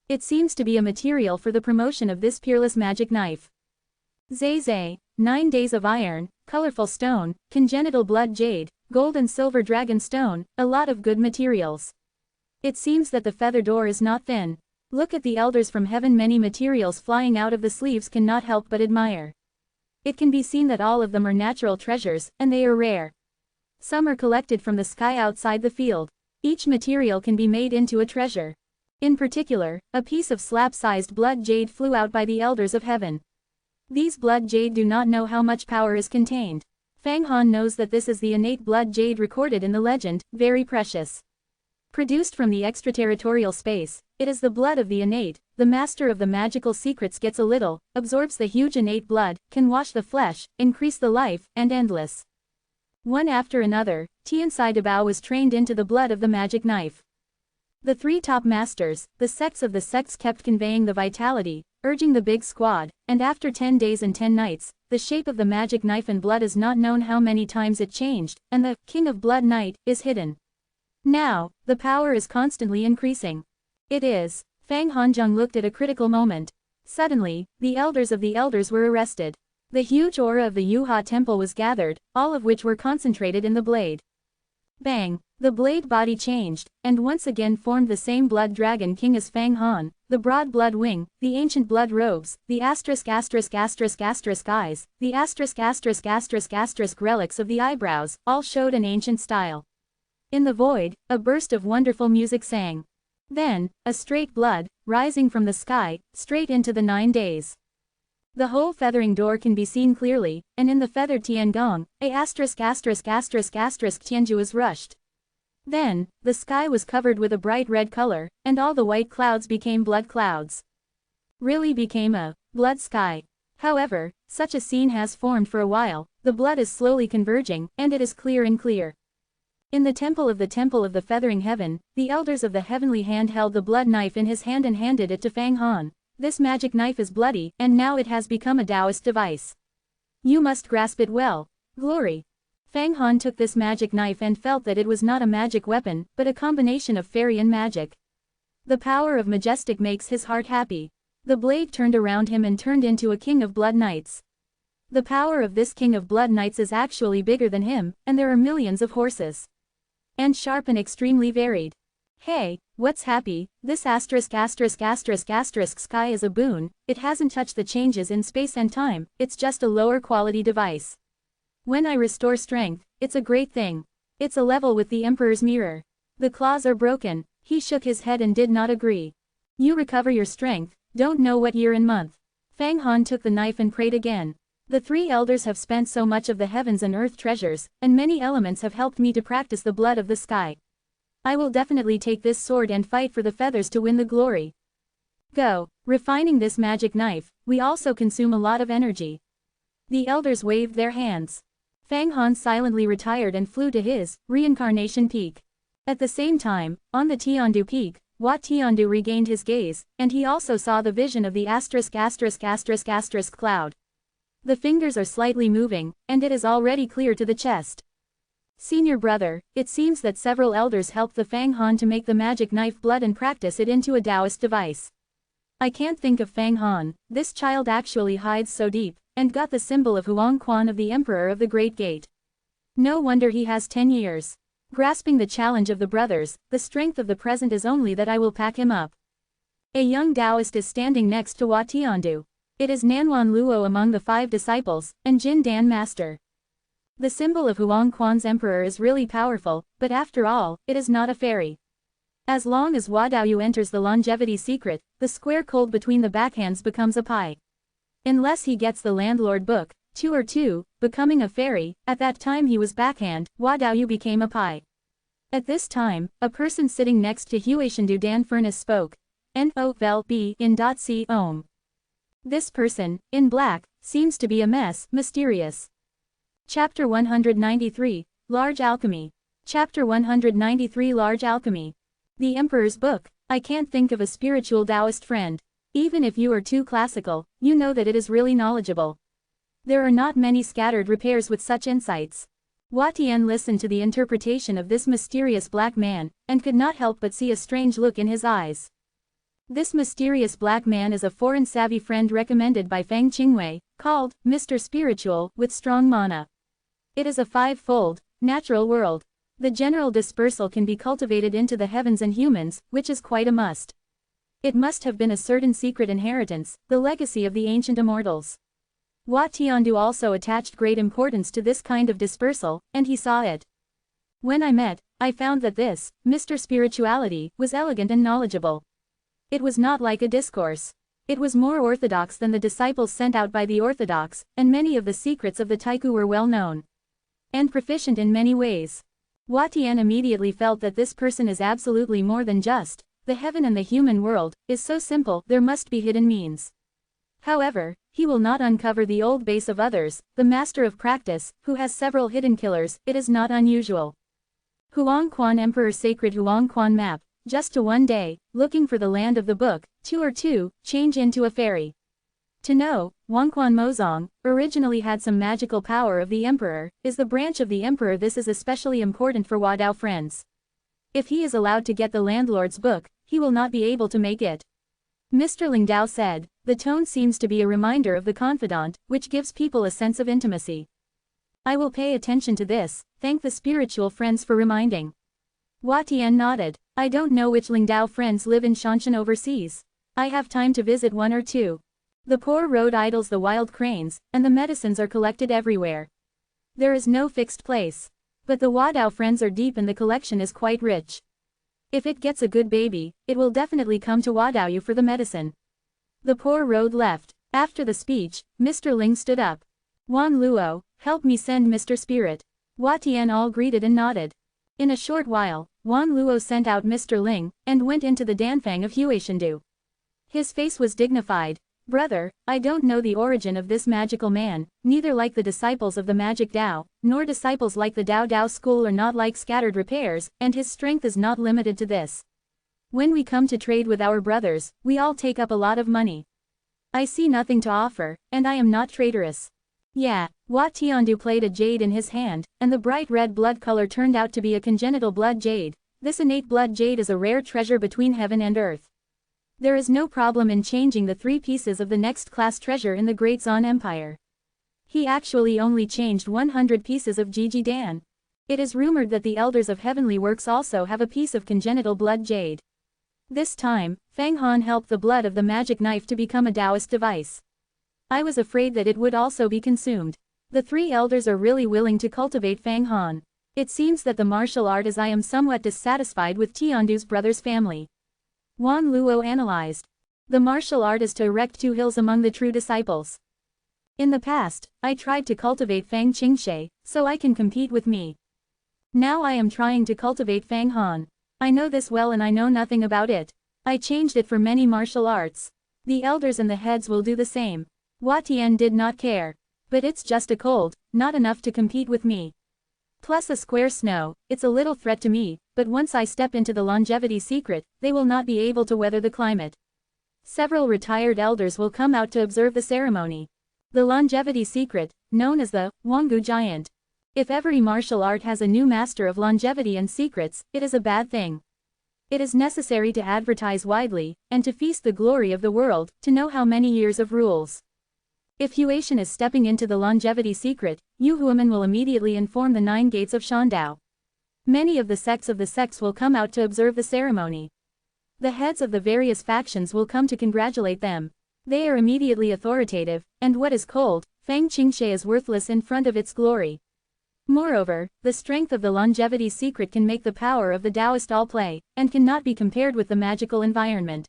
It seems to be a material for the promotion of this peerless magic knife. Zay, 9 days of iron, colorful stone, congenital blood jade, gold and silver dragon stone, a lot of good materials. It seems that the feather door is not thin. Look at the elders from heaven, many materials flying out of the sleeves cannot help but admire. It can be seen that all of them are natural treasures, and they are rare. Some are collected from the sky outside the field. Each material can be made into a treasure. In particular, a piece of slab-sized blood jade flew out by the elders of heaven. These blood jade do not know how much power is contained. Fang Han knows that this is the innate blood jade recorded in the legend, very precious. Produced from the extraterritorial space, it is the blood of the innate, the master of the magical secrets gets a little, absorbs the huge innate blood, can wash the flesh, increase the life, and endless. One after another, Tianxai Dabao was trained into the blood of the magic knife. The 3 top masters, the sects of the sects kept conveying the vitality, urging the big squad, and after 10 days and 10 nights, the shape of the magic knife and blood is not known how many times it changed, and the King of Blood Knight is hidden. Now, the power is constantly increasing. It is. Fang Hanzheng looked at a critical moment. Suddenly, the elders of the elders were arrested. The huge aura of the Yuha temple was gathered, all of which were concentrated in the blade. Bang! The blade body changed, and once again formed the same blood dragon king as Fang Han, the broad blood wing, the ancient blood robes, the eyes, the relics of the eyebrows, all showed an ancient style. In the void, a burst of wonderful music sang. Then, a straight blood, rising from the sky, straight into the 9 days. The whole feathering door can be seen clearly, and in the feathered Tiangong, Tianju was rushed. Then, the sky was covered with a bright red color, and all the white clouds became blood clouds. Really became a blood sky. However, such a scene has formed for a while, the blood is slowly converging, and it is clear and clear. In the temple of the feathering heaven, the elders of the heavenly hand held the blood knife in his hand and handed it to Fang Han. This magic knife is bloody, and now it has become a Taoist device. You must grasp it well. Glory. Fang Han took this magic knife and felt that it was not a magic weapon, but a combination of fairy and magic. The power of majestic makes his heart happy. The blade turned around him and turned into a king of blood knights. The power of this king of blood knights is actually bigger than him, and there are millions of horses. And sharp and extremely varied. Hey, what's happy? This sky is a boon, it hasn't touched the changes in space and time, it's just a lower quality device. When I restore strength, it's a great thing. It's a level with the Emperor's mirror. The claws are broken. He shook his head and did not agree. You recover your strength, don't know what year and month. Fang Han took the knife and prayed again. The 3 elders have spent so much of the heavens and earth treasures, and many elements have helped me to practice the blood of the sky. I will definitely take this sword and fight for the feathers to win the glory. Go. Refining this magic knife, we also consume a lot of energy. The elders waved their hands. Fang Han silently retired and flew to his reincarnation peak. At the same time, on the Tiandu peak, Wat Tiandu regained his gaze, and he also saw the vision of the cloud. The fingers are slightly moving, and it is already clear to the chest. Senior brother, it seems that several elders helped the Fang Han to make the magic knife blood and practice it into a Taoist device. I can't think of Fang Han, this child actually hides so deep, and got the symbol of Huang Quan of the Emperor of the Great Gate. No wonder he has 10 years. Grasping the challenge of the brothers, the strength of the present is only that I will pack him up. A young Taoist is standing next to Wat Tiandu. It is Nanwan Luo among the 5 disciples, and Jin Dan Master. The symbol of Huang Quan's emperor is really powerful, but after all, it is not a fairy. As long as Wadaoyu enters the longevity secret, the square cold between the backhands becomes a pie. Unless he gets the landlord book, 2 or 2, becoming a fairy, at that time he was backhand, Wadaoyu became a pie. At this time, a person sitting next to Huashendu Dan Furnace spoke. N-O vel b in .c ohm. This person, in black, seems to be a mess, mysterious. Chapter 193, Large Alchemy. Chapter 193 Large Alchemy. The Emperor's Book. I can't think of a spiritual Taoist friend. Even if you are too classical, you know that it is really knowledgeable. There are not many scattered repairs with such insights. Wat Tian listened to the interpretation of this mysterious black man, and could not help but see a strange look in his eyes. This mysterious black man is a foreign savvy friend recommended by Fang Qingwei, called Mr. Spiritual, with strong mana. It is a 5-fold, natural world. The general dispersal can be cultivated into the heavens and humans, which is quite a must. It must have been a certain secret inheritance, the legacy of the ancient immortals. Wat Tiandu also attached great importance to this kind of dispersal, and he saw it. When I met, I found that this, Mr. Spirituality, was elegant and knowledgeable. It was not like a discourse. It was more orthodox than the disciples sent out by the orthodox, and many of the secrets of the Taiku were well known. And proficient in many ways. Wat Tian immediately felt that this person is absolutely more than just. The heaven and the human world is so simple, there must be hidden means. However, he will not uncover the old base of others, the master of practice, who has several hidden killers, it is not unusual. Huang Quan Emperor Sacred Huang Quan Map, just to one day, looking for the land of the book, 2 or 2, change into a fairy. To know, Huangquan Mozong, originally had some magical power of the emperor, is the branch of the emperor. This is especially important for Wadao friends. If he is allowed to get the landlord's book, he will not be able to make it. Mr. Lingdao said, The tone seems to be a reminder of the confidant, which gives people a sense of intimacy. I will pay attention to this, thank the spiritual friends for reminding. Hua Tian nodded. I don't know which Lingdao friends live in Shanshan overseas. I have time to visit one or two. The poor road idles the wild cranes, and the medicines are collected everywhere. There is no fixed place. But the Wadao friends are deep and the collection is quite rich. If it gets a good baby, it will definitely come to Wadaoyu for the medicine. The poor road left. After the speech, Mr. Ling stood up. Wan Luo, help me send Mr. Spirit. Hua Tian all greeted and nodded. In a short while, Wan Luo sent out Mr. Ling, and went into the Danfang of Huashendu. His face was dignified. Brother, I don't know the origin of this magical man, neither like the disciples of the magic Dao, nor disciples like the Dao Dao school are not like scattered repairs, and his strength is not limited to this. When we come to trade with our brothers, we all take up a lot of money. I see nothing to offer, and I am not traitorous. Yeah, Hua Tiandu played a jade in his hand, and the bright red blood color turned out to be a congenital blood jade. This innate blood jade is a rare treasure between heaven and earth. There is no problem in changing the 3 pieces of the next class treasure in the Great Zan Empire. He actually only changed 100 pieces of Gigi Dan. It is rumored that the elders of Heavenly Works also have a piece of congenital blood jade. This time, Fang Han helped the blood of the magic knife to become a Taoist device. I was afraid that it would also be consumed. The 3 elders are really willing to cultivate Fang Han. It seems that the martial art as I am somewhat dissatisfied with Tiandu's brother's family. Wan Luo analyzed. The martial art is to erect 2 hills among the true disciples. In the past, I tried to cultivate Fang Qingshe, so I can compete with me. Now I am trying to cultivate Fang Han. I know this well and I know nothing about it. I changed it for many martial arts. The elders and the heads will do the same. Hua Tian did not care. But it's just a cold, not enough to compete with me. Plus a square snow, it's a little threat to me, but once I step into the longevity secret, they will not be able to weather the climate. Several retired elders will come out to observe the ceremony. The longevity secret, known as the Wanggu Giant. If every martial art has a new master of longevity and secrets, it is a bad thing. It is necessary to advertise widely, and to feast the glory of the world, to know how many years of rules. If Huatian is stepping into the longevity secret, Yu Huaman will immediately inform the 9 gates of Shandao. Many of the sects will come out to observe the ceremony. The heads of the various factions will come to congratulate them. They are immediately authoritative, and what is cold, Fang Qingshe is worthless in front of its glory. Moreover, the strength of the longevity secret can make the power of the Taoist all play, and cannot be compared with the magical environment.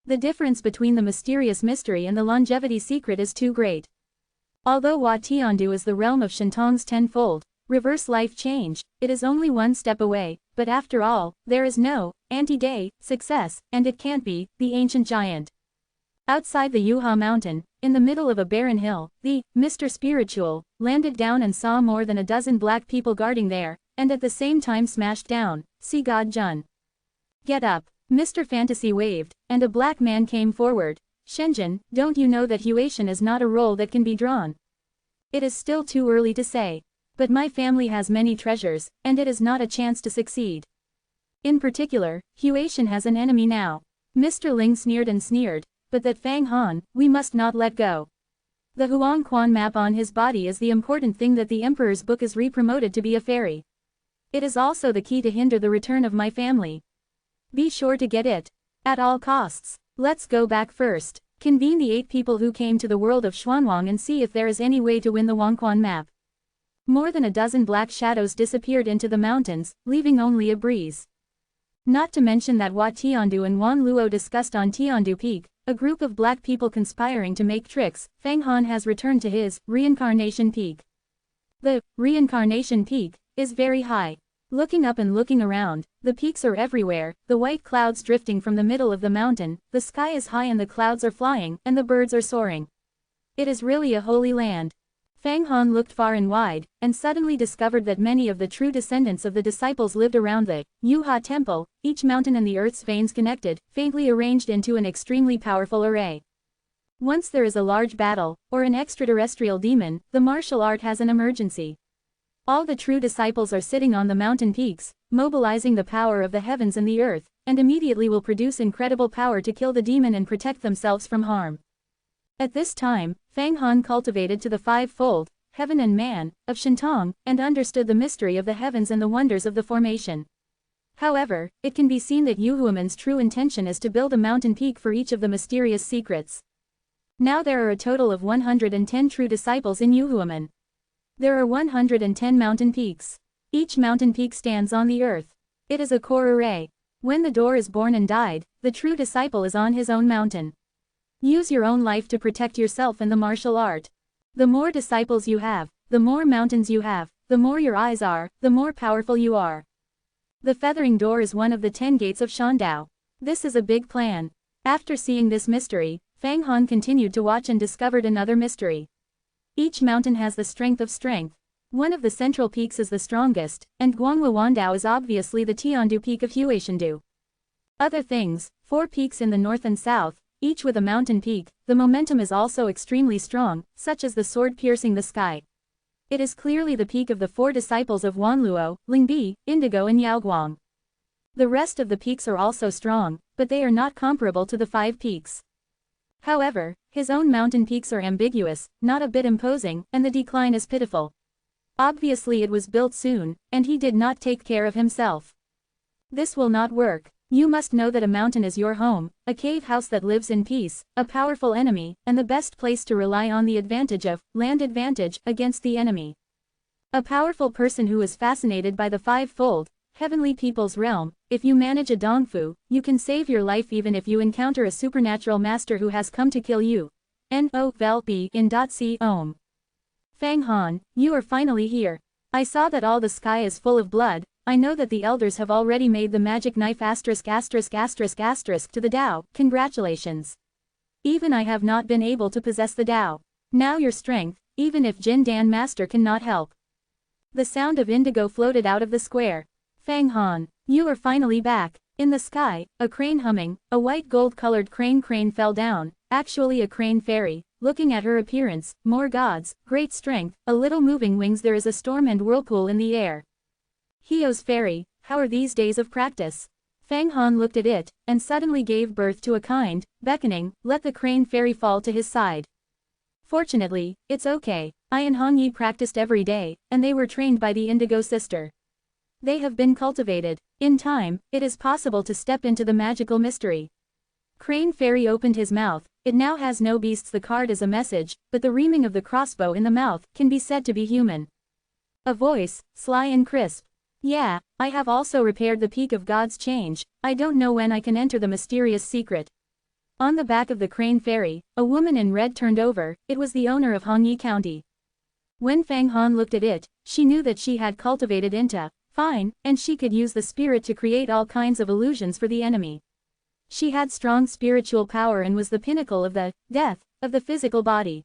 The difference between the mysterious mystery and the longevity secret is too great. Although Hua Tiandu is the realm of Shentong's tenfold, reverse life change, it is only 1 step away, but after all, there is no anti-day success, and it can't be the ancient giant. Outside the Yuha mountain, in the middle of a barren hill, the Mr. Spiritual landed down and saw more than a dozen black people guarding there, and at the same time smashed down. See God Jun. Get up. Mr. Fantasy waved, and a black man came forward. Shenzhen, don't you know that Huatian is not a role that can be drawn? It is still too early to say. But my family has many treasures, and it is not a chance to succeed. In particular, Huatian has an enemy now. Mr. Ling sneered and sneered, but that Fang Han, we must not let go. The Huang Quan map on his body is the important thing that the Emperor's book is re-promoted to be a fairy. It is also the key to hinder the return of my family. Be sure to get it. At all costs. Let's go back first. Convene the 8 people who came to the world of Xuanwang and see if there is any way to win the Wangquan map. More than a dozen black shadows disappeared into the mountains, leaving only a breeze. Not to mention that Hua Tiandu and Wan Luo discussed on Tiandu Peak, a group of black people conspiring to make tricks. Fang Han has returned to his reincarnation peak. The reincarnation peak is very high. Looking up and looking around, the peaks are everywhere, the white clouds drifting from the middle of the mountain, the sky is high and the clouds are flying, and the birds are soaring. It is really a holy land. Fang Han looked far and wide, and suddenly discovered that many of the true descendants of the disciples lived around the Yuha temple, each mountain and the earth's veins connected, faintly arranged into an extremely powerful array. Once there is a large battle, or an extraterrestrial demon, the martial art has an emergency. All the true disciples are sitting on the mountain peaks, mobilizing the power of the heavens and the earth, and immediately will produce incredible power to kill the demon and protect themselves from harm. At this time, Fang Han cultivated to the five-fold, heaven and man, of Shintong, and understood the mystery of the heavens and the wonders of the formation. However, it can be seen that Yuhuaman's true intention is to build a mountain peak for each of the mysterious secrets. Now there are a total of 110 true disciples in Yuhuaman. There are 110 mountain peaks. Each mountain peak stands on the earth. It is a core array. When the door is born and died, the true disciple is on his own mountain. Use your own life to protect yourself and the martial art. The more disciples you have, the more mountains you have, the more your eyes are, the more powerful you are. The feathering door is one of the 10 gates of Shandao. This is a big plan. After seeing this mystery, Fang Han continued to watch and discovered another mystery. Each mountain has the strength of strength. One of the central peaks is the strongest, and Guangwa Wandao is obviously the Tiandu peak of Huishandu. Other things, 4 peaks in the north and south, each with a mountain peak, the momentum is also extremely strong, such as the sword piercing the sky. It is clearly the peak of the 4 disciples of Wanluo, Lingbi, Indigo and Yaoguang. The rest of the peaks are also strong, but they are not comparable to the 5 peaks. However, his own mountain peaks are ambiguous, not a bit imposing, and the decline is pitiful. Obviously it was built soon, and he did not take care of himself. This will not work. You must know that a mountain is your home, a cave house that lives in peace, a powerful enemy, and the best place to rely on the advantage of, land advantage, against the enemy. A powerful person who is fascinated by the five-fold, heavenly people's realm, if you manage a Dongfu, you can save your life even if you encounter a supernatural master who has come to kill you. No vel b in .c om. Fang Han, you are finally here. I saw that all the sky is full of blood. I know that the elders have already made the magic knife ***** to the Tao, congratulations. Even I have not been able to possess the Tao. Now your strength, even if Jin Dan Master cannot help. The sound of indigo floated out of the square. Fang Han, you are finally back. In the sky, a crane humming, a white gold-colored crane fell down, actually a crane fairy. Looking at her appearance, more gods, great strength, a little moving wings, there is a storm and whirlpool in the air. Hio's fairy, how are these days of practice? Fang Han looked at it, and suddenly gave birth to a kind, beckoning, let the crane fairy fall to his side. Fortunately, it's okay, I and Hong Yi practiced every day, and they were trained by the Indigo Sister. They have been cultivated. In time, it is possible to step into the magical mystery. Crane fairy opened his mouth, it now has no beasts. The card is a message, but the reaming of the crossbow in the mouth can be said to be human. A voice, sly and crisp. Yeah, I have also repaired the peak of God's change, I don't know when I can enter the mysterious secret. On the back of the crane fairy, a woman in red turned over, it was the owner of Hongyi County. When Fang Han looked at it, she knew that she had cultivated into fine, and she could use the spirit to create all kinds of illusions for the enemy. She had strong spiritual power and was the pinnacle of the death of the physical body.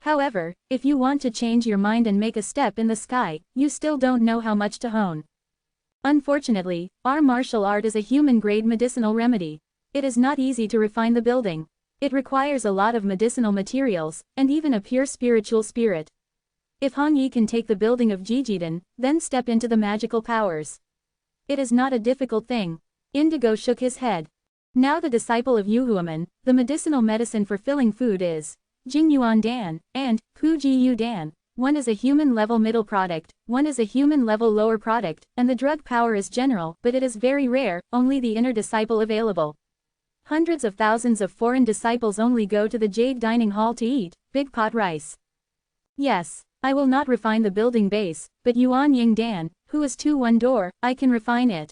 However, if you want to change your mind and make a step in the sky, you still don't know how much to hone. Unfortunately, our martial art is a human-grade medicinal remedy. It is not easy to refine the building. It requires a lot of medicinal materials, and even a pure spiritual spirit. If Hong Yi can take the building of Jijiden, then step into the magical powers. It is not a difficult thing. Indigo shook his head. Now the disciple of Yuhuaman, the medicinal medicine for filling food is Jingyuan Dan, and Pujiyu Dan. One is a human-level middle product, one is a human-level lower product, and the drug power is general, but it is very rare, only the inner disciple available. Hundreds of thousands of foreign disciples only go to the Jade Dining Hall to eat big pot rice. Yes, I will not refine the building base, but Yuan Ying Dan, who is 2-1 door, I can refine it.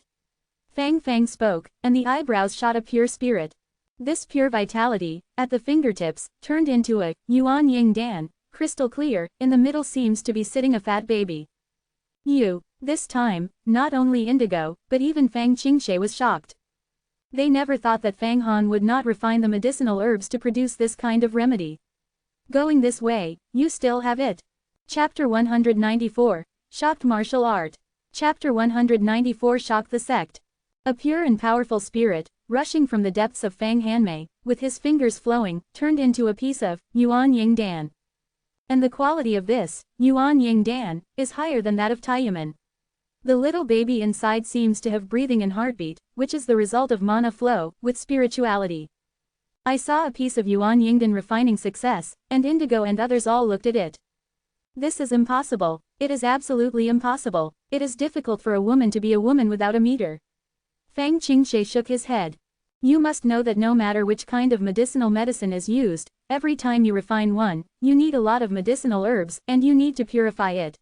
Fang spoke, and the eyebrows shot a pure spirit. This pure vitality, at the fingertips, turned into a Yuan Ying Dan, crystal clear, in the middle seems to be sitting a fat baby. This time, not only Indigo, but even Fang Qingshe was shocked. They never thought that Fang Han would not refine the medicinal herbs to produce this kind of remedy. Going this way, you still have it. Chapter 194, Shocked Martial Art. Chapter 194 Shocked the Sect. A pure and powerful spirit, rushing from the depths of Fang Hanmei, with his fingers flowing, turned into a piece of Yuan Ying Dan. And the quality of this Yuan Ying Dan is higher than that of Taiyaman. The little baby inside seems to have breathing and heartbeat, which is the result of mana flow with spirituality. I saw a piece of Yuan Yingdan refining success, and Indigo and others all looked at it. This is impossible. It is absolutely impossible. It is difficult for a woman to be a woman without a meter. Fang Qingshe shook his head. You must know that no matter which kind of medicinal medicine is used, every time you refine one, you need a lot of medicinal herbs, and you need to purify it.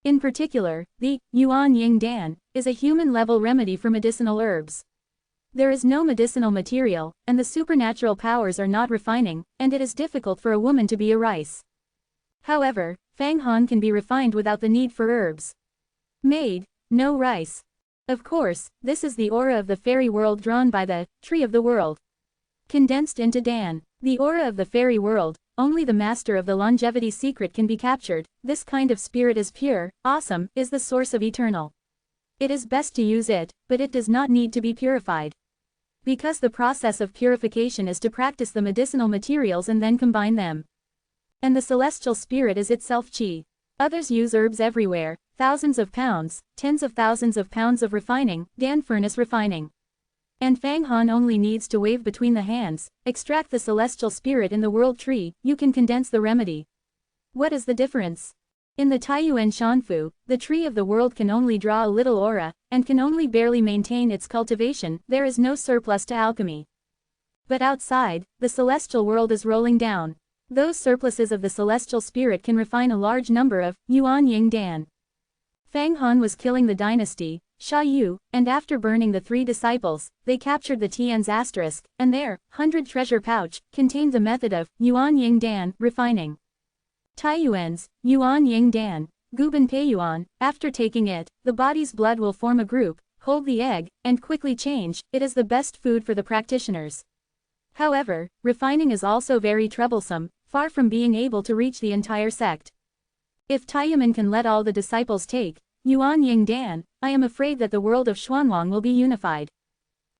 In particular, the Yuan Ying Dan is a human-level remedy for medicinal herbs. There is no medicinal material, and the supernatural powers are not refining, and it is difficult for a woman to be a rice. However, Fang Han can be refined without the need for herbs. Made, no rice. Of course, this is the aura of the fairy world drawn by the tree of the world. Condensed into Dan, the aura of the fairy world, only the master of the longevity secret can be captured. This kind of spirit is pure, awesome, is the source of eternal. It is best to use it, but it does not need to be purified. Because the process of purification is to practice the medicinal materials and then combine them. And the celestial spirit is itself qi. Others use herbs everywhere, thousands of pounds, tens of thousands of pounds of refining, Dan furnace refining. And Fang Han only needs to wave between the hands, extract the celestial spirit in the world tree, you can condense the remedy. What is the difference? In the Taiyuan Shanfu, the tree of the world can only draw a little aura, and can only barely maintain its cultivation, there is no surplus to alchemy. But outside, the celestial world is rolling down. Those surpluses of the celestial spirit can refine a large number of Yuan Ying Dan. Fang Han was killing the dynasty, Sha Yu, and after burning the 3 disciples, they captured the Tian's asterisk, and their 100 treasure pouch contained the method of Yuan Ying Dan refining. Taiyuan's Yuan Ying Dan, Guban Peiyuan, after taking it, the body's blood will form a group, hold the egg, and quickly change. It is the best food for the practitioners. However, refining is also very troublesome, far from being able to reach the entire sect. If Taiyuan can let all the disciples take Yuan Ying Dan, I am afraid that the world of Xuanwang will be unified.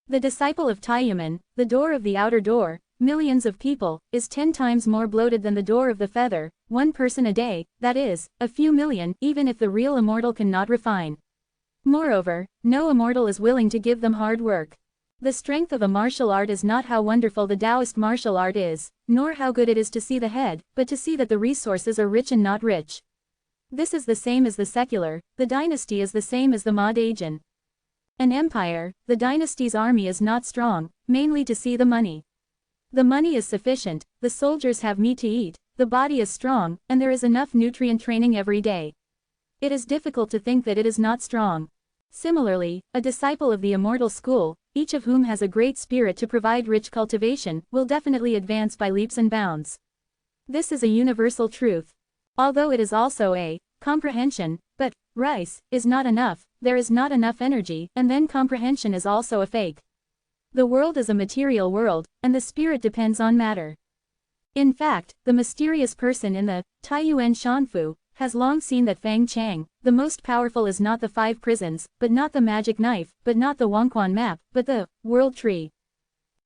The disciple of Taiyuan, the door of the outer door, millions of people, is 10 times more bloated than the door of the feather, 1 person a day, that is, a few million, even if the real immortal cannot refine. Moreover, no immortal is willing to give them hard work. The strength of a martial art is not how wonderful the Taoist martial art is, nor how good it is to see the head, but to see that the resources are rich and not rich. This is the same as the secular, the dynasty is the same as the Madajan. An empire, the dynasty's army is not strong, mainly to see the money. The money is sufficient, the soldiers have meat to eat, the body is strong, and there is enough nutrient training every day. It is difficult to think that it is not strong. Similarly, a disciple of the immortal school, each of whom has a great spirit to provide rich cultivation, will definitely advance by leaps and bounds. This is a universal truth. Although it is also a comprehension, but rice is not enough, there is not enough energy, and then comprehension is also a fake. The world is a material world, and the spirit depends on matter. In fact, the mysterious person in the Taiyuan Shanfu has long seen that Fang Chang, the most powerful, is not the 5 prisons, but not the magic knife, but not the Wangquan map, but the world tree.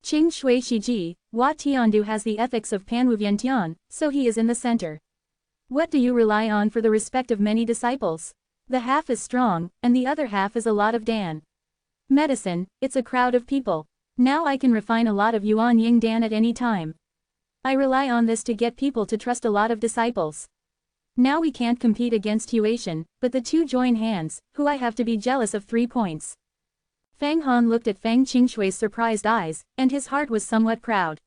Qing Shui Shiji, Hua Tiandu has the ethics of Pan Wu Vientian, so he is in the center. What do you rely on for the respect of many disciples? The half is strong, and the other half is a lot of Dan. Medicine, it's a crowd of people. Now I can refine a lot of Yuan Ying Dan at any time. I rely on this to get people to trust a lot of disciples. Now we can't compete against Huatian, but the 2 join hands, who I have to be jealous of 3 points. Fang Han looked at Fang Qingshui's surprised eyes, and his heart was somewhat proud.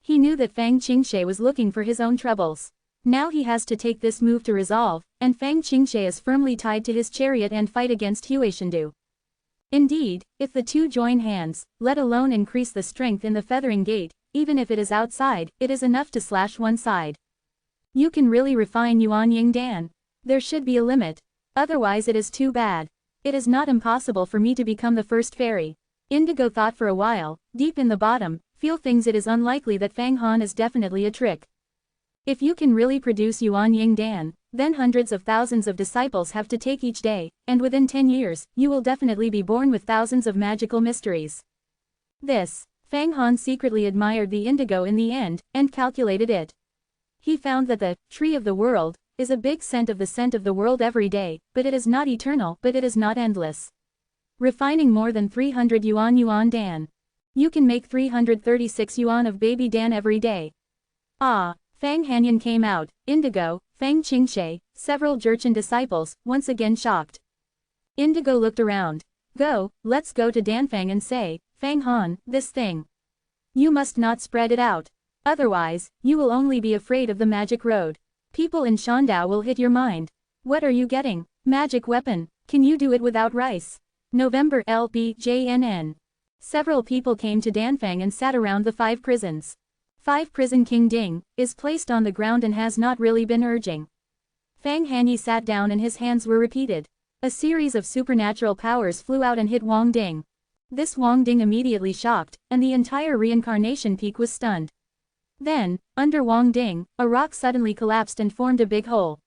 He knew that Fang Qingshui was looking for his own troubles. Now he has to take this move to resolve, and Fang Qingshui is firmly tied to his chariot and fight against Huatiandu. Indeed, if the 2 join hands, let alone increase the strength in the feathering gate, even if it is outside, it is enough to slash one side. You can really refine Yuan Ying Dan. There should be a limit. Otherwise it is too bad. It is not impossible for me to become the first fairy. Indigo thought for a while, deep in the bottom, feel things it is unlikely that Fang Han is definitely a trick. If you can really produce Yuan Ying Dan, then hundreds of thousands of disciples have to take each day, and within 10 years, you will definitely be born with thousands of magical mysteries. This, Fang Han secretly admired the indigo in the end, and calculated it. He found that the tree of the world is a big scent of the world every day, but it is not eternal, but it is not endless. Refining more than 300 Yuan Dan. You can make 336 yuan of baby Dan every day. Ah, Fang Hanyan came out, Indigo, Fang Qingshe, several Jurchen disciples, once again shocked. Indigo looked around. Go, let's go to Danfang and say, Fang Han, this thing. You must not spread it out. Otherwise, you will only be afraid of the magic road. People in Shandao will hit your mind. What are you getting? Magic weapon. Can you do it without rice? November LBJNN. Several people came to Danfang and sat around the 5 prisons. 5 prison King Ding is placed on the ground and has not really been urging. Fang Hanyi sat down and his hands were repeated. A series of supernatural powers flew out and hit Wang Ding. This Wang Ding immediately shocked, and the entire reincarnation peak was stunned. Then, under Wang Ding, a rock suddenly collapsed and formed a big hole.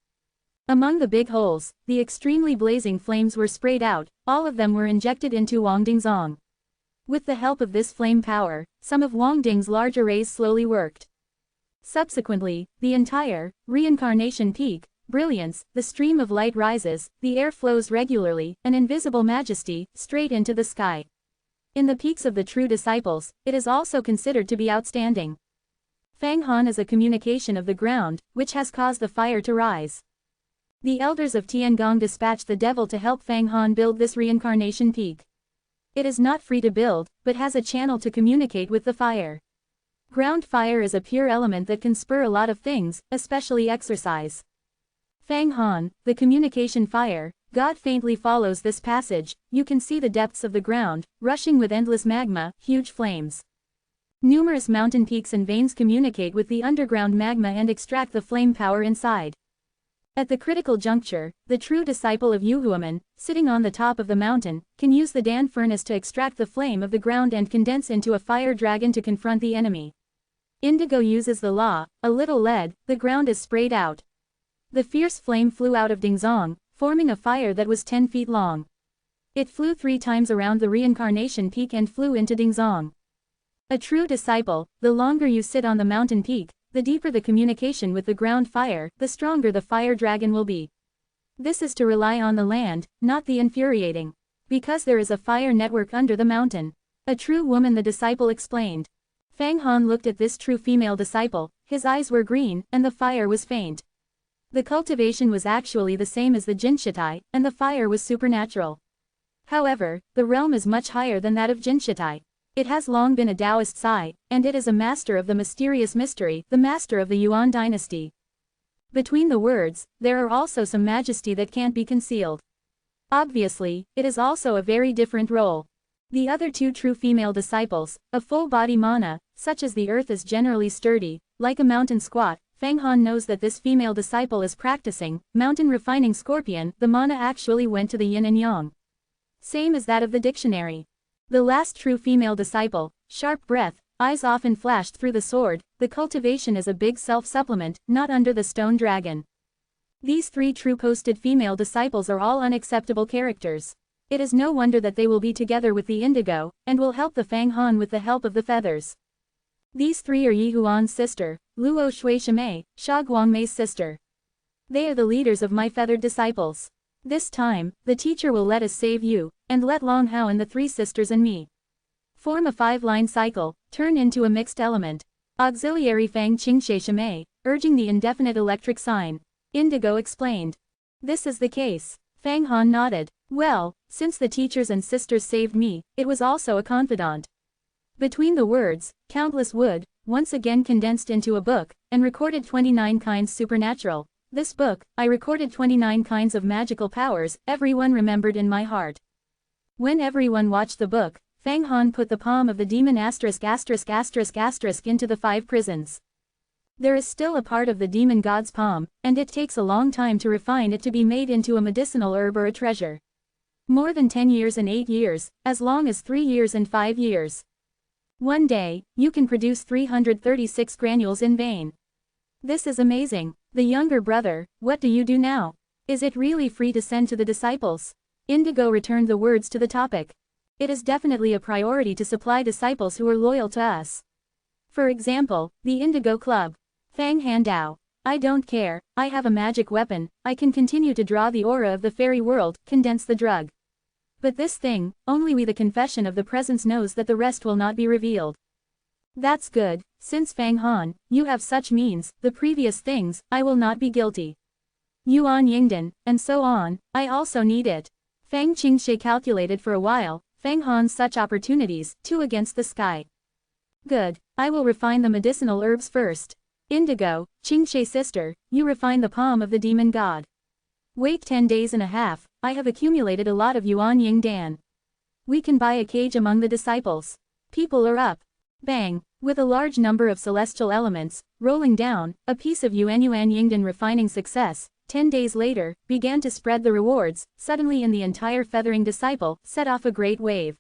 Among the big holes, the extremely blazing flames were sprayed out, all of them were injected into Wang Ding's ong. With the help of this flame power, some of Wang Ding's large arrays slowly worked. Subsequently, the entire reincarnation peak, brilliance, the stream of light rises, the air flows regularly, an invisible majesty, straight into the sky. In the peaks of the true disciples, it is also considered to be outstanding. Fang Han is a communication of the ground, which has caused the fire to rise. The elders of Tiangong dispatched the devil to help Fang Han build this reincarnation peak. It is not free to build, but has a channel to communicate with the fire. Ground fire is a pure element that can spur a lot of things, especially exercise. Fang Han, the communication fire, God faintly follows this passage. You can see the depths of the ground, rushing with endless magma, huge flames. Numerous mountain peaks and veins communicate with the underground magma and extract the flame power inside. At the critical juncture, the true disciple of Yuhuaman, sitting on the top of the mountain, can use the Dan furnace to extract the flame of the ground and condense into a fire dragon to confront the enemy. Indigo uses the law, a little lead, the ground is sprayed out. The fierce flame flew out of Dingzong, forming a fire that was 10 feet long. It flew 3 times around the reincarnation peak and flew into Dingzong. A true disciple, the longer you sit on the mountain peak, the deeper the communication with the ground fire, the stronger the fire dragon will be. This is to rely on the land, not the infuriating. Because there is a fire network under the mountain. A true woman, the disciple explained. Fang Han looked at this true female disciple, his eyes were green, and the fire was faint. The cultivation was actually the same as the Jinshitai, and the fire was supernatural. However, the realm is much higher than that of Jinshitai. It has long been a Taoist Sai, and it is a master of the mysterious mystery, the master of the Yuan dynasty. Between the words, there are also some majesty that can't be concealed. Obviously, it is also a very different role. The other 2 true female disciples, a full-body mana, such as the earth is generally sturdy, like a mountain squat. Fang Han knows that this female disciple is practicing mountain refining scorpion. The mana actually went to the yin and yang. Same as that of the dictionary. The last true female disciple, sharp breath, eyes often flashed through the sword. The cultivation is a big self-supplement, not under the stone dragon. These 3 true posted female disciples are all unacceptable characters. It is no wonder that they will be together with the indigo, and will help the Fang Han with the help of the feathers. These 3 are Yi Huan's sister, Luo Shui Shimei, Sha Guangmei's sister. They are the leaders of my feathered disciples. This time, the teacher will let us save you, and let Long Hao and the 3 sisters and me form a 5-line cycle, turn into a mixed element. Auxiliary Fang Qingshe Shimei, urging the indefinite electric sign. Indigo explained. This is the case. Fang Han nodded. Well, since the teachers and sisters saved me, it was also a confidant. Between the words, countless wood, once again condensed into a book, and recorded 29 kinds supernatural. This book, I recorded 29 kinds of magical powers, everyone remembered in my heart. When everyone watched the book, Fang Han put the palm of the demon **** into the 5 prisons. There is still a part of the demon god's palm, and it takes a long time to refine it to be made into a medicinal herb or a treasure. More than 10 years and 8 years, as long as 3 years and 5 years. One day, you can produce 336 granules in vain. This is amazing. The younger brother, what do you do now? Is it really free to send to the disciples? Indigo returned the words to the topic. It is definitely a priority to supply disciples who are loyal to us. For example, the Indigo Club. Fang Handao. I don't care, I have a magic weapon, I can continue to draw the aura of the fairy world, condense the drug. But this thing, only we the confession of the presence knows that the rest will not be revealed. That's good, since Fang Han, you have such means, the previous things, I will not be guilty. Yuan Yingdan, and so on, I also need it. Fang Qingshe calculated for a while, Fang Han's such opportunities, 2 against the sky. Good, I will refine the medicinal herbs first. Indigo, Qingshe sister, you refine the palm of the demon god. Wait 10 days and a half, I have accumulated a lot of Yuan Yingdan. We can buy a cage among the disciples. People are up. Bang, with a large number of celestial elements, rolling down, a piece of Yuan Yingdan refining success, 10 days later, began to spread the rewards, suddenly in the entire feathering disciple, set off a great wave.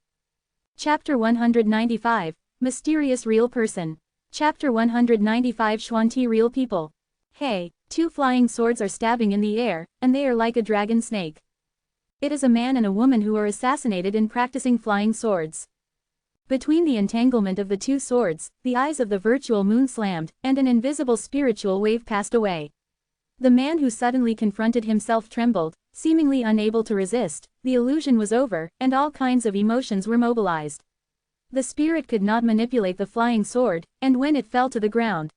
Chapter 195, Mysterious Real Person. Chapter 195 Xuanti Real People. Hey, 2 flying swords are stabbing in the air, and they are like a dragon snake. It is a man and a woman who are assassinated in practicing flying swords. Between the entanglement of the 2 swords, the eyes of the virtual moon slammed, and an invisible spiritual wave passed away. The man who suddenly confronted himself trembled, seemingly unable to resist, the illusion was over, and all kinds of emotions were mobilized. The spirit could not manipulate the flying sword, and when it fell to the ground.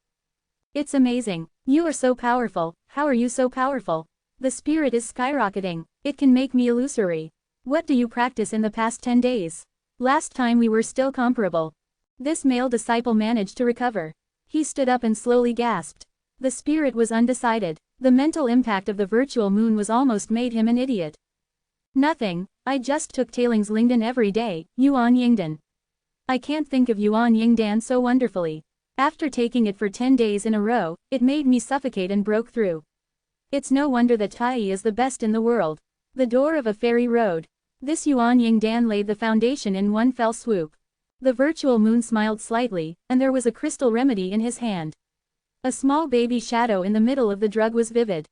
It's amazing. You are so powerful, how are you so powerful? The spirit is skyrocketing, it can make me illusory. What do you practice in the past 10 days? Last time we were still comparable. This male disciple managed to recover. He stood up and slowly gasped. The spirit was undecided. The mental impact of the virtual moon was almost made him an idiot. Nothing, I just took Tailings Lingdan every day, Yuan Yingdan. I can't think of Yuan Yingdan so wonderfully. After taking it for 10 days in a row, it made me suffocate and broke through. It's no wonder that Tai is the best in the world. The door of a fairy road. This Yuan Yingdan laid the foundation in one fell swoop. The virtual moon smiled slightly, and there was a crystal remedy in his hand. A small baby shadow in the middle of the drug was vivid,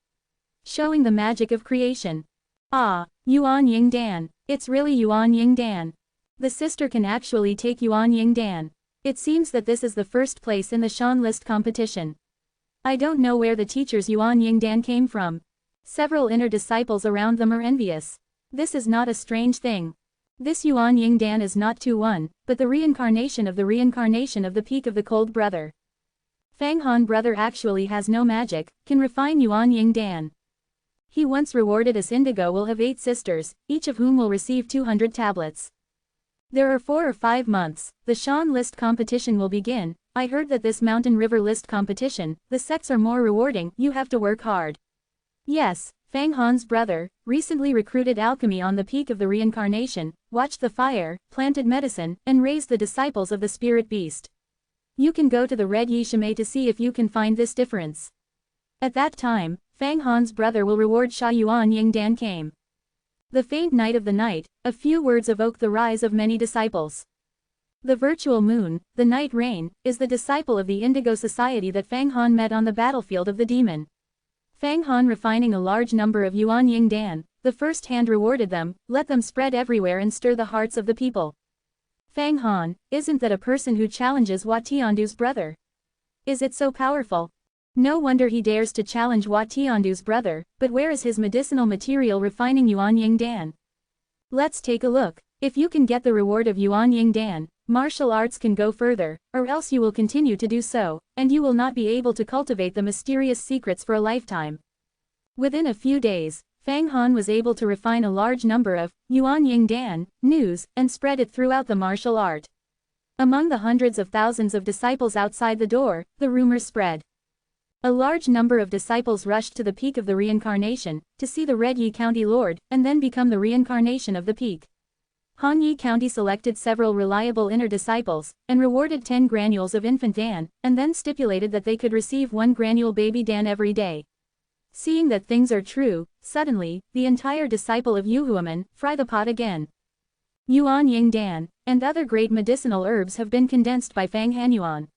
showing the magic of creation. Ah, Yuan Yingdan, it's really Yuan Yingdan. The sister can actually take Yuan Yingdan. It seems that this is the first place in the Shan list competition. I don't know where the teacher's Yuan Yingdan came from. Several inner disciples around them are envious. This is not a strange thing. This Yuan Yingdan is not 2-1, but the reincarnation of the peak of the cold brother. Fang Han brother actually has no magic, can refine Yuan Yingdan. He once rewarded us Indigo will have 8 sisters, each of whom will receive 200 tablets. There are 4 or 5 months, the Shan list competition will begin. I heard that this Mountain River list competition, the sects are more rewarding, you have to work hard. Yes, Fang Han's brother, recently recruited alchemy on the peak of the reincarnation, watched the fire, planted medicine, and raised the disciples of the spirit beast. You can go to the Red Yi Shimei to see if you can find this difference. At that time, Fang Han's brother will reward Sha Yuan Yingdan came. The faint night of the night, a few words evoke the rise of many disciples. The virtual moon, the night rain, is the disciple of the Indigo Society that Fang Han met on the battlefield of the demon. Fang Han refining a large number of Yuan Yingdan, the first hand rewarded them, let them spread everywhere and stir the hearts of the people. Fang Han, isn't that a person who challenges Hua Tiandu's brother? Is it so powerful? No wonder he dares to challenge Hua Tiandu's brother, but where is his medicinal material refining Yuan Yingdan? Let's take a look. If you can get the reward of Yuan Yingdan, martial arts can go further, or else you will continue to do so, and you will not be able to cultivate the mysterious secrets for a lifetime. Within a few days, Fang Han was able to refine a large number of Yuan Yingdan news and spread it throughout the martial art. Among the hundreds of thousands of disciples outside the door, the rumor spread. A large number of disciples rushed to the peak of the reincarnation, to see the Red Yi County Lord, and then become the reincarnation of the peak. Han Yi County selected several reliable inner disciples, and rewarded 10 granules of infant Dan, and then stipulated that they could receive 1 granule baby Dan every day. Seeing that things are true, suddenly, the entire disciple of Yuhuaman, fry the pot again. Yuan Yingdan, and other great medicinal herbs have been condensed by Fang Hanyuan.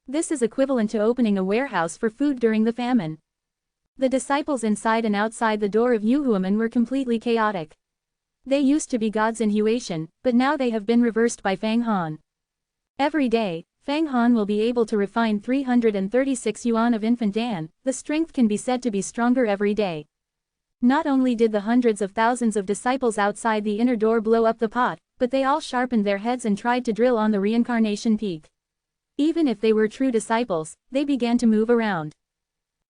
This is equivalent to opening a warehouse for food during the famine. The disciples inside and outside the door of Yuhuaman were completely chaotic. They used to be gods in Huatian, but now they have been reversed by Fang Han. Every day, Fang Han will be able to refine 336 yuan of infant Dan, the strength can be said to be stronger every day. Not only did the hundreds of thousands of disciples outside the inner door blow up the pot, but they all sharpened their heads and tried to drill on the reincarnation peak. Even if they were true disciples, they began to move around.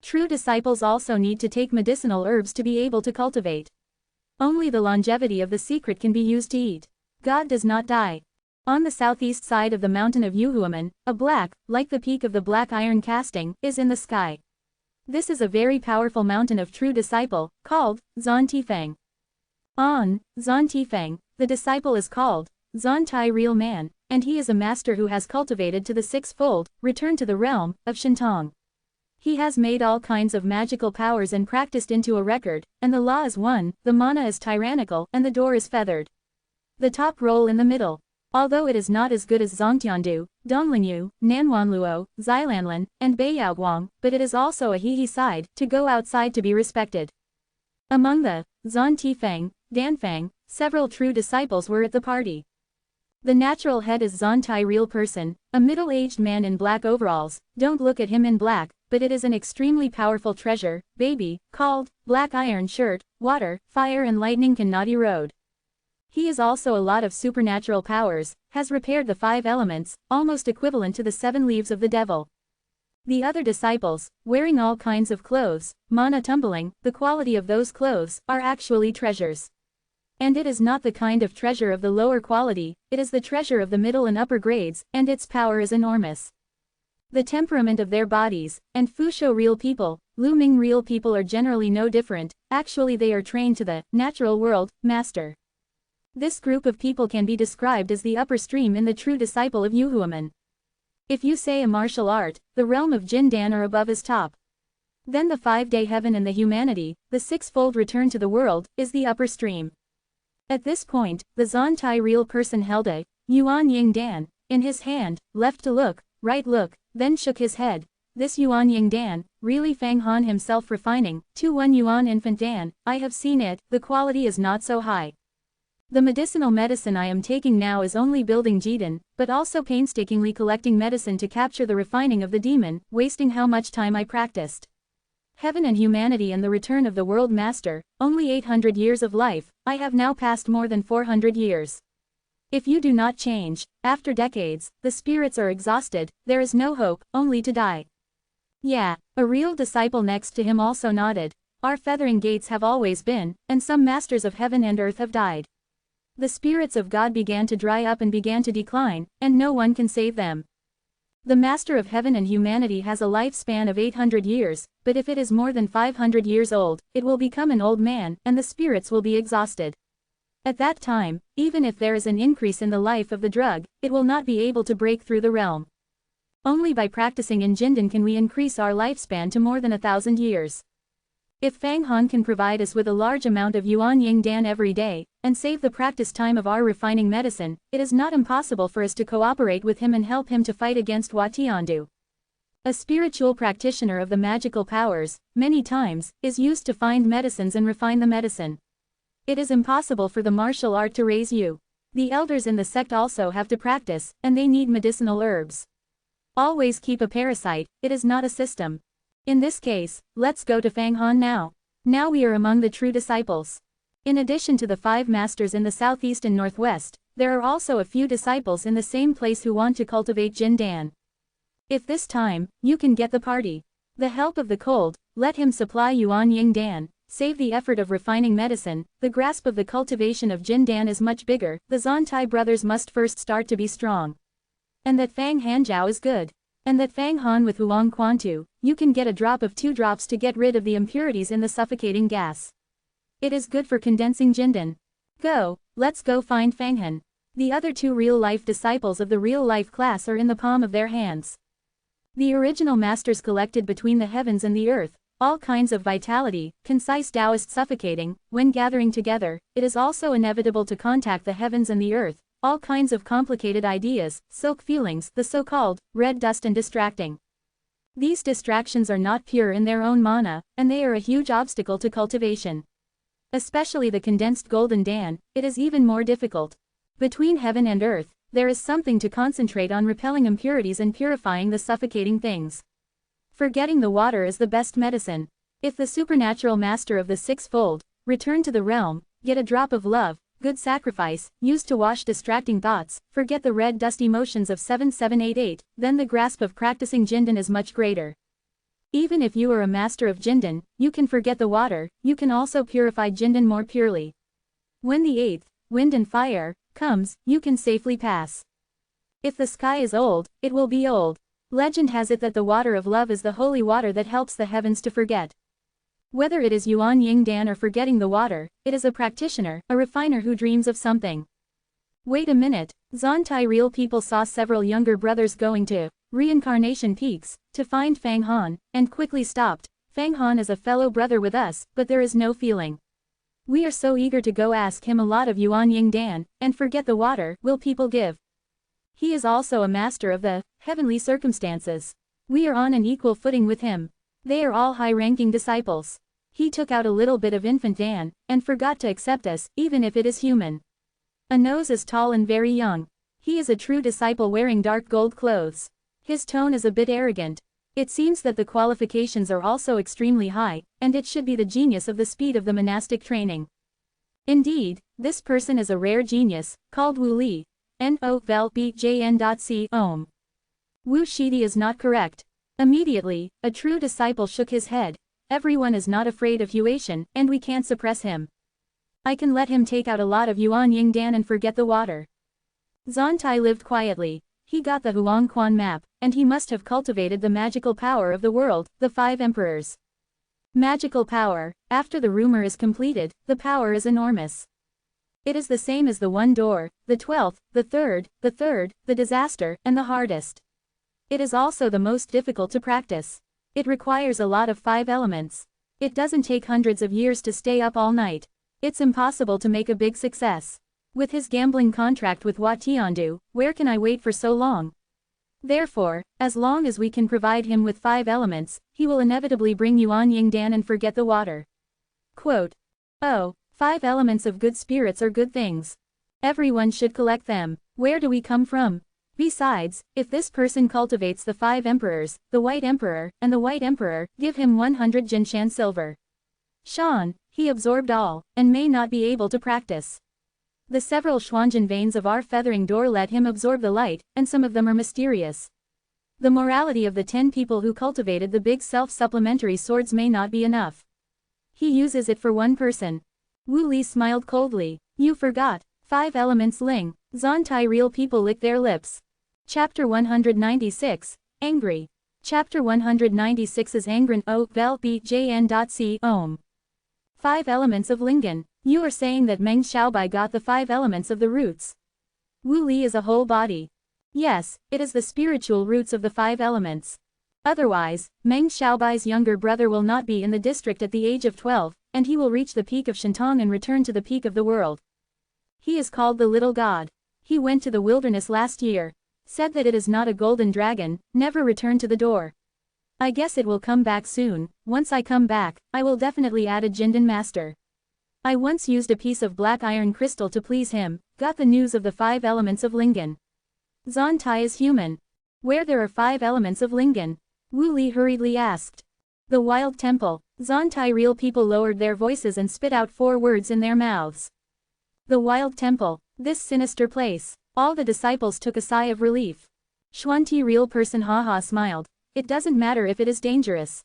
True disciples also need to take medicinal herbs to be able to cultivate. Only the longevity of the secret can be used to eat. God does not die. On the southeast side of the mountain of Yuhuaman, a black, like the peak of the black iron casting, is in the sky. This is a very powerful mountain of true disciple, called Zon Tifeng. On Zon Tifeng, the disciple is called Zon Tai Real Man, and he is a master who has cultivated to the sixfold, returned to the realm of Shintong. He has made all kinds of magical powers and practiced into a record, and the law is one, the mana is tyrannical, and the door is feathered. The top roll in the middle. Although it is not as good as Zongtiandu, Donglinyu, Nanwanluo, Xilanlan, and Beiyaoguang, but it is also a hehe side, to go outside to be respected. Among the Zon Tifeng, Danfang, several true disciples were at the party. The natural head is Zon Tai Real Person, a middle-aged man in black overalls. Don't look at him in black, but it is an extremely powerful treasure, baby, called Black Iron Shirt. Water, fire and lightning cannot erode. He is also a lot of supernatural powers, has repaired the 5 elements, almost equivalent to the 7 leaves of the devil. The other disciples, wearing all kinds of clothes, mana tumbling, the quality of those clothes, are actually treasures. And it is not the kind of treasure of the lower quality, it is the treasure of the middle and upper grades, and its power is enormous. The temperament of their bodies, and Fusho real people, Lu Ming real people are generally no different, actually they are trained to the natural world, master. This group of people can be described as the upper stream in the true disciple of Yuhuaman. If you say a martial art, the realm of Jindan are above his top. Then the 5-day heaven and the humanity, the sixfold return to the world, is the upper stream. At this point, the Zon Tai Real Person held a Yuan Ying Dan in his hand, left to look, right look, then shook his head. This Yuan Ying Dan, really Fang Han himself refining, 2-1 Yuan Infant Dan, I have seen it, the quality is not so high. The medicinal medicine I am taking now is only building Jiden, but also painstakingly collecting medicine to capture the refining of the demon, wasting how much time I practiced. Heaven and humanity and the return of the world master, only 800 years of life, I have now passed more than 400 years. If you do not change, after decades, the spirits are exhausted, there is no hope, only to die. Yeah, a real disciple next to him also nodded. Our feathering gates have always been, and some masters of heaven and earth have died. The spirits of God began to dry up and began to decline, and no one can save them. The Master of Heaven and humanity has a lifespan of 800 years, but if it is more than 500 years old, it will become an old man, and the spirits will be exhausted. At that time, even if there is an increase in the life of the drug, it will not be able to break through the realm. Only by practicing in Jindan can we increase our lifespan to more than 1,000 years. If Fang Han can provide us with a large amount of Yuan Ying Dan every day, and save the practice time of our refining medicine, it is not impossible for us to cooperate with him and help him to fight against Watiandu. A spiritual practitioner of the magical powers, many times, is used to find medicines and refine the medicine. It is impossible for the martial art to raise you. The elders in the sect also have to practice, and they need medicinal herbs. Always keep a parasite, it is not a system. In this case, let's go to Fang Han now. Now we are among the true disciples. In addition to the 5 masters in the southeast and northwest, there are also a few disciples in the same place who want to cultivate Jindan. If this time, you can get the party. The help of the cold, let him supply Yuan Ying Dan, save the effort of refining medicine, the grasp of the cultivation of Jindan is much bigger, the Zontai brothers must first start to be strong. And that Fang Hanjiao is good. And that Fang Han with Huang Quantu, you can get a drop of 2 drops to get rid of the impurities in the suffocating gas. It is good for condensing Jindan. Go, let's go find Fang Han. The other 2 real-life disciples of the real-life class are in the palm of their hands. The original masters collected between the heavens and the earth, all kinds of vitality, concise Taoist suffocating, when gathering together, it is also inevitable to contact the heavens and the earth. All kinds of complicated ideas, silk feelings, the so-called red dust and distracting. These distractions are not pure in their own mana, and they are a huge obstacle to cultivation. Especially the condensed golden Dan, it is even more difficult. Between heaven and earth, there is something to concentrate on repelling impurities and purifying the suffocating things. Forgetting the water is the best medicine. If the supernatural master of the sixfold, return to the realm, get a drop of love, good sacrifice, used to wash distracting thoughts, forget the red dusty motions of 7788, then the grasp of practicing Jindan is much greater. Even if you are a master of Jindan, you can forget the water, you can also purify Jindan more purely. When the eighth, wind and fire, comes, you can safely pass. If the sky is old, it will be old. Legend has it that the water of love is the holy water that helps the heavens to forget. Whether it is Yuan Ying Dan or forgetting the water, it is a practitioner, a refiner who dreams of something. Wait a minute, Zontai real people saw several younger brothers going to Reincarnation Peaks, to find Fang Han, and quickly stopped. Fang Han is a fellow brother with us, but there is no feeling. We are so eager to go ask him a lot of Yuan Ying Dan, and forget the water, will people give? He is also a master of the heavenly circumstances. We are on an equal footing with him. They are all high-ranking disciples. He took out a little bit of infant Dan, and forgot to accept us, even if it is human. A nose is tall and very young. He is a true disciple wearing dark gold clothes. His tone is a bit arrogant. It seems that the qualifications are also extremely high, and it should be the genius of the speed of the monastic training. Indeed, this person is a rare genius, called Wu Li. NOVELBJN.C. Ohm. Wu Shidi is not correct. Immediately, a true disciple shook his head. Everyone is not afraid of Huatian, and we can't suppress him. I can let him take out a lot of Yuan Ying Dan and forget the water. Zontai lived quietly. He got the Huang Quan map, and he must have cultivated the magical power of the world, the 5 emperors. Magical power, after the rumor is completed, the power is enormous. It is the same as the one door, the 12th, the third, the disaster, and the hardest. It is also the most difficult to practice. It requires a lot of 5 elements. It doesn't take hundreds of years to stay up all night. It's impossible to make a big success. With his gambling contract with Wat Tiandu, where can I wait for so long? Therefore, as long as we can provide him with 5 elements, he will inevitably bring Yuan Ying Dan and forget the water. Quote. Oh, 5 elements of good spirits are good things. Everyone should collect them. Where do we come from? Besides, if this person cultivates the 5 emperors, the White Emperor, and the White Emperor, give him 100 Jinshan silver. Shan, he absorbed all, and may not be able to practice. The several Xuanjin veins of our feathering door let him absorb the light, and some of them are mysterious. The morality of the 10 people who cultivated the big self-supplementary swords may not be enough. He uses it for 1 person. Wu Li smiled coldly. You forgot. 5 elements Ling. Zontai real people lick their lips. Chapter 196, Angry. Chapter 196 is Angren O Vel BJN.C Ohm. 5 elements of Lingen. You are saying that Meng Xiaobai got the 5 elements of the roots. Wu Li is a whole body. Yes, it is the spiritual roots of the 5 elements. Otherwise, Meng Xiaobai's younger brother will not be in the district at the age of 12, and he will reach the peak of Shintong and return to the peak of the world. He is called the Little God. He went to the wilderness last year. Said that it is not a golden dragon, never returned to the door. I guess it will come back soon. Once I come back, I will definitely add a Jindan master. I once used a piece of black iron crystal to please him, got the news of the 5 elements of Lingen. Zontai is human. Where there are 5 elements of Lingen? Wu Li hurriedly asked. The Wild Temple. Zontai real people lowered their voices and spit out 4 words in their mouths. The Wild Temple. This sinister place. All the disciples took a sigh of relief. Xuanti real person haha smiled. It doesn't matter if it is dangerous.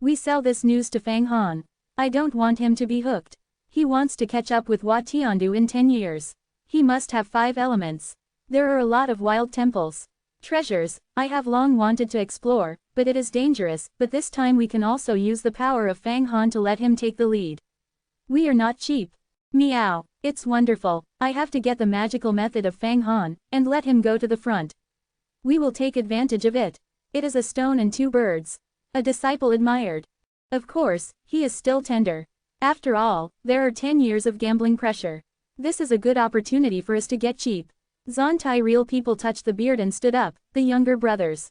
We sell this news to Fang Han. I don't want him to be hooked. He wants to catch up with Wat Tiandu in 10 years. He must have 5 elements. There are a lot of wild temples. Treasures, I have long wanted to explore, but it is dangerous, but this time we can also use the power of Fang Han to let him take the lead. We are not cheap. Meow, it's wonderful. I have to get the magical method of Fang Han, and let him go to the front. We will take advantage of it. It is a stone and 2 birds. A disciple admired. Of course, he is still tender. After all, there are 10 years of gambling pressure. This is a good opportunity for us to get cheap. Zontai real people touched the beard and stood up, the younger brothers.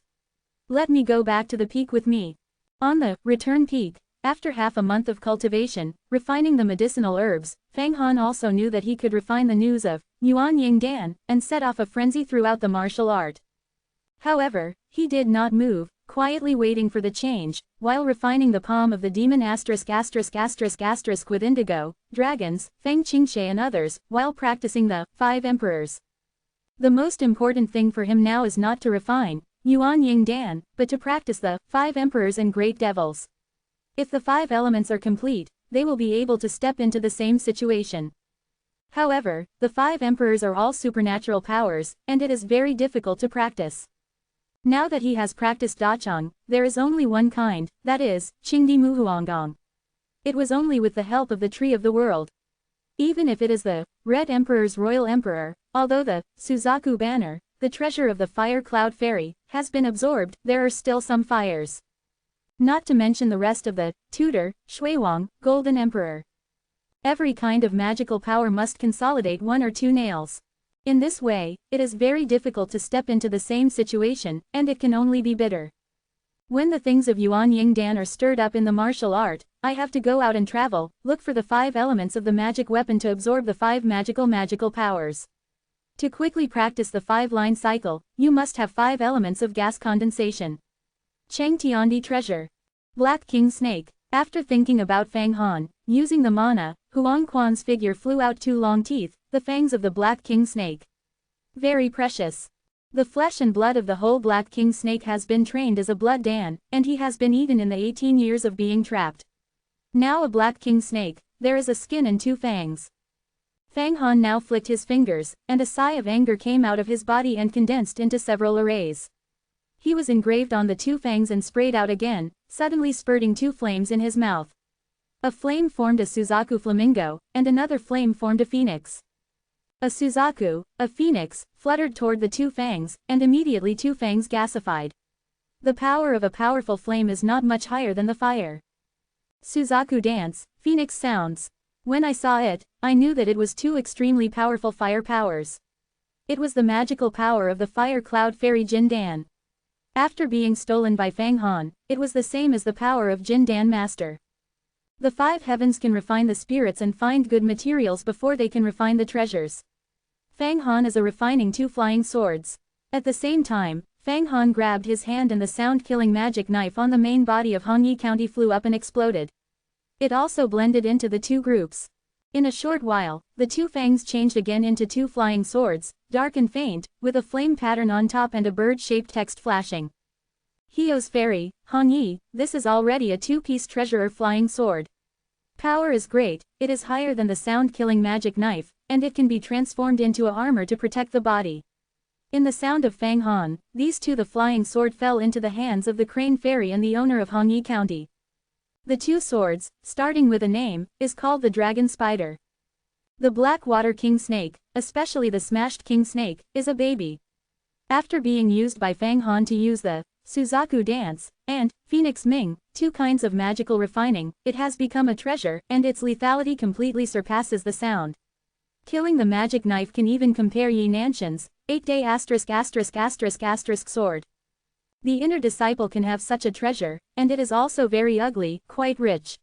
Let me go back to the peak with me. On the return peak, after half a month of cultivation, refining the medicinal herbs, Fang Han also knew that he could refine the news of Yuan Ying Dan, and set off a frenzy throughout the martial art. However, he did not move, quietly waiting for the change, while refining the palm of the demon ***** with indigo, dragons, Feng Qingshe and others, while practicing the 5 emperors. The most important thing for him now is not to refine Yuan Ying Dan, but to practice the 5 emperors and great devils. If the 5 elements are complete, they will be able to step into the same situation. However, the 5 emperors are all supernatural powers, and it is very difficult to practice. Now that he has practiced Dachang, there is only one kind, that is, Qingdi Muhuangong. It was only with the help of the Tree of the World. Even if it is the Red Emperor's Royal Emperor, although the Suzaku banner, the treasure of the Fire Cloud Fairy, has been absorbed, there are still some fires. Not to mention the rest of the Tutor, Shuiwang, Golden Emperor. Every kind of magical power must consolidate 1 or 2 nails. In this way, it is very difficult to step into the same situation, and it can only be bitter. When the things of Yuan Ying Dan are stirred up in the martial art, I have to go out and travel, look for the 5 elements of the magic weapon to absorb the 5 magical powers. To quickly practice the 5-line cycle, you must have 5 elements of gas condensation. Cheng Tiandi Treasure. Black King Snake. After thinking about Fang Han, using the mana, Huang Quan's figure flew out 2 long teeth, the fangs of the Black King Snake. Very precious. The flesh and blood of the whole Black King Snake has been trained as a blood dan, and he has been eaten in the 18 years of being trapped. Now a Black King Snake, there is a skin and 2 fangs. Fang Han now flicked his fingers, and a sigh of anger came out of his body and condensed into several arrays. He was engraved on the 2 fangs and sprayed out again, suddenly spurting 2 flames in his mouth. A flame formed a Suzaku flamingo, and another flame formed a phoenix. A Suzaku, a phoenix, fluttered toward the 2 fangs, and immediately 2 fangs gasified. The power of a powerful flame is not much higher than the fire. Suzaku dance, phoenix sounds. When I saw it, I knew that it was 2 extremely powerful fire powers. It was the magical power of the Fire Cloud Fairy Jin Dan. After being stolen by Fang Han, it was the same as the power of Jin Dan Master. The 5 heavens can refine the spirits and find good materials before they can refine the treasures. Fang Han is a refining 2 flying swords. At the same time, Fang Han grabbed his hand and the sound-killing magic knife on the main body of Hongyi County flew up and exploded. It also blended into the 2 groups. In a short while, the 2 fangs changed again into 2 flying swords, dark and faint, with a flame pattern on top and a bird-shaped text flashing. Hio's Fairy, Hongyi, this is already a 2-piece treasure or flying sword. Power is great, it is higher than the sound-killing magic knife, and it can be transformed into a armor to protect the body. In the sound of Fang Han, these 2 the flying sword fell into the hands of the Crane Fairy and the owner of Hongyi County. The 2 swords, starting with a name, is called the Dragon Spider. The Black Water King Snake, especially the Smashed King Snake, is a baby. After being used by Fang Han to use the Suzaku Dance, and Phoenix Ming, 2 kinds of magical refining, it has become a treasure, and its lethality completely surpasses the sound. Killing the magic knife can even compare Yi Nanshan's 8-day ***** sword. The inner disciple can have such a treasure, and it is also very ugly, quite rich.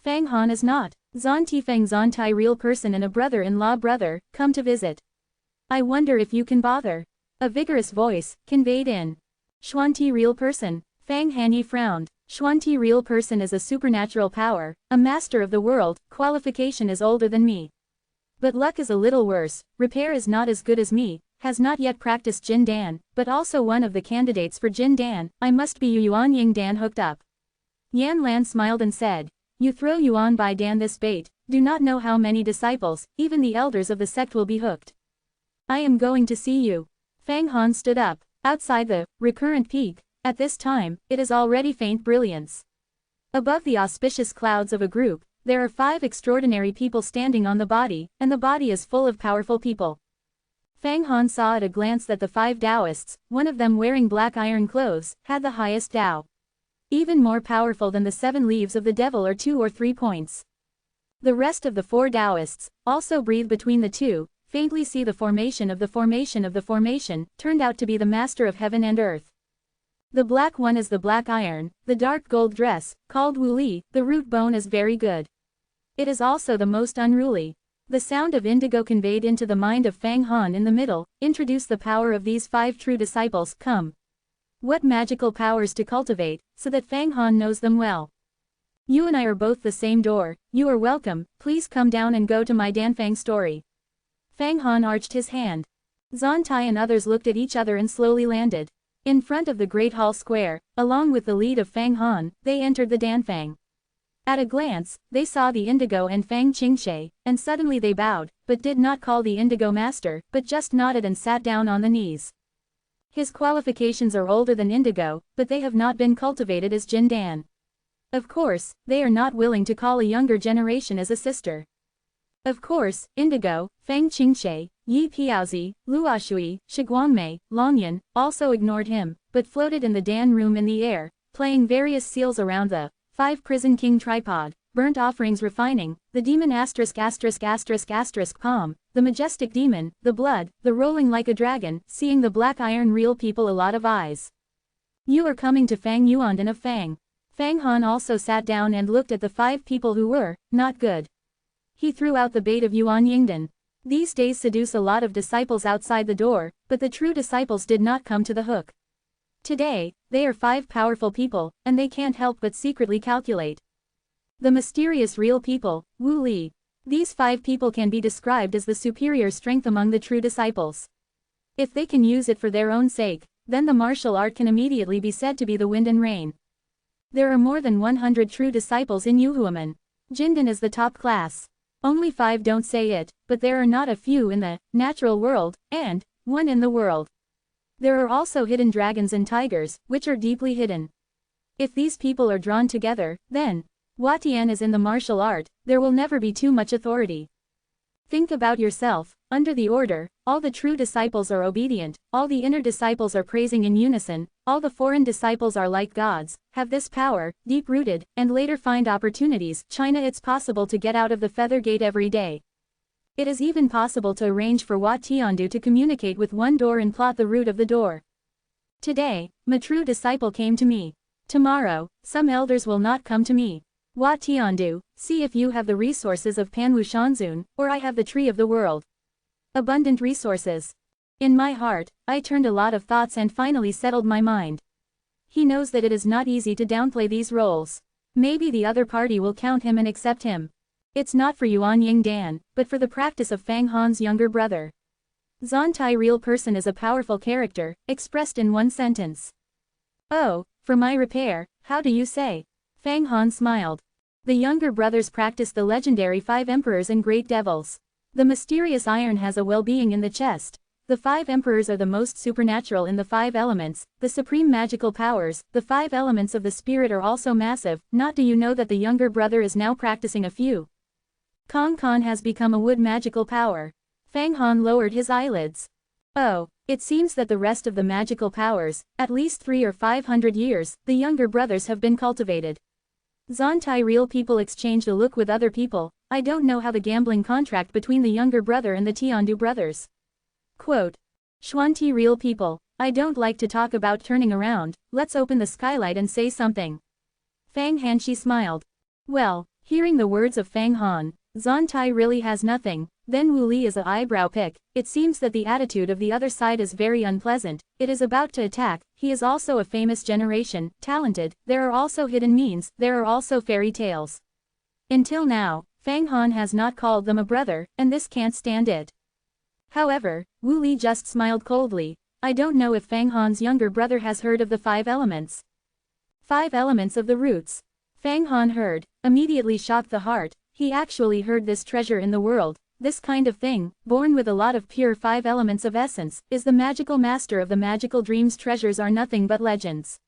Fang Han is not. Zon Tifeng Zon Tai real person and a brother-in-law brother, come to visit. I wonder if you can bother. A vigorous voice, conveyed in. Xuanti real person. Fang Hanyi frowned. Xuanti real person is a supernatural power, a master of the world, qualification is older than me. But luck is a little worse, repair is not as good as me, has not yet practiced Jin Dan, but also one of the candidates for Jin Dan, I must be Yuan Ying Dan hooked up. Yan Lan smiled and said, you throw Yuan Bai Dan this bait, do not know how many disciples, even the elders of the sect will be hooked. I am going to see you. Fang Han stood up, outside the recurrent peak, at this time, it is already faint brilliance. Above the auspicious clouds of a group, there are 5 extraordinary people standing on the body, and the body is full of powerful people. Fang Han saw at a glance that the 5 Taoists, one of them wearing black iron clothes, had the highest Tao. Even more powerful than the 7 leaves of the devil or 2 or 3 points. The rest of the 4 Taoists, also breathe between the 2, faintly see the formation of the formation of the formation, turned out to be the master of heaven and earth. The black one is the black iron, the dark gold dress, called Wu Li, the root bone is very good. It is also the most unruly. The sound of indigo conveyed into the mind of Fang Han in the middle, introduce the power of these 5 true disciples, come. What magical powers to cultivate, so that Fang Han knows them well. You and I are both the same door, you are welcome, please come down and go to my Danfang story. Fang Han arched his hand. Zan Tai and others looked at each other and slowly landed. In front of the Great Hall Square, along with the lead of Fang Han, they entered the Danfang. At a glance, they saw the Indigo and Fang Qingshe, and suddenly they bowed, but did not call the Indigo master, but just nodded and sat down on the knees. His qualifications are older than Indigo, but they have not been cultivated as Jin Dan. Of course, they are not willing to call a younger generation as a sister. Of course, Indigo, Fang Qingshe, Yi Piaozi, Luoshui, Shiguangmei, Longyan, also ignored him, but floated in the Dan room in the air, playing various seals around the 5 Prison King tripod, burnt offerings refining, the demon palm, the majestic demon, the blood, the rolling like a dragon, seeing the black iron real people a lot of eyes. You are coming to Fang Yuanden of Fang. Fang Han also sat down and looked at the 5 people who were not good. He threw out the bait of Yuan Yingdan. These days seduce a lot of disciples outside the door, but the true disciples did not come to the hook. Today, they are 5 powerful people, and they can't help but secretly calculate. The mysterious real people, Wu Li. These 5 people can be described as the superior strength among the true disciples. If they can use it for their own sake, then the martial art can immediately be said to be the wind and rain. There are more than 100 true disciples in Yuhuaman. Jindan is the top class. Only 5 don't say it, but there are not a few in the natural world, and 1 in the world. There are also hidden dragons and tigers, which are deeply hidden. If these people are drawn together, then Watian is in the martial art, there will never be too much authority. Think about yourself, under the order, all the true disciples are obedient, all the inner disciples are praising in unison, all the foreign disciples are like gods, have this power, deep-rooted, and later find opportunities. China, it's possible to get out of the feather gate every day. It is even possible to arrange for Wat Tiandu to communicate with one door and plot the route of the door. Today, my true disciple came to me. Tomorrow, some elders will not come to me. Wat Tiandu, see if you have the resources of Panwu Shanzun, or I have the tree of the world. Abundant resources. In my heart, I turned a lot of thoughts and finally settled my mind. He knows that it is not easy to downplay these roles. Maybe the other party will count him and accept him. It's not for Yuan Ying Dan, but for the practice of Fang Han's younger brother. Zan Tai real person is a powerful character, expressed in one sentence. Oh, for my repair, how do you say? Fang Han smiled. The younger brothers practice the legendary 5 emperors and great devils. The mysterious iron has a well-being in the chest. The 5 emperors are the most supernatural in the 5 elements, the supreme magical powers. The 5 elements of the spirit are also massive. Not do you know that the younger brother is now practicing a few? Kong Khan has become a wood magical power. Fang Han lowered his eyelids. Oh, it seems that the rest of the magical powers, at least 300 or 500 years, the younger brothers have been cultivated. Zan Tai real people exchanged a look with other people. I don't know how the gambling contract between the younger brother and the Tiandu brothers. Quote. Xuanti real people, I don't like to talk about turning around, let's open the skylight and say something. Fang Hanshi smiled. Well, hearing the words of Fang Han, Zan Tai really has nothing, then Wu Li is a eyebrow pick. It seems that the attitude of the other side is very unpleasant, it is about to attack. He is also a famous generation, talented, there are also hidden means, there are also fairy tales. Until now, Fang Han has not called them a brother, and this can't stand it. However, Wu Li just smiled coldly. I don't know if Fang Han's younger brother has heard of the 5 elements. 5 elements of the roots. Fang Han heard, immediately shocked the heart. He actually heard this treasure in the world. This kind of thing, born with a lot of pure 5 elements of essence, is the magical master of the magical dreams. Treasures are nothing but legends.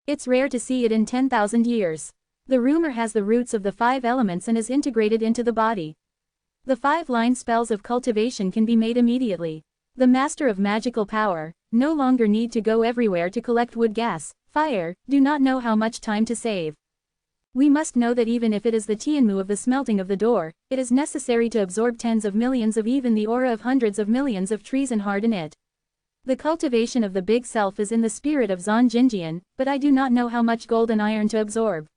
It's rare to see it in 10,000 years. The rumor has the roots of the 5 elements and is integrated into the body. The 5-line spells of cultivation can be made immediately. The master of magical power, no longer need to go everywhere to collect wood, gas, fire, do not know how much time to save. We must know that even if it is the Tianmu of the smelting of the door, it is necessary to absorb tens of millions of even the aura of hundreds of millions of trees and harden it. The cultivation of the big self is in the spirit of Zan Jinjian, but I do not know how much gold and iron to absorb.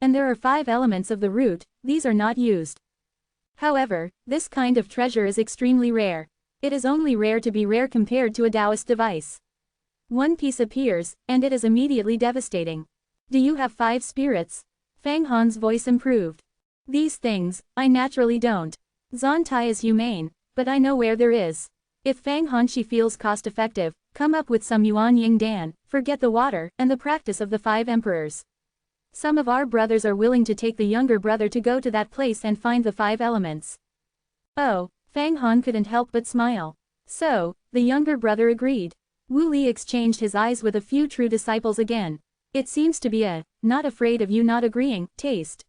And there are 5 elements of the root, these are not used. However, this kind of treasure is extremely rare. It is only rare to be rare compared to a Taoist device. One piece appears, and it is immediately devastating. Do you have 5 spirits? Fang Han's voice improved. These things, I naturally don't. Zontai is humane, but I know where there is. If Fang Han she feels cost-effective, come up with some Yuan Ying Dan, forget the water, and the practice of the 5 emperors. Some of our brothers are willing to take the younger brother to go to that place and find the 5 elements. Oh, Fang Han couldn't help but smile. So, the younger brother agreed. Wu Li exchanged his eyes with a few true disciples again. It seems to be a, not afraid of you not agreeing, taste.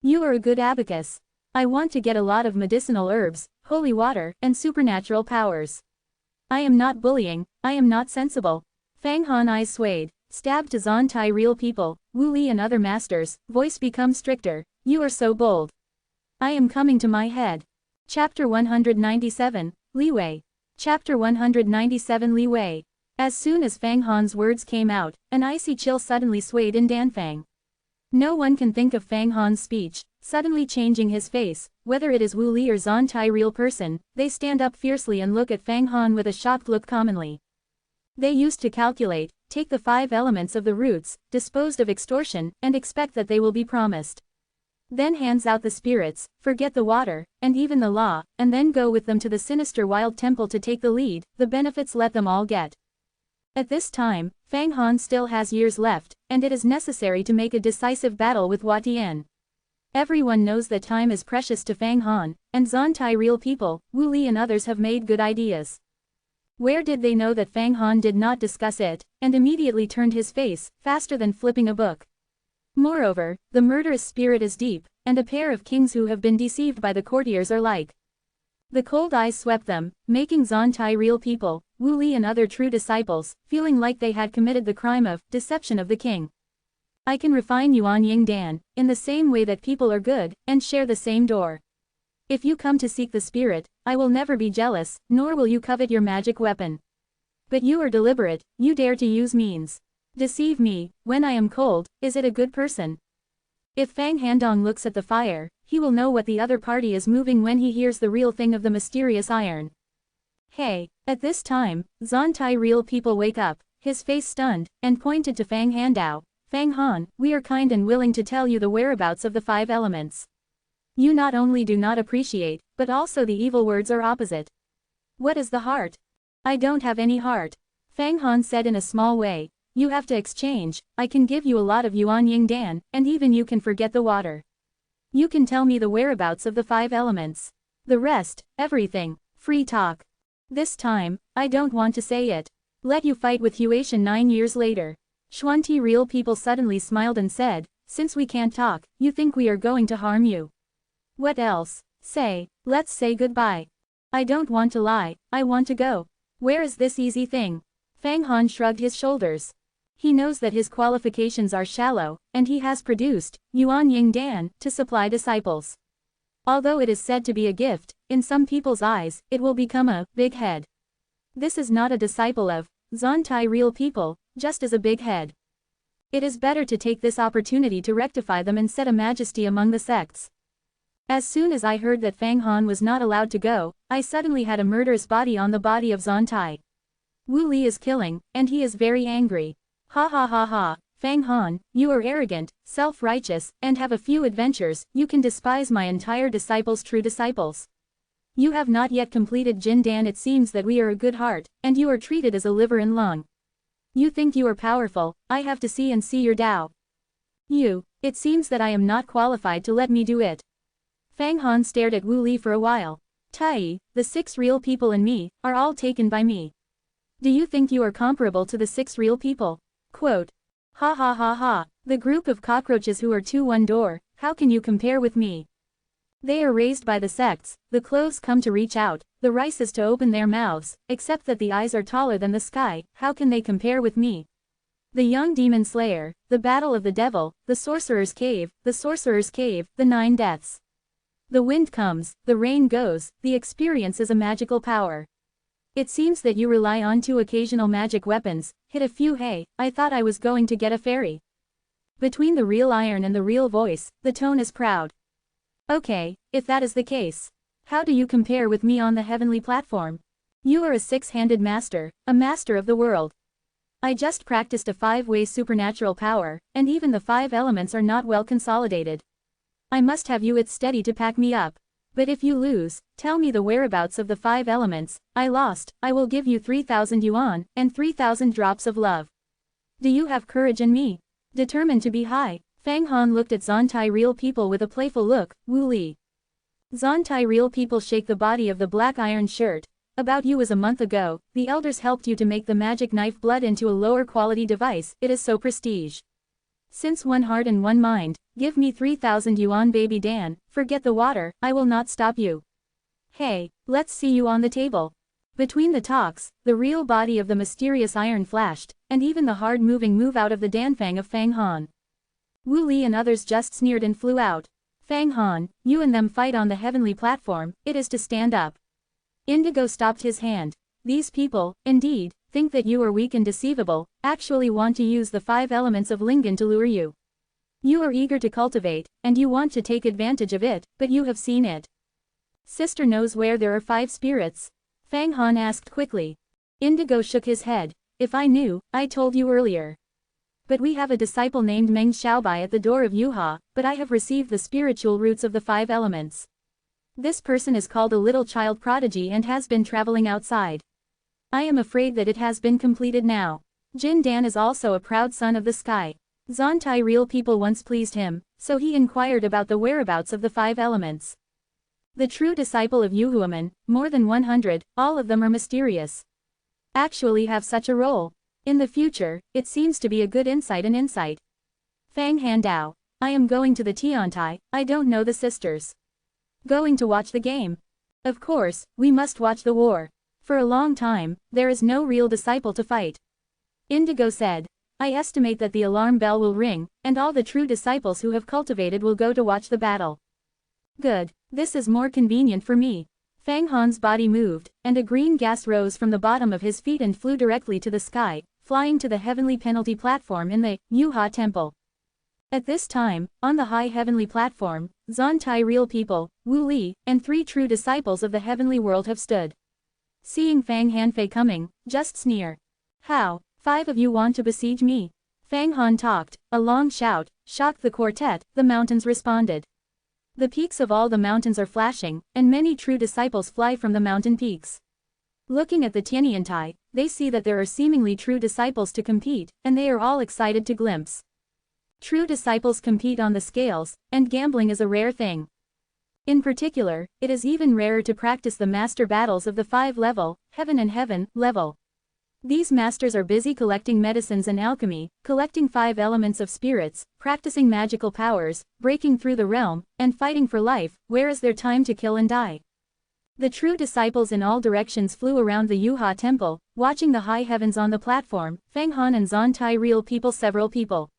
You are a good abacus. I want to get a lot of medicinal herbs, holy water, and supernatural powers. I am not bullying, I am not sensible. Fang Han eyes swayed, stabbed to Zontai real people, Wu Li and other masters, voice becomes stricter, you are so bold. I am coming to my head. Chapter 197, Li Wei. Chapter 197 Li Wei. As soon as Fang Han's words came out, an icy chill suddenly swayed in Danfang. No one can think of Fang Han's speech, suddenly changing his face, whether it is Wu Li or Zontai real person, they stand up fiercely and look at Fang Han with a shocked look commonly. They used to calculate, take the 5 elements of the roots, disposed of extortion, and expect that they will be promised. Then hands out the spirits, forget the water, and even the law, and then go with them to the sinister wild temple to take the lead, the benefits let them all get. At this time, Fang Han still has years left, and it is necessary to make a decisive battle with Hua Tian. Everyone knows that time is precious to Fang Han, and Zontai real people, Wu Li and others have made good ideas. Where did they know that Fang Han did not discuss it, and immediately turned his face, faster than flipping a book. Moreover, the murderous spirit is deep, and a pair of kings who have been deceived by the courtiers are like. The cold eyes swept them, making Zontai real people, Wu Li and other true disciples, feeling like they had committed the crime of deception of the king. I can refine Yuan Ying Dan, in the same way that people are good, and share the same door. If you come to seek the spirit, I will never be jealous, nor will you covet your magic weapon. But you are deliberate, you dare to use means. Deceive me, when I am cold, is it a good person? If Fang Handong looks at the fire, he will know what the other party is moving when he hears the real thing of the mysterious iron. Hey, at this time, Zontai real people wake up, his face stunned, and pointed to Fang Handao. Fang Han, we are kind and willing to tell you the whereabouts of the 5 elements. You not only do not appreciate, but also the evil words are opposite. What is the heart? I don't have any heart. Fang Han said in a small way. You have to exchange, I can give you a lot of Yuan Ying Dan, and even you can forget the water. You can tell me the whereabouts of the 5 elements. The rest, everything, free talk. This time, I don't want to say it. Let you fight with Huatian 9 years later. Xuanti real people suddenly smiled and said, since we can't talk, you think we are going to harm you. What else? Say, let's say goodbye. I don't want to lie, I want to go. Where is this easy thing? Fang Han shrugged his shoulders. He knows that his qualifications are shallow, and he has produced Yuan Ying Dan to supply disciples. Although it is said to be a gift, in some people's eyes, it will become a big head. This is not a disciple of Zontai real people, just as a big head. It is better to take this opportunity to rectify them and set a majesty among the sects. As soon as I heard that Fang Han was not allowed to go, I suddenly had a murderous body on the body of Zontai. Wu Li is killing, and he is very angry. Ha ha ha ha, Fang Han, you are arrogant, self-righteous, and have a few adventures, you can despise my entire disciples' true disciples. You have not yet completed Jin Dan. It seems that we are a good heart, and you are treated as a liver and lung. You think you are powerful, I have to see and see your Tao. It seems that I am not qualified to let me do it. Fang Han stared at Wu Li for a while. Tai, the 6 real people and me, are all taken by me. Do you think you are comparable to the 6 real people? Quote. Ha ha ha ha, the group of cockroaches who are 2-1 door, how can you compare with me? They are raised by the sects, the clothes come to reach out, the rices to open their mouths, except that the eyes are taller than the sky, how can they compare with me? The young demon slayer, the battle of the devil, the sorcerer's cave, the 9 deaths. The wind comes, the rain goes, the experience is a magical power. It seems that you rely on 2 occasional magic weapons, hit a few. Hey, I thought I was going to get a fairy. Between the real iron and the real voice, the tone is proud. Okay, if that is the case. How do you compare with me on the heavenly platform? You are a 6-handed master, a master of the world. I just practiced a 5-way supernatural power, and even the 5 elements are not well consolidated. I must have you it's steady to pack me up. But if you lose, tell me the whereabouts of the 5 elements. I lost, I will give you 3,000 yuan, and 3,000 drops of love. Do you have courage in me? Determined to be high. Fang Han looked at Zontai real people with a playful look. Wu Li. Zontai real people shake the body of the black iron shirt. About you as a month ago, the elders helped you to make the magic knife blood into a lower quality device, it is so prestige. Since one heart and one mind, give me 3,000 yuan baby Dan, forget the water, I will not stop you. Hey, let's see you on the table. Between the talks, the real body of the mysterious iron flashed, and even the hard-moving move out of the Danfang of Fang Han. Wu Li and others just sneered and flew out. Fang Han, you and them fight on the heavenly platform, it is to stand up. Indigo stopped his hand. These people, indeed, think that you are weak and deceivable, actually want to use the 5 elements of Lingen to lure you. You are eager to cultivate, and you want to take advantage of it, but you have seen it. Sister knows where there are 5 spirits? Fang Han asked quickly. Indigo shook his head. If I knew, I told you earlier. But we have a disciple named Meng Xiaobai at the door of Yuha, but I have received the spiritual roots of the 5 elements. This person is called a little child prodigy and has been traveling outside. I am afraid that it has been completed now. Jin Dan is also a proud son of the sky. Zontai real people once pleased him, so he inquired about the whereabouts of the 5 elements. The true disciple of Yuhuaman, more than 100, all of them are mysterious. Actually have such a role. In the future, it seems to be a good insight and insight. Fang Handao. I am going to the Tiantai, I don't know the sisters. Going to watch the game. Of course, we must watch the war. For a long time, there is no real disciple to fight. Indigo said. I estimate that the alarm bell will ring, and all the true disciples who have cultivated will go to watch the battle. Good, this is more convenient for me. Fang Han's body moved, and a green gas rose from the bottom of his feet and flew directly to the sky, flying to the heavenly penalty platform in the Yuha temple. At this time, on the high heavenly platform, Zontai real people, Wu Li, and 3 true disciples of the heavenly world have stood. Seeing Fang Hanfei coming, just sneer. How, 5 of you want to besiege me? Fang Han talked, a long shout, shocked the quartet, the mountains responded. The peaks of all the mountains are flashing, and many true disciples fly from the mountain peaks. Looking at the Tianyantai, they see that there are seemingly true disciples to compete, and they are all excited to glimpse. True disciples compete on the scales, and gambling is a rare thing. In particular, it is even rarer to practice the master battles of the 5-level, heaven and heaven, level. These masters are busy collecting medicines and alchemy, collecting 5 elements of spirits, practicing magical powers, breaking through the realm, and fighting for life. Where is their time to kill and die? The true disciples in all directions flew around the Yuha temple, watching the high heavens on the platform. Fang Han and Zontai real people, several people.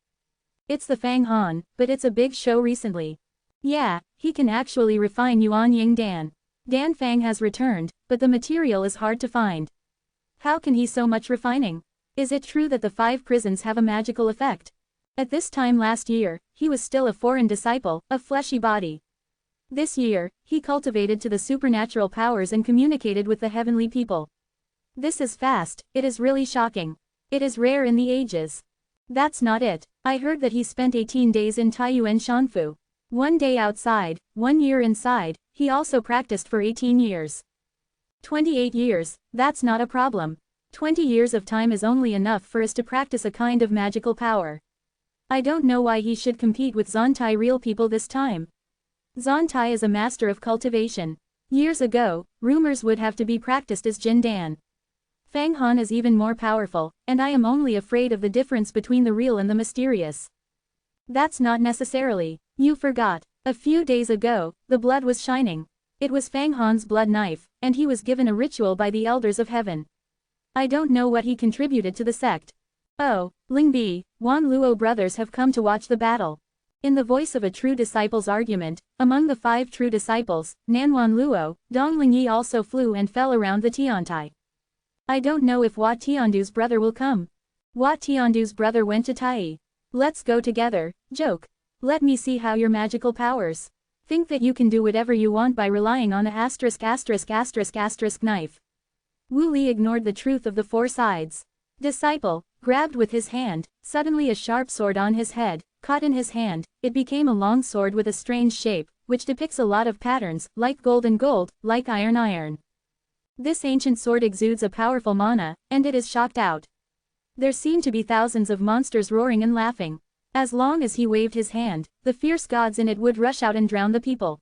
It's the Fang Han, but it's a big show recently. Yeah, he can actually refine Yuan Ying Dan. Dan Fang has returned, but the material is hard to find. How can he so much refining? Is it true that the 5 prisons have a magical effect? At this time last year, he was still a foreign disciple, a fleshy body. This year, he cultivated to the supernatural powers and communicated with the heavenly people. This is fast, it is really shocking. It is rare in the ages. That's not it. I heard that he spent 18 days in Taiyuan Shanfu. 1 day outside, 1 year inside, he also practiced for 18 years. 28 years, that's not a problem. 20 years of time is only enough for us to practice a kind of magical power. I don't know why he should compete with Zontai real people this time. Zontai is a master of cultivation. Years ago, rumors would have to be practiced as Jin Dan. Fang Han is even more powerful, and I am only afraid of the difference between the real and the mysterious. That's not necessarily. You forgot. A few days ago, the blood was shining. It was Fang Han's blood knife, and he was given a ritual by the elders of heaven. I don't know what he contributed to the sect. Oh, Ling Bi, Wan Luo brothers have come to watch the battle. In the voice of a true disciple's argument, among the 5 true disciples, Nanwan Luo, Dong Lingyi also flew and fell around the Tiantai. I don't know if Wat Tiandu's brother will come. Wat Tiandu's brother went to Tai. Let's go together, joke. Let me see how your magical powers. Think that you can do whatever you want by relying on a ***** knife. Wu Li ignored the truth of the 4 sides. Disciple, grabbed with his hand, suddenly a sharp sword on his head, caught in his hand, it became a long sword with a strange shape, which depicts a lot of patterns, like gold and gold, like iron. This ancient sword exudes a powerful mana, and it is shocked out. There seem to be thousands of monsters roaring and laughing. As long as he waved his hand, the fierce gods in it would rush out and drown the people.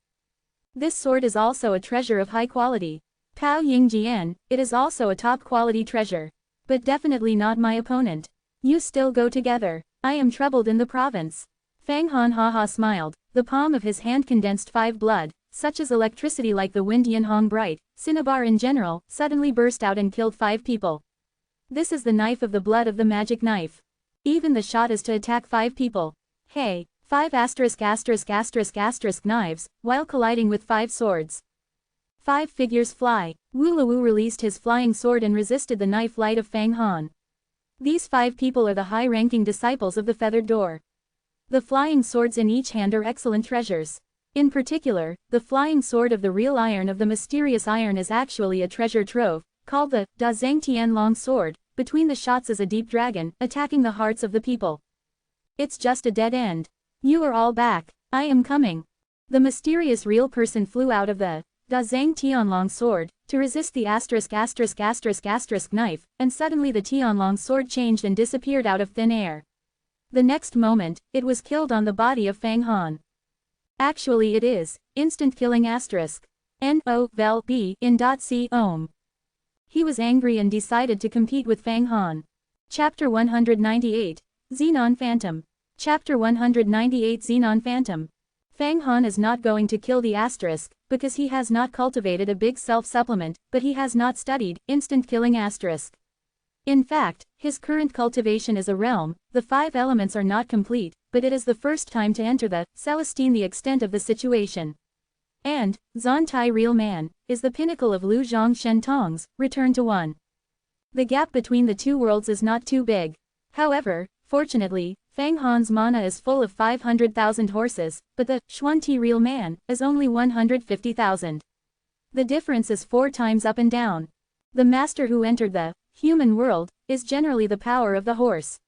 This sword is also a treasure of high quality. Pao Ying Jian, it is also a top quality treasure. But definitely not my opponent. You still go together. I am troubled in the province. Fang Han haha smiled, the palm of his hand condensed 5 blood, such as electricity like the wind Yin Hong bright, cinnabar in general, suddenly burst out and killed 5 people. This is the knife of the blood of the magic knife. Even the shot is to attack 5 people. Hey, 5 ***** knives, while colliding with 5 swords. 5 figures fly. Wu Luwu released his flying sword and resisted the knife light of Fang Han. These 5 people are the high-ranking disciples of the feathered door. The flying swords in each hand are excellent treasures. In particular, the flying sword of the real iron of the mysterious iron is actually a treasure trove, called the Da Zhang Tian Long Sword. Between the shots is a deep dragon, attacking the hearts of the people. It's just a dead end. You are all back. I am coming. The mysterious real person flew out of the Da Zhang Tian Long Sword, to resist the ***** knife, and suddenly the Tian Long Sword changed and disappeared out of thin air. The next moment, it was killed on the body of Fang Han. Actually it is, instant killing ***, N-O, vel, B, in .c, ohm. He was angry and decided to compete with Fang Han. Chapter 198, Xenon Phantom. Chapter 198 Xenon Phantom. Fang Han is not going to kill the ***, because he has not cultivated a big self-supplement, but he has not studied instant killing ***. In fact, his current cultivation is a realm, the 5 elements are not complete, but it is the first time to enter the Celestine. The extent of the situation. And, Zan Tai Real Man, is the pinnacle of Lu Zhang Shen Tong's, return to 1. The gap between the 2 worlds is not too big. However, fortunately, Fang Han's mana is full of 500,000 horses, but the Xuan Ti Real Man is only 150,000. The difference is 4 times up and down. The master who entered the human world is generally the power of the horse.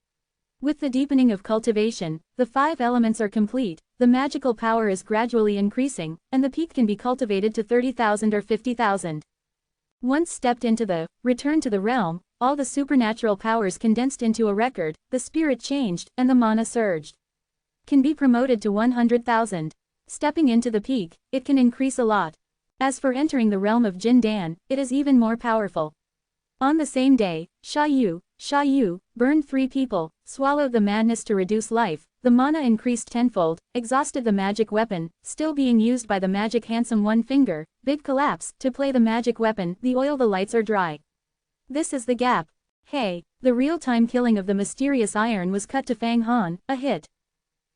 With the deepening of cultivation, the 5 elements are complete, the magical power is gradually increasing, and the peak can be cultivated to 30,000 or 50,000. Once stepped into the return to the realm, all the supernatural powers condensed into a record, the spirit changed, and the mana surged. Can be promoted to 100,000. Stepping into the peak, it can increase a lot. As for entering the realm of Jin Dan, it is even more powerful. On the same day, Sha Yu, burned 3 people, swallowed the madness to reduce life, the mana increased tenfold, exhausted the magic weapon, still being used by the magic handsome one finger, big collapse, to play the magic weapon, the lights are dry. This is the gap. Hey, the real-time killing of the mysterious iron was cut to Fang Han, a hit.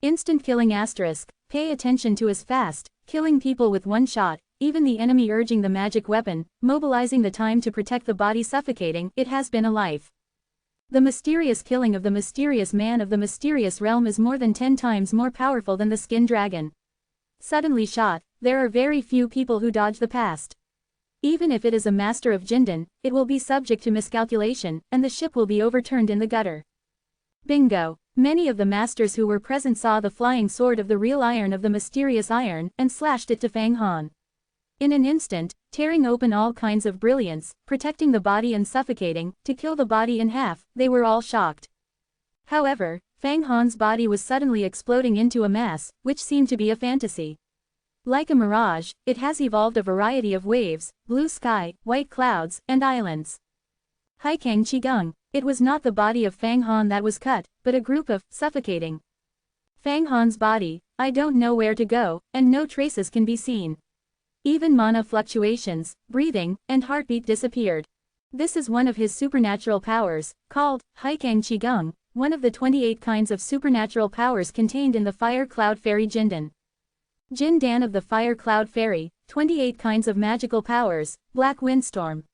Instant killing ***, pay attention to his fast, killing people with 1 shot, even the enemy urging the magic weapon, mobilizing the time to protect the body suffocating, it has been a life. The mysterious killing of the mysterious man of the mysterious realm is more than 10 times more powerful than the skin dragon. Suddenly shot, there are very few people who dodge the past. Even if it is a master of Jindan, it will be subject to miscalculation, and the ship will be overturned in the gutter. Bingo! Many of the masters who were present saw the flying sword of the real iron of the mysterious iron, and slashed it to Fang Han. In an instant, tearing open all kinds of brilliance, protecting the body and suffocating, to kill the body in half, they were all shocked. However, Fang Han's body was suddenly exploding into a mass, which seemed to be a fantasy. Like a mirage, it has evolved a variety of waves, blue sky, white clouds, and islands. Haikang Qigong, it was not the body of Fang Han that was cut, but a group of, suffocating. Fang Han's body, I don't know where to go, and no traces can be seen. Even mana fluctuations, breathing, and heartbeat disappeared. This is one of his supernatural powers, called Haikang Qigong, one of the 28 kinds of supernatural powers contained in the Fire Cloud Fairy Jindan. Jin Dan of the Fire Cloud Fairy, 28 kinds of magical powers, Black Windstorm,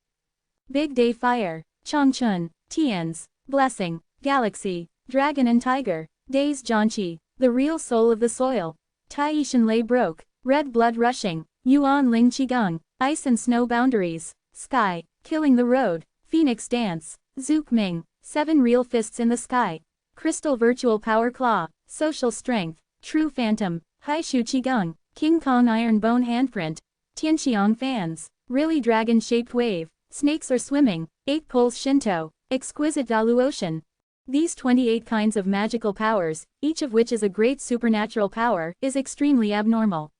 Big Day Fire, Changchun, Tian's, Blessing, Galaxy, Dragon and Tiger, Days Jianqi, the real soul of the soil, Taishan Lei Broke, Red Blood Rushing, Yuan Ling Qigong, Ice and Snow Boundaries, Sky, Killing the Road, Phoenix Dance, Zook Ming, 7 real fists in the sky. Crystal virtual power claw. Social strength. True phantom. Haishu Qigong. King Kong iron bone handprint. Tianxiang fans. Really dragon-shaped wave. Snakes are swimming. 8 poles Shinto. Exquisite Dalu ocean. These 28 kinds of magical powers, each of which is a great supernatural power, is extremely abnormal.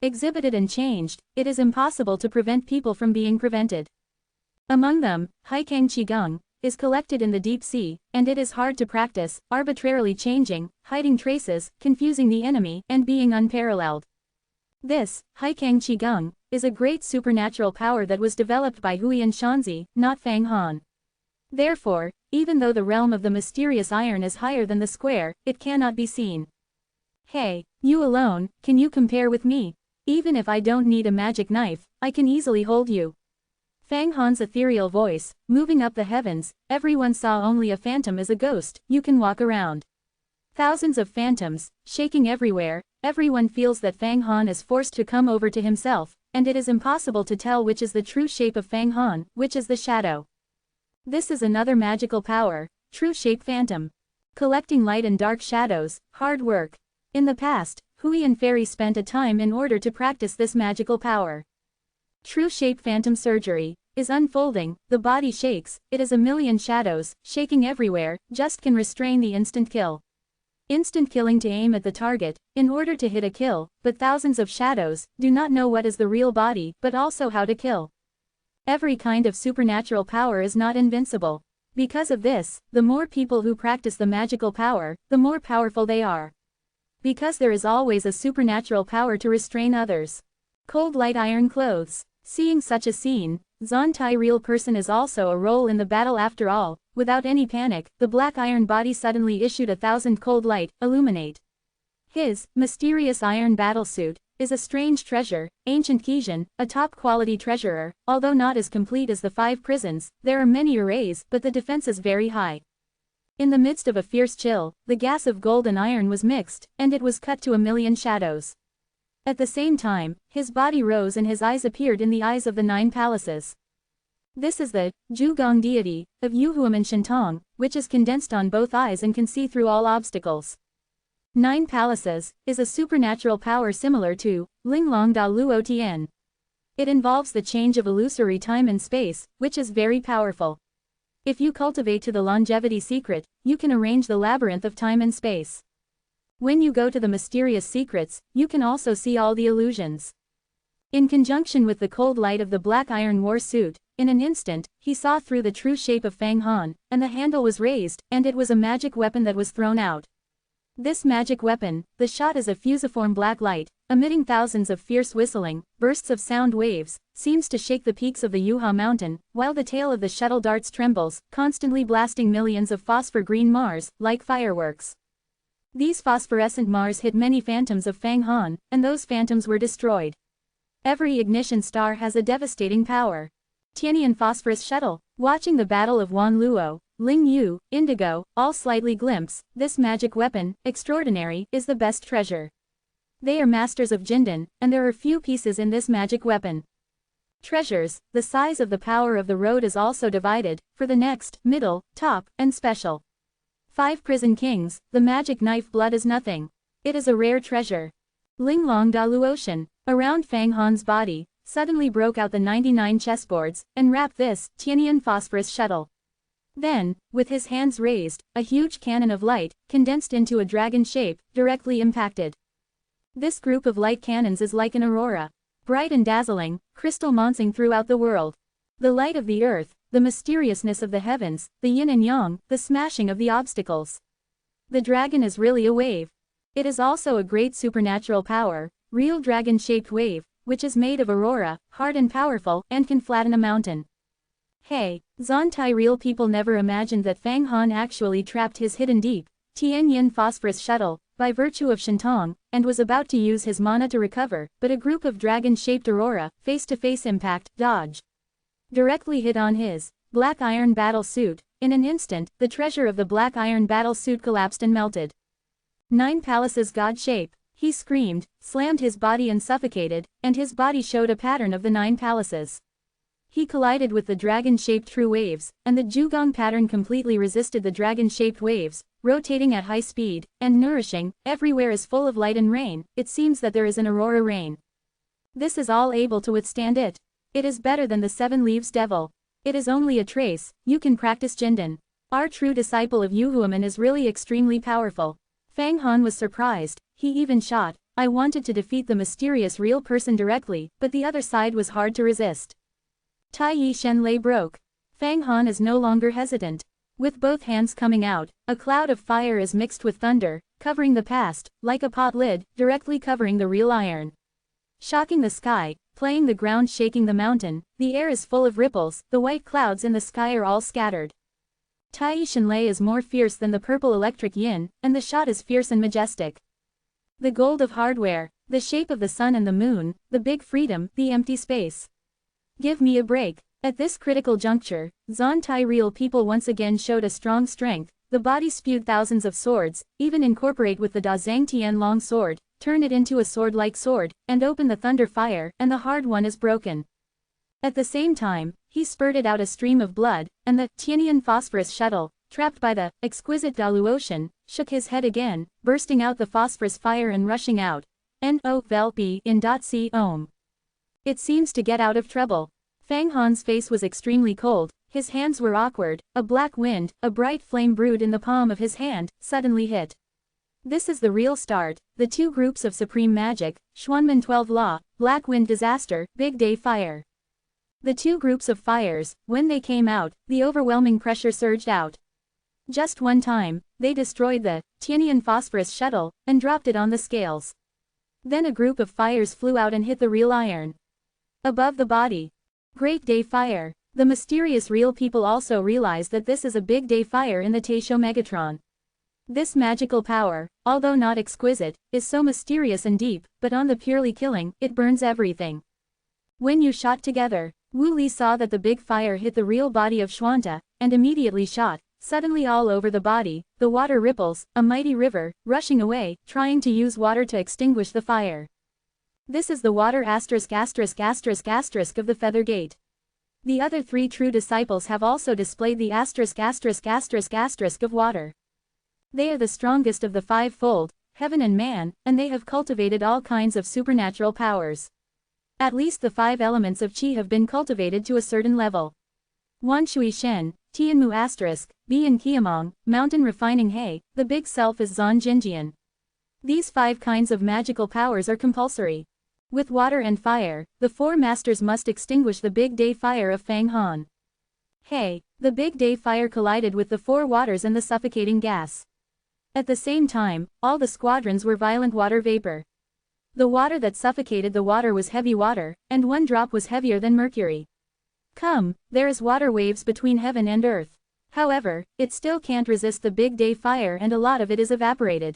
Exhibited and changed, it is impossible to prevent people from being prevented. Among them, Haikang Qigong is collected in the deep sea, and it is hard to practice, arbitrarily changing, hiding traces, confusing the enemy, and being unparalleled. This, Haikang Qigong, is a great supernatural power that was developed by Huiyan Shanzi, not Fang Han. Therefore, even though the realm of the mysterious iron is higher than the square, it cannot be seen. Hey, you alone, can you compare with me? Even if I don't need a magic knife, I can easily hold you. Fang Han's ethereal voice, moving up the heavens, everyone saw only a phantom is a ghost, you can walk around. Thousands of phantoms, shaking everywhere, everyone feels that Fang Han is forced to come over to himself, and it is impossible to tell which is the true shape of Fang Han, which is the shadow. This is another magical power, true shape phantom. Collecting light and dark shadows, hard work. In the past, Huiyan Fairy spent a time in order to practice this magical power. True shape phantom surgery is unfolding, the body shakes, it is a million shadows, shaking everywhere, just can restrain the instant kill. Instant killing to aim at the target, in order to hit a kill, but thousands of shadows, do not know what is the real body, but also how to kill. Every kind of supernatural power is not invincible. Because of this, the more people who practice the magical power, the more powerful they are. Because there is always a supernatural power to restrain others. Cold light iron clothes. Seeing such a scene, Zon Tai real person is also a role in the battle after all. Without any panic, the black iron body suddenly issued 1,000 cold light, illuminate. His mysterious iron battlesuit is a strange treasure, ancient Kijin, a top-quality treasurer, although not as complete as the 5 prisons, there are many arrays, but the defense is very high. In the midst of a fierce chill, the gas of gold and iron was mixed, and it was cut to a million shadows. At the same time, his body rose and his eyes appeared in the eyes of the 9 palaces. This is the Zhugong deity of Yuhuam and Shintong, which is condensed on both eyes and can see through all obstacles. 9 palaces is a supernatural power similar to Linglong Da Luo Tian. It involves the change of illusory time and space, which is very powerful. If you cultivate to the longevity secret, you can arrange the labyrinth of time and space. When you go to the mysterious secrets, you can also see all the illusions. In conjunction with the cold light of the black iron war suit, in an instant, he saw through the true shape of Fang Han, and the handle was raised, and it was a magic weapon that was thrown out. This magic weapon, the shot is a fusiform black light, emitting thousands of fierce whistling, bursts of sound waves, seems to shake the peaks of the Yuha mountain, while the tail of the shuttle darts trembles, constantly blasting millions of phosphor-green Mars, like fireworks. These phosphorescent Mars hit many phantoms of Fang Han, and those phantoms were destroyed. Every ignition star has a devastating power. Tianyan phosphorus shuttle, watching the battle of Wan Luo, Ling Yu, Indigo, all slightly glimpse, this magic weapon, extraordinary, is the best treasure. They are masters of Jindan, and there are few pieces in this magic weapon. Treasures, the size of the power of the road is also divided, for the next, middle, top, and special. 5 prison kings, the magic knife blood is nothing. It is a rare treasure. Linglong Da Luotian, around Fang Han's body, suddenly broke out the 99 chessboards, and wrapped this, Tianyan phosphorus shuttle. Then, with his hands raised, a huge cannon of light, condensed into a dragon shape, directly impacted. This group of light cannons is like an aurora. Bright and dazzling, crystal moncing throughout the world. The light of the earth, the mysteriousness of the heavens, the yin and yang, the smashing of the obstacles. The dragon is really a wave. It is also a great supernatural power, real dragon-shaped wave, which is made of aurora, hard and powerful, and can flatten a mountain. Hey, Zon Tai real people never imagined that Fang Han actually trapped his hidden deep, Tianyan phosphorus shuttle, by virtue of Shintong, and was about to use his mana to recover, but a group of dragon-shaped aurora, face-to-face impact, dodge. Directly hit on his black iron battle suit. In an instant, the treasure of the black iron battle suit collapsed and melted. 9 palaces god shape. He screamed, slammed his body and suffocated, and his body showed a pattern of the 9 palaces. He collided with the dragon-shaped true waves, and the dugong pattern completely resisted the dragon-shaped waves, rotating at high speed, and nourishing. Everywhere is full of light and rain. It seems that there is an aurora rain. This is all able to withstand it. It is better than the 7 Leaves Devil. It is only a trace. You can practice Jindan. Our true disciple of Yuhuaman is really extremely powerful. Fang Han was surprised. He even shot. I wanted to defeat the mysterious real person directly, but the other side was hard to resist. Tai Yi Shen lay broke. Fang Han is no longer hesitant. With both hands coming out, a cloud of fire is mixed with thunder, covering the past, like a pot lid, directly covering the real iron. Shocking the sky, playing the ground, shaking the mountain, the air is full of ripples, the white clouds in the sky are all scattered. Tai Yi Shen Lei is more fierce than the purple electric yin, and the shot is fierce and majestic. The gold of hardware, the shape of the sun and the moon, the big freedom, the empty space. Give me a break. At this critical juncture, Zon Tai real people once again showed a strong strength. The body spewed thousands of swords, even incorporate with the Da Zhang Tian long sword, turn it into a sword-like sword, and open the thunder fire, and the hard one is broken. At the same time, he spurted out a stream of blood, and the Tianian phosphorus shuttle, trapped by the exquisite Dalu ocean, shook his head again, bursting out the phosphorus fire and rushing out. No Velpi in .c Om. It seems to get out of trouble. Fang Han's face was extremely cold, his hands were awkward, a black wind, a bright flame brewed in the palm of his hand, suddenly hit. This is the real start, the 2 groups of supreme magic, Xuanmen 12 Law, Black Wind Disaster, Big Day Fire. The 2 groups of fires, when they came out, the overwhelming pressure surged out. Just one time, they destroyed the Tianian phosphorus shuttle, and dropped it on the scales. Then a group of fires flew out and hit the real iron. Above the body. Great Day Fire. The mysterious real people also realize that this is a big day fire in the Taisho Megatron. This magical power, although not exquisite, is so mysterious and deep, but on the purely killing, it burns everything. When you shot together, Wu Li saw that the big fire hit the real body of Xuanta, and immediately shot, suddenly all over the body, the water ripples, a mighty river, rushing away, trying to use water to extinguish the fire. This is the water ***** of the Feather Gate. The other 3 true disciples have also displayed the ***** of water. They are the strongest of the 5-fold, heaven and man, and they have cultivated all kinds of supernatural powers. At least the 5 elements of Qi have been cultivated to a certain level. Wan Shui Shen, Tianmu ***, Bian Qiamong, Mountain Refining Hay, the Big Self is Zon Jinjian. These 5 kinds of magical powers are compulsory. With water and fire, the 4 masters must extinguish the big day fire of Fang Han. Hey, the big day fire collided with the 4 waters and the suffocating gas. At the same time, all the squadrons were violent water vapor. The water that suffocated the water was heavy water, and 1 drop was heavier than mercury. Come, there is water waves between heaven and earth. However, it still can't resist the big day fire and a lot of it is evaporated.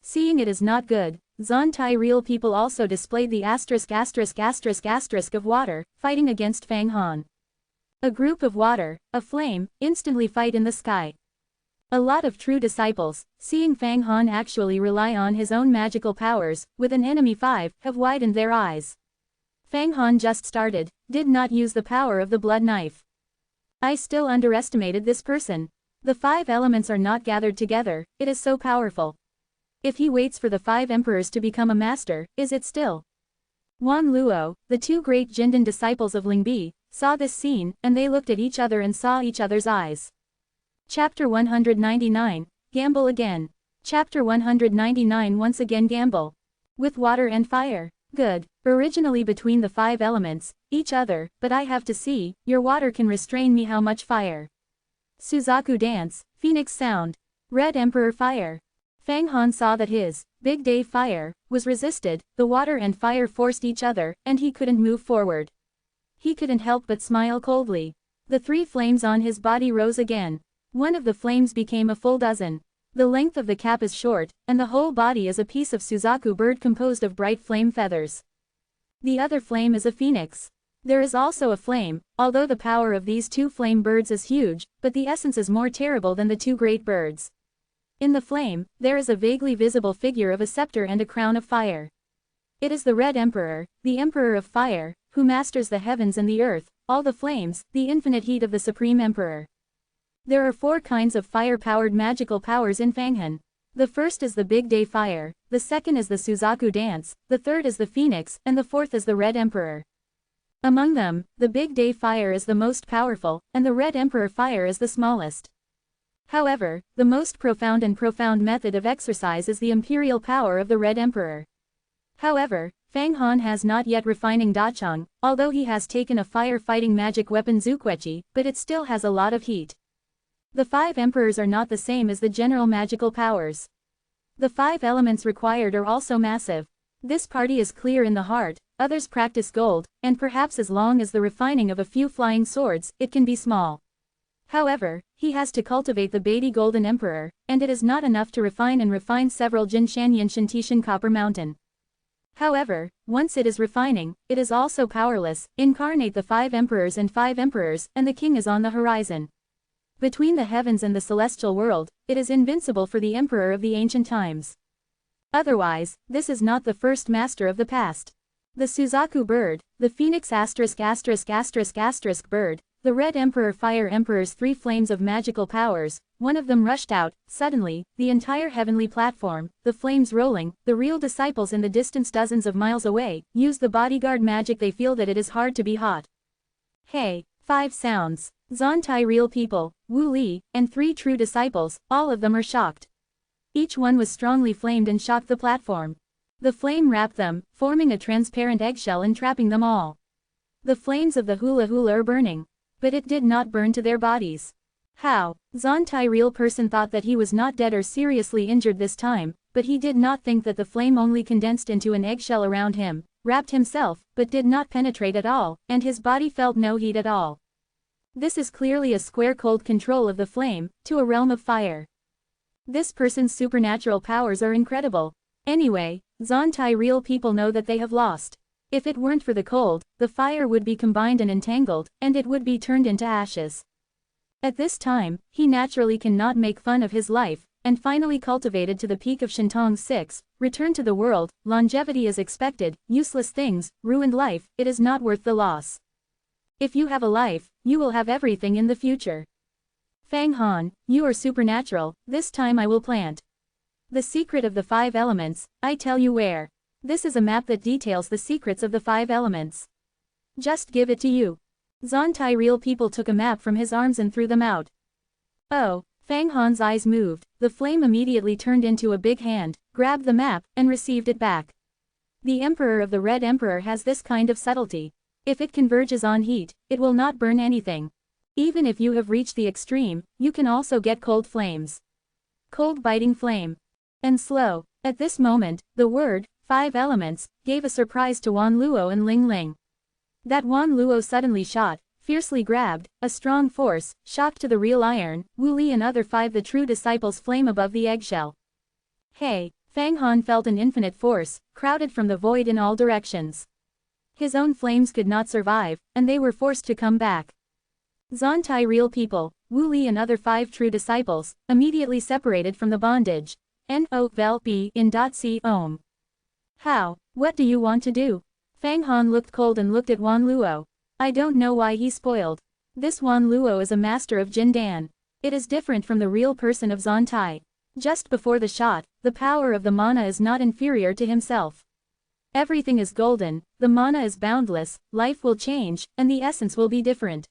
Seeing it is not good, Zon Tai real people also displayed the **** of water, fighting against Fang Han. A group of water, a flame, instantly fight in the sky. A lot of true disciples, seeing Fang Han actually rely on his own magical powers, with an enemy 5, have widened their eyes. Fang Han just started, did not use the power of the blood knife. I still underestimated this person. The 5 elements are not gathered together, it is so powerful. If he waits for the 5 emperors to become a master, is it still? Wan Luo, the 2 great Jindan disciples of Lingbi, saw this scene, and they looked at each other and saw each other's eyes. Chapter 199, Gamble Again. Chapter 199 Once again gamble. With water and fire. Good. Originally between the 5 elements, each other, but I have to see, your water can restrain me how much fire. Suzaku Dance, Phoenix Sound. Red Emperor Fire. Fang Han saw that his big day fire was resisted, the water and fire forced each other, and he couldn't move forward. He couldn't help but smile coldly. The 3 flames on his body rose again. One of the flames became a full dozen. The length of the cap is short, and the whole body is a piece of Suzaku bird composed of bright flame feathers. The other flame is a phoenix. There is also a flame, although the power of these 2 flame birds is huge, but the essence is more terrible than the 2 great birds. In the flame, there is a vaguely visible figure of a scepter and a crown of fire. It is the Red Emperor, the Emperor of Fire, who masters the heavens and the earth, all the flames, the infinite heat of the Supreme Emperor. There are 4 kinds of fire-powered magical powers in Fanghan. The first is the Big Day Fire, the second is the Suzaku Dance, the third is the Phoenix, and the fourth is the Red Emperor. Among them, the Big Day Fire is the most powerful, and the Red Emperor Fire is the smallest. However, the most profound method of exercise is the imperial power of the Red Emperor. However, Fang Han has not yet refining Dachang, although he has taken a fire-fighting magic weapon Zuquechi, but it still has a lot of heat. The 5 emperors are not the same as the general magical powers. The 5 elements required are also massive. This party is clear in the heart, others practice gold, and perhaps as long as the refining of a few flying swords, it can be small. However, he has to cultivate the Beatty Golden Emperor, and it is not enough to refine several Jinshanyan Shantishan Copper Mountain. However, once it is refining, it is also powerless, incarnate the 5 emperors, and the king is on the horizon. Between the heavens and the celestial world, it is invincible for the emperor of the ancient times. Otherwise, this is not the first master of the past. The Suzaku bird, the Phoenix ***** bird, the Red Emperor Fire Emperor's 3 flames of magical powers, one of them rushed out, suddenly, the entire heavenly platform, the flames rolling, the real disciples in the distance dozens of miles away, use the bodyguard magic. They feel that it is hard to be hot. Hey, 5 sounds. Zontai real people, Wu Li, and 3 true disciples, all of them are shocked. Each one was strongly flamed and shocked the platform. The flame wrapped them, forming a transparent eggshell and trapping them all. The flames of the hula hula are burning. But it did not burn to their bodies. How? Zontai real person thought that he was not dead or seriously injured this time, but he did not think that the flame only condensed into an eggshell around him, wrapped himself, but did not penetrate at all, and his body felt no heat at all. This is clearly a square cold control of the flame, to a realm of fire. This person's supernatural powers are incredible. Anyway, Zontai real people know that they have lost. If it weren't for the cold, the fire would be combined and entangled, and it would be turned into ashes. At this time, he naturally cannot make fun of his life, and finally cultivated to the peak of Shintong 6, return to the world, longevity is expected, useless things, ruined life, it is not worth the loss. If you have a life, you will have everything in the future. Fang Han, you are supernatural, this time I will plant the secret of the 5 elements, I tell you where. This is a map that details the secrets of the 5 elements. Just give it to you. Zontai real people took a map from his arms and threw them out. Oh, Fang Han's eyes moved, the flame immediately turned into a big hand, grabbed the map, and received it back. The Emperor of the Red Emperor has this kind of subtlety. If it converges on heat, it will not burn anything. Even if you have reached the extreme, you can also get cold flames. Cold biting flame. And slow. At this moment, the word, 5 elements, gave a surprise to Wan Luo and Ling Ling. That Wan Luo suddenly shot, fiercely grabbed, a strong force, shocked to the real iron, Wu Li and other 5 the true disciples flame above the eggshell. Hey, Fang Han felt an infinite force, crowded from the void in all directions. His own flames could not survive, and they were forced to come back. Zontai real people, Wu Li and other 5 true disciples, immediately separated from the bondage. No vel b in .c ohm. How? What do you want to do? Fang Han looked cold and looked at Wan Luo. I don't know why he spoiled. This Wan Luo is a master of Jin Dan. It is different from the real person of Zontai. Just before the shot, the power of the mana is not inferior to himself. Everything is golden, the mana is boundless, life will change, and the essence will be different.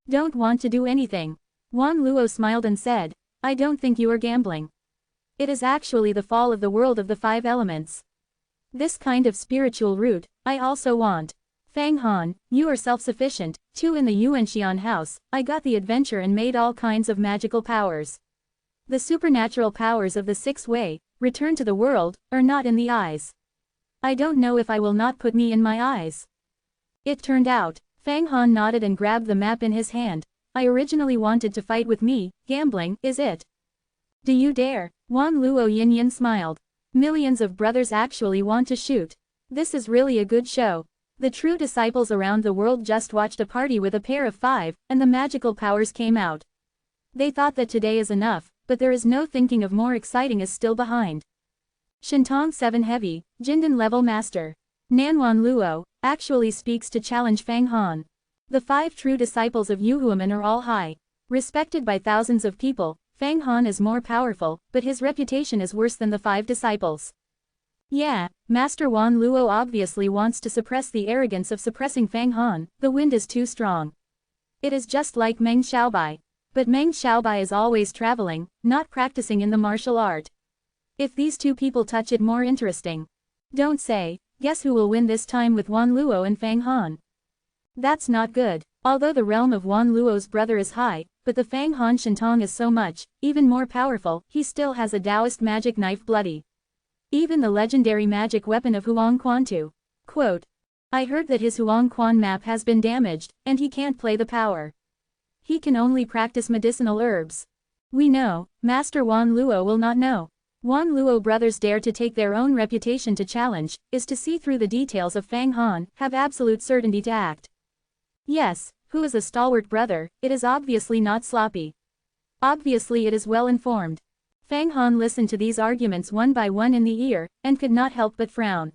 Don't want to do anything. Wan Luo smiled and said, I don't think you are gambling. It is actually the fall of the world of the 5 elements. This kind of spiritual root, I also want. Fang Han, you are self-sufficient, too. In the Yuanxian house, I got the adventure and made all kinds of magical powers. The supernatural powers of the 6th way, return to the world, are not in the eyes. I don't know if I will not put me in my eyes. It turned out, Fang Han nodded and grabbed the map in his hand. I originally wanted to fight with me, gambling, is it? Do you dare? Wan Luo Yin Yin smiled. Millions of brothers actually want to shoot. This is really a good show. The true disciples around the world just watched a party with a pair of 5, and the magical powers came out. They thought that today is enough, but there is no thinking of more exciting is still behind. Shintong 7 Heavy, Jindan level master. Nan Wan Luo, actually speaks to challenge Fang Han. The 5 true disciples of Yuhuaman are all high, respected by thousands of people. Fang Han is more powerful, but his reputation is worse than the 5 disciples. Yeah, Master Wan Luo obviously wants to suppress the arrogance of suppressing Fang Han. The wind is too strong. It is just like Meng Xiaobai. But Meng Xiaobai is always traveling, not practicing in the martial art. If these two people touch it more interesting. Don't say, guess who will win this time with Wan Luo and Fang Han? That's not good. Although the realm of Wan Luo's brother is high, but the Fang Han Shintong is so much, even more powerful, he still has a Taoist magic knife bloody. Even the legendary magic weapon of Huang Quan too. Quote, I heard that his Huang Quan map has been damaged, and he can't play the power. He can only practice medicinal herbs. We know, Master Wan Luo will not know. Wan Luo brothers dare to take their own reputation to challenge, is to see through the details of Fang Han, have absolute certainty to act. Yes, who is a stalwart brother, it is obviously not sloppy. Obviously it is well informed. Fang Han listened to these arguments one by one in the ear, and could not help but frown.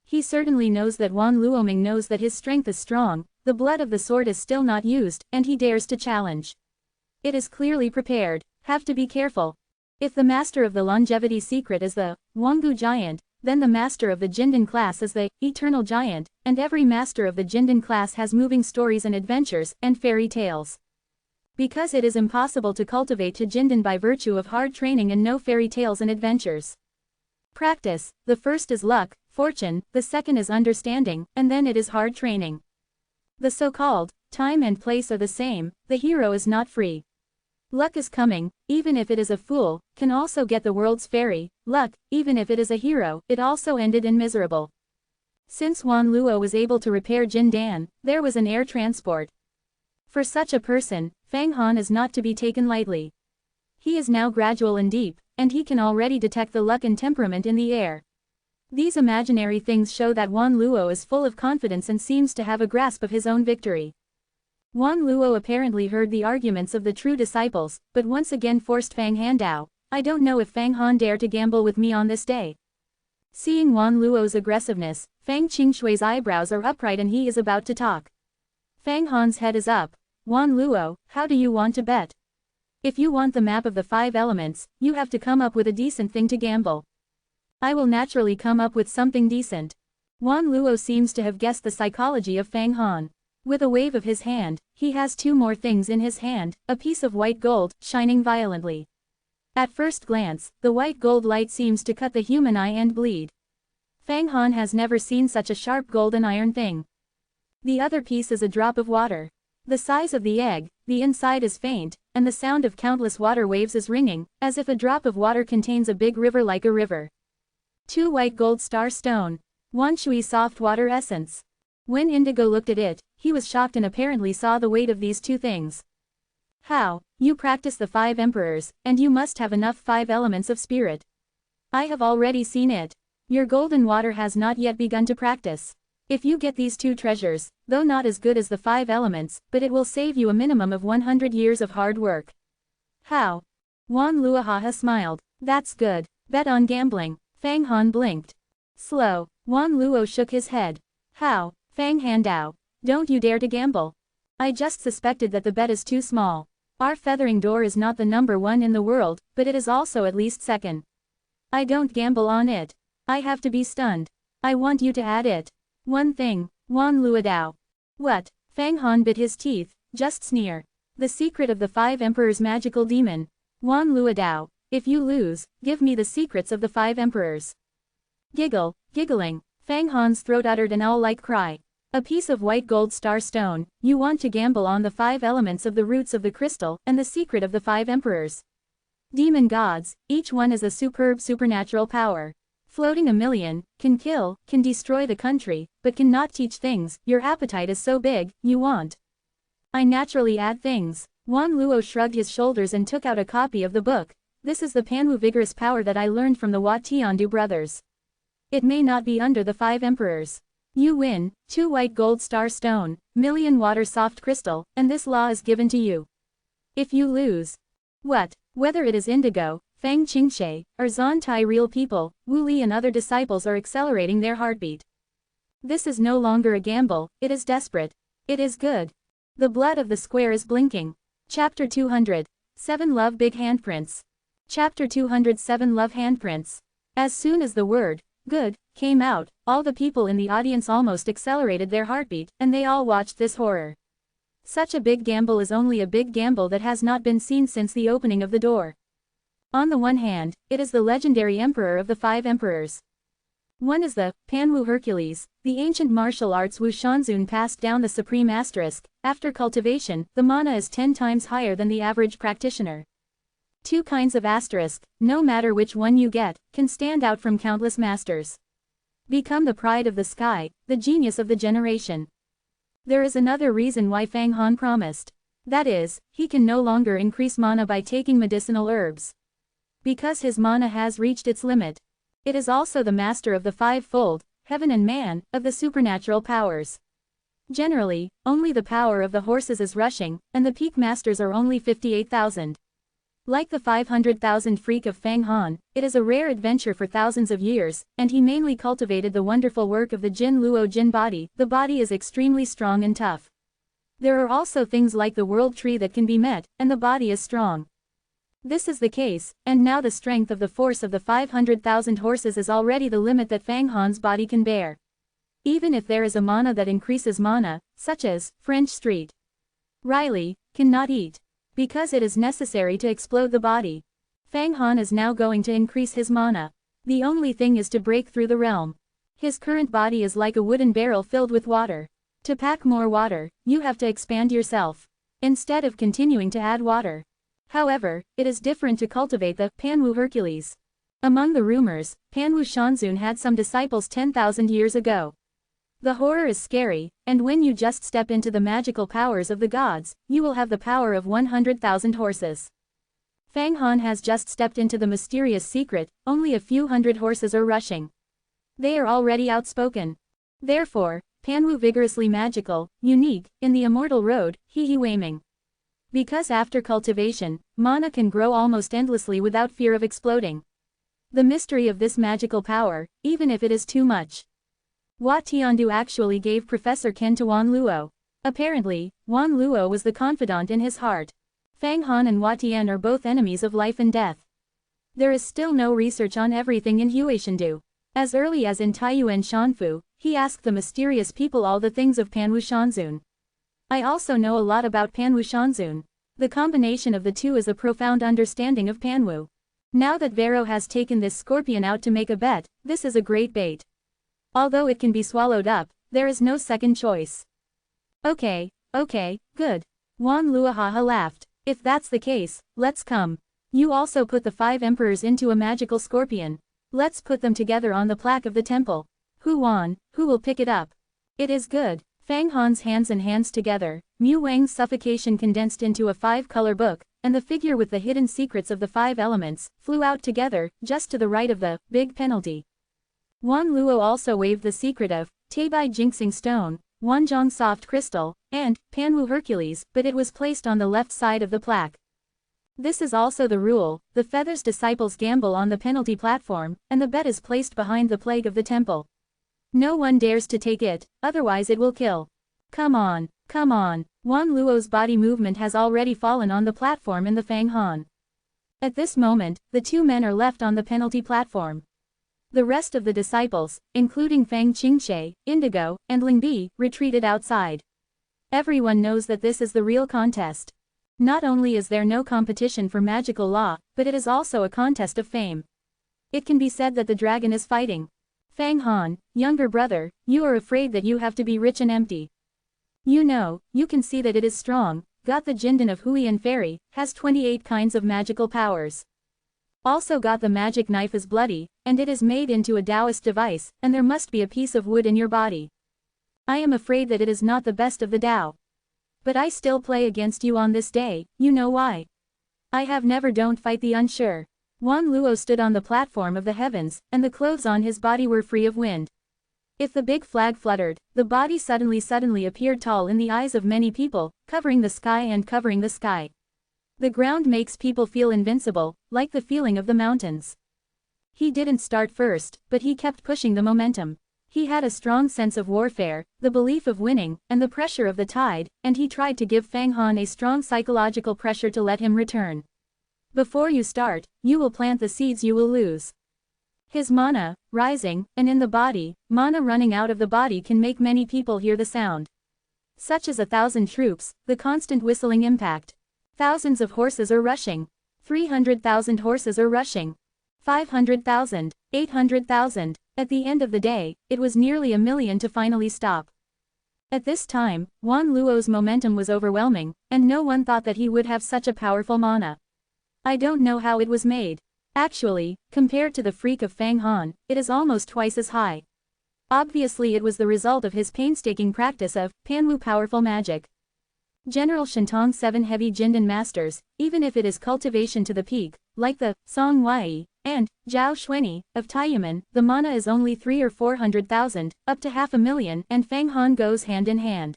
He certainly knows that Wan Luoming knows that his strength is strong, the blood of the sword is still not used, and he dares to challenge. It is clearly prepared, have to be careful. If the master of the longevity secret is the Wanggu giant, then the master of the Jindan class is the eternal giant, and every master of the Jindan class has moving stories and adventures, and fairy tales. Because it is impossible to cultivate to Jindan by virtue of hard training and no fairy tales and adventures. Practice, the first is luck, fortune, the second is understanding, and then it is hard training. The so-called time and place are the same, the hero is not free. Luck is coming, even if it is a fool, can also get the world's fairy. Luck, even if it is a hero, it also ended in miserable. Since Wan Luo was able to repair Jindan, there was an air transport. For such a person, Fang Han is not to be taken lightly. He is now gradual and deep, and he can already detect the luck and temperament in the air. These imaginary things show that Wan Luo is full of confidence and seems to have a grasp of his own victory. Wan Luo apparently heard the arguments of the true disciples, but once again forced Fang Handao. I don't know if Fang Han dare to gamble with me on this day. Seeing Wan Luo's aggressiveness, Fang Qingshui's eyebrows are upright and he is about to talk. Fang Han's head is up. Wan Luo, how do you want to bet? If you want the map of the 5 elements, you have to come up with a decent thing to gamble. I will naturally come up with something decent. Wan Luo seems to have guessed the psychology of Fang Han. With a wave of his hand, he has 2 more things in his hand, a piece of white gold, shining violently. At first glance, the white gold light seems to cut the human eye and bleed. Fang Han has never seen such a sharp gold and iron thing. The other piece is a drop of water. The size of the egg, the inside is faint, and the sound of countless water waves is ringing, as if a drop of water contains a big river like a river. 2 white gold star stone. Wanshui soft water essence. When Indigo looked at it, he was shocked and apparently saw the weight of these 2 things. How? You practice the 5 emperors, and you must have enough 5 elements of spirit. I have already seen it. Your golden water has not yet begun to practice. If you get these 2 treasures, though not as good as the 5 elements, but it will save you a minimum of 100 years of hard work. How? Wan Luahaha smiled. That's good. Bet on gambling. Fang Han blinked. Slow. Wan Luo shook his head. How? Fang Handao. Don't you dare to gamble. I just suspected that the bet is too small. Our feathering door is not the number 1 in the world, but it is also at least second. I don't gamble on it. I have to be stunned. I want you to add it. One thing, Wan Luodao. What? Fang Han bit his teeth, just sneer. The secret of the 5 emperors' magical demon. Wan Luodao. If you lose, give me the secrets of the 5 emperors. Giggle, giggling. Fang Han's throat uttered an owl-like cry. A piece of white gold star stone. You want to gamble on the 5 elements of the roots of the crystal, and the secret of the 5 emperors. Demon gods, each one is a superb supernatural power. Floating a million, can kill, can destroy the country, but cannot teach things. Your appetite is so big, you want. I naturally add things. Wan Luo shrugged his shoulders and took out a copy of the book. This is the Panwu vigorous power that I learned from the Wat Tiandu brothers. It may not be under the 5 emperors. You win, 2 white gold star stone, million water soft crystal, and this law is given to you. If you lose. What? Whether it is Indigo, Fang Qingshe, or Zan Tai real people, Wu Li and other disciples are accelerating their heartbeat. This is no longer a gamble, it is desperate. It is good. The blood of the square is blinking. Chapter 200. 7 Love Big Handprints. Chapter 207 Love Handprints. As soon as the word, good, came out, all the people in the audience almost accelerated their heartbeat, and they all watched this horror. Such a big gamble is only a big gamble that has not been seen since the opening of the door. On the one hand, it is the legendary emperor of the 5 emperors. One is the Panwu Hercules, the ancient martial arts Wu Shanzun passed down the supreme asterisk. After cultivation, the mana is 10 times higher than the average practitioner. 2 kinds of asterisk, no matter which one you get, can stand out from countless masters. Become the pride of the sky, the genius of the generation. There is another reason why Fang Han promised. That is, he can no longer increase mana by taking medicinal herbs. Because his mana has reached its limit. It is also the master of the 5-fold, heaven and man, of the supernatural powers. Generally, only the power of the horses is rushing, and the peak masters are only 58,000. Like the 500,000 freak of Fang Han, it is a rare adventure for thousands of years, and he mainly cultivated the wonderful work of the Jin Luo Jin body. The body is extremely strong and tough. There are also things like the world tree that can be met, and the body is strong. This is the case, and now the strength of the force of the 500,000 horses is already the limit that Fang Han's body can bear. Even if there is a mana that increases mana, such as French Street Riley cannot eat. Because it is necessary to explode the body. Fang Han is now going to increase his mana. The only thing is to break through the realm. His current body is like a wooden barrel filled with water. To pack more water, you have to expand yourself, instead of continuing to add water. However, it is different to cultivate the Panwu Hercules. Among the rumors, Panwu Shanzun had some disciples 10,000 years ago. The horror is scary, and when you just step into the magical powers of the gods, you will have the power of 100,000 horses. Fang Han has just stepped into the mysterious secret, only a few hundred horses are rushing. They are already outspoken. Therefore, Panwu vigorously magical, unique, in the immortal road, he Weiming. Because after cultivation, mana can grow almost endlessly without fear of exploding. The mystery of this magical power, even if it is too much. Hua Tiandu actually gave Professor Ken to Wan Luo. Apparently, Wan Luo was the confidant in his heart. Fang Han and Hua Tian are both enemies of life and death. There is still no research on everything in Huishandu. As early as in Taiyuan Shanfu, he asked the mysterious people all the things of Panwu Shanzun. I also know a lot about Panwu Shanzun. The combination of the two is a profound understanding of Panwu. Now that Vero has taken this scorpion out to make a bet, this is a great bait. Although it can be swallowed up, there is no second choice. Okay, good. Wan Luahaha laughed. If that's the case, let's come. You also put the 5 emperors into a magical scorpion. Let's put them together on the plaque of the temple. Who will pick it up? It is good. Fang Han's hands together, Mu Wang's suffocation condensed into a 5-color book, and the figure with the hidden secrets of the 5 elements, flew out together, just to the right of the big penalty. Wan Luo also waved the secret of Teibai Jinxing Stone, Wanzhong Soft Crystal, and Panwu Hercules, but it was placed on the left side of the plaque. This is also the rule, the feathers disciples gamble on the penalty platform, and the bet is placed behind the plague of the temple. No one dares to take it, otherwise it will kill. Come on. Wan Luo's body movement has already fallen on the platform in the Fang Han. At this moment, the 2 men are left on the penalty platform. The rest of the disciples, including Fang Qingxie, Indigo, and Lingbi, retreated outside. Everyone knows that this is the real contest. Not only is there no competition for magical law, but it is also a contest of fame. It can be said that the dragon is fighting. Fang Han, younger brother, you are afraid that you have to be rich and empty. You know, you can see that it is strong, got the Jindan of Hui and Fairy, has 28 kinds of magical powers. Also got the magic knife is bloody, and it is made into a Taoist device, and there must be a piece of wood in your body. I am afraid that it is not the best of the Tao. But I still play against you on this day, you know why. I have never don't fight the unsure. Wan Luo stood on the platform of the heavens, and the clothes on his body were free of wind. If the big flag fluttered, the body suddenly appeared tall in the eyes of many people, covering the sky. The ground makes people feel invincible, like the feeling of the mountains. He didn't start first, but he kept pushing the momentum. He had a strong sense of warfare, the belief of winning, and the pressure of the tide, and he tried to give Fang Han a strong psychological pressure to let him return. Before you start, you will plant the seeds you will lose. His mana, rising, and in the body, mana running out of the body can make many people hear the sound. Such as 1,000 troops, the constant whistling impact. Thousands of horses are rushing. 300,000 horses are rushing. 500,000, 800,000. At the end of the day, it was nearly 1,000,000 to finally stop. At this time, Wan Luo's momentum was overwhelming, and no one thought that he would have such a powerful mana. I don't know how it was made. Actually, compared to the freak of Fang Han, it is almost twice as high. Obviously it was the result of his painstaking practice of Panwu powerful magic. General Shantong's 7 heavy Jindan masters, even if it is cultivation to the peak, like the Song Wei and Zhao Xuanyi of Taiyamen, the mana is only 300,000 or 400,000, up to 500,000, and Fang Han goes hand in hand.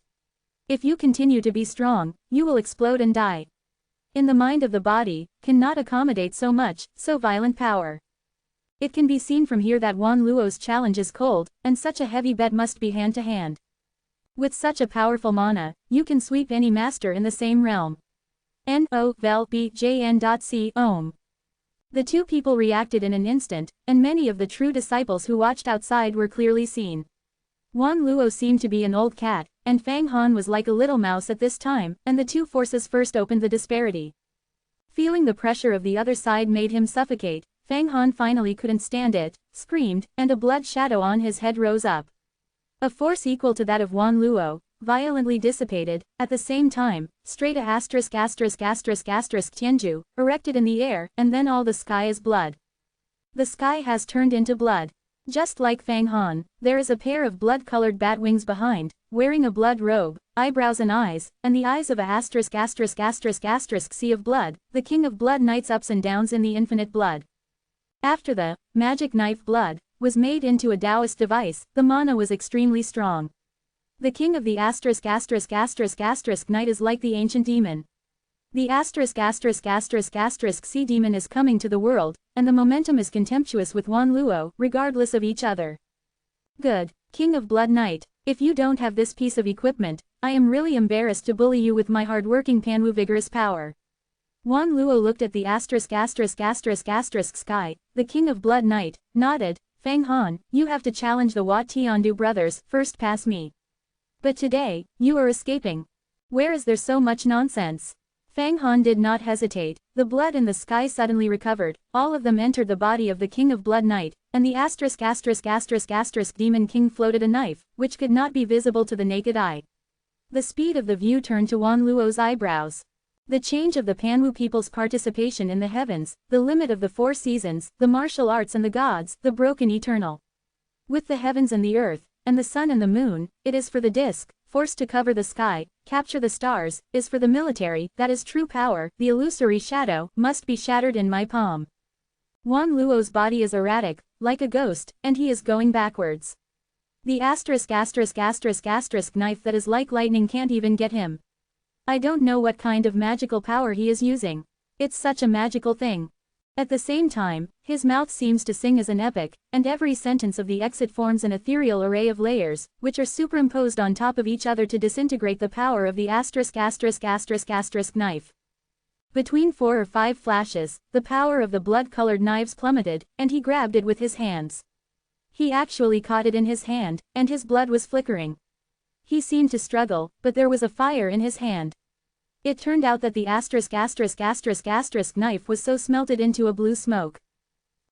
If you continue to be strong, you will explode and die. In the mind of the body, cannot accommodate so much, so violent power. It can be seen from here that Wan Luo's challenge is cold, and such a heavy bet must be hand to hand. With such a powerful mana, you can sweep any master in the same realm. No-vel-b-jn.c Ohm. The two people reacted in an instant, and many of the true disciples who watched outside were clearly seen. Wan Luo seemed to be an old cat, and Fang Han was like a little mouse at this time, and the two forces first opened the disparity. Feeling the pressure of the other side made him suffocate, Fang Han finally couldn't stand it, screamed, and a blood shadow on his head rose up. A force equal to that of Wan Luo, violently dissipated, at the same time, straight Tianju, erected in the air, and then all the sky is blood. The sky has turned into blood. Just like Fang Han, there is a pair of blood-colored bat wings behind, wearing a blood robe, eyebrows and eyes, and the eyes of a sea of blood, the king of blood knights ups and downs in the infinite blood. After the magic knife blood was made into a Taoist device, the mana was extremely strong. The king of the knight is like the ancient demon. The sea demon is coming to the world, and the momentum is contemptuous with Wan Luo, regardless of each other. Good, king of blood knight, if you don't have this piece of equipment, I am really embarrassed to bully you with my hard-working Panwu vigorous power. Wan Luo looked at the sky, the king of blood knight, nodded. Fang Han, you have to challenge the Hua Tiandu brothers, first pass me. But today, you are escaping. Where is there so much nonsense? Fang Han did not hesitate, the blood in the sky suddenly recovered, all of them entered the body of the king of blood knight, and the demon king floated a knife, which could not be visible to the naked eye. The speed of the view turned to Wan Luo's eyebrows. The change of the Panwu people's participation in the heavens, the limit of the 4 seasons, the martial arts and the gods, the broken eternal. With the heavens and the earth, and the sun and the moon, it is for the disc, forced to cover the sky, capture the stars, is for the military, that is true power, the illusory shadow, must be shattered in my palm. Wan Luo's body is erratic, like a ghost, and he is going backwards. The knife that is like lightning can't even get him. I don't know what kind of magical power he is using. It's such a magical thing. At the same time, his mouth seems to sing as an epic, and every sentence of the exit forms an ethereal array of layers, which are superimposed on top of each other to disintegrate the power of the knife. Between 4 or 5 flashes, the power of the blood-colored knives plummeted, and he grabbed it with his hands. He actually caught it in his hand, and his blood was flickering. He seemed to struggle, but there was a fire in his hand. It turned out that the knife was so smelted into a blue smoke.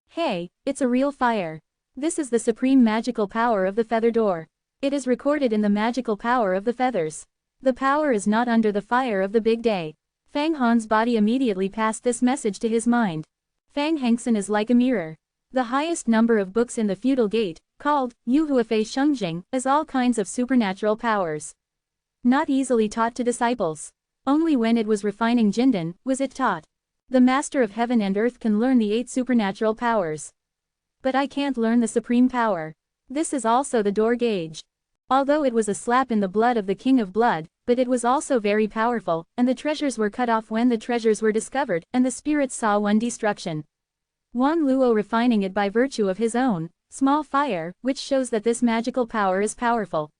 Hey, it's a real fire. This is the supreme magical power of the feather door. It is recorded in the magical power of the feathers. The power is not under the fire of the big day. Fang Han's body immediately passed this message to his mind. Fang Hengsen is like a mirror. The highest number of books in the feudal gate, called Yuhuafei Shengjing, is all kinds of supernatural powers. Not easily taught to disciples. Only when it was refining Jindan, was it taught. The master of heaven and earth can learn the 8 supernatural powers. But I can't learn the supreme power. This is also the door gauge. Although it was a slap in the blood of the king of blood, but it was also very powerful, and the treasures were cut off when the treasures were discovered, and the spirits saw one destruction. Wan Luo refining it by virtue of his own Small fire, which shows that this magical power is powerful.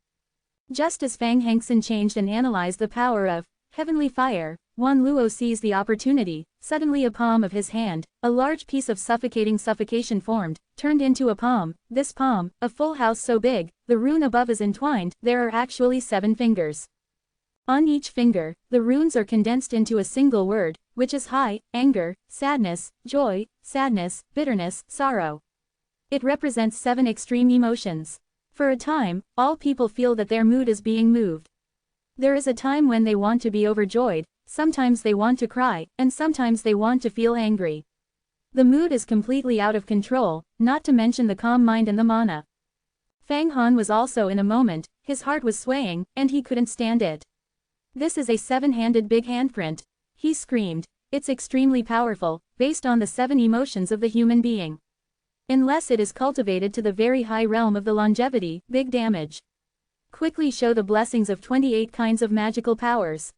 Just as Fang Hengsen changed and analyzed the power of heavenly fire, Wan Luo seized the opportunity. Suddenly a palm of his hand, a large piece of suffocation formed, turned into a palm. This palm, a full house so big, the rune above is entwined. There are actually 7 fingers. On each finger, the runes are condensed into a single word, which is Hai, anger, sadness, joy, sadness, bitterness, sorrow. It represents 7 extreme emotions. For a time, all people feel that their mood is being moved. There is a time when they want to be overjoyed, sometimes they want to cry, and sometimes they want to feel angry. The mood is completely out of control, not to mention the calm mind and the mana. Fang Han was also in a moment, his heart was swaying, and he couldn't stand it. This is a 7-handed big handprint. He screamed. It's extremely powerful, based on the 7 emotions of the human being. Unless it is cultivated to the very high realm of the longevity, big damage. Quickly show the blessings of 28 kinds of magical powers.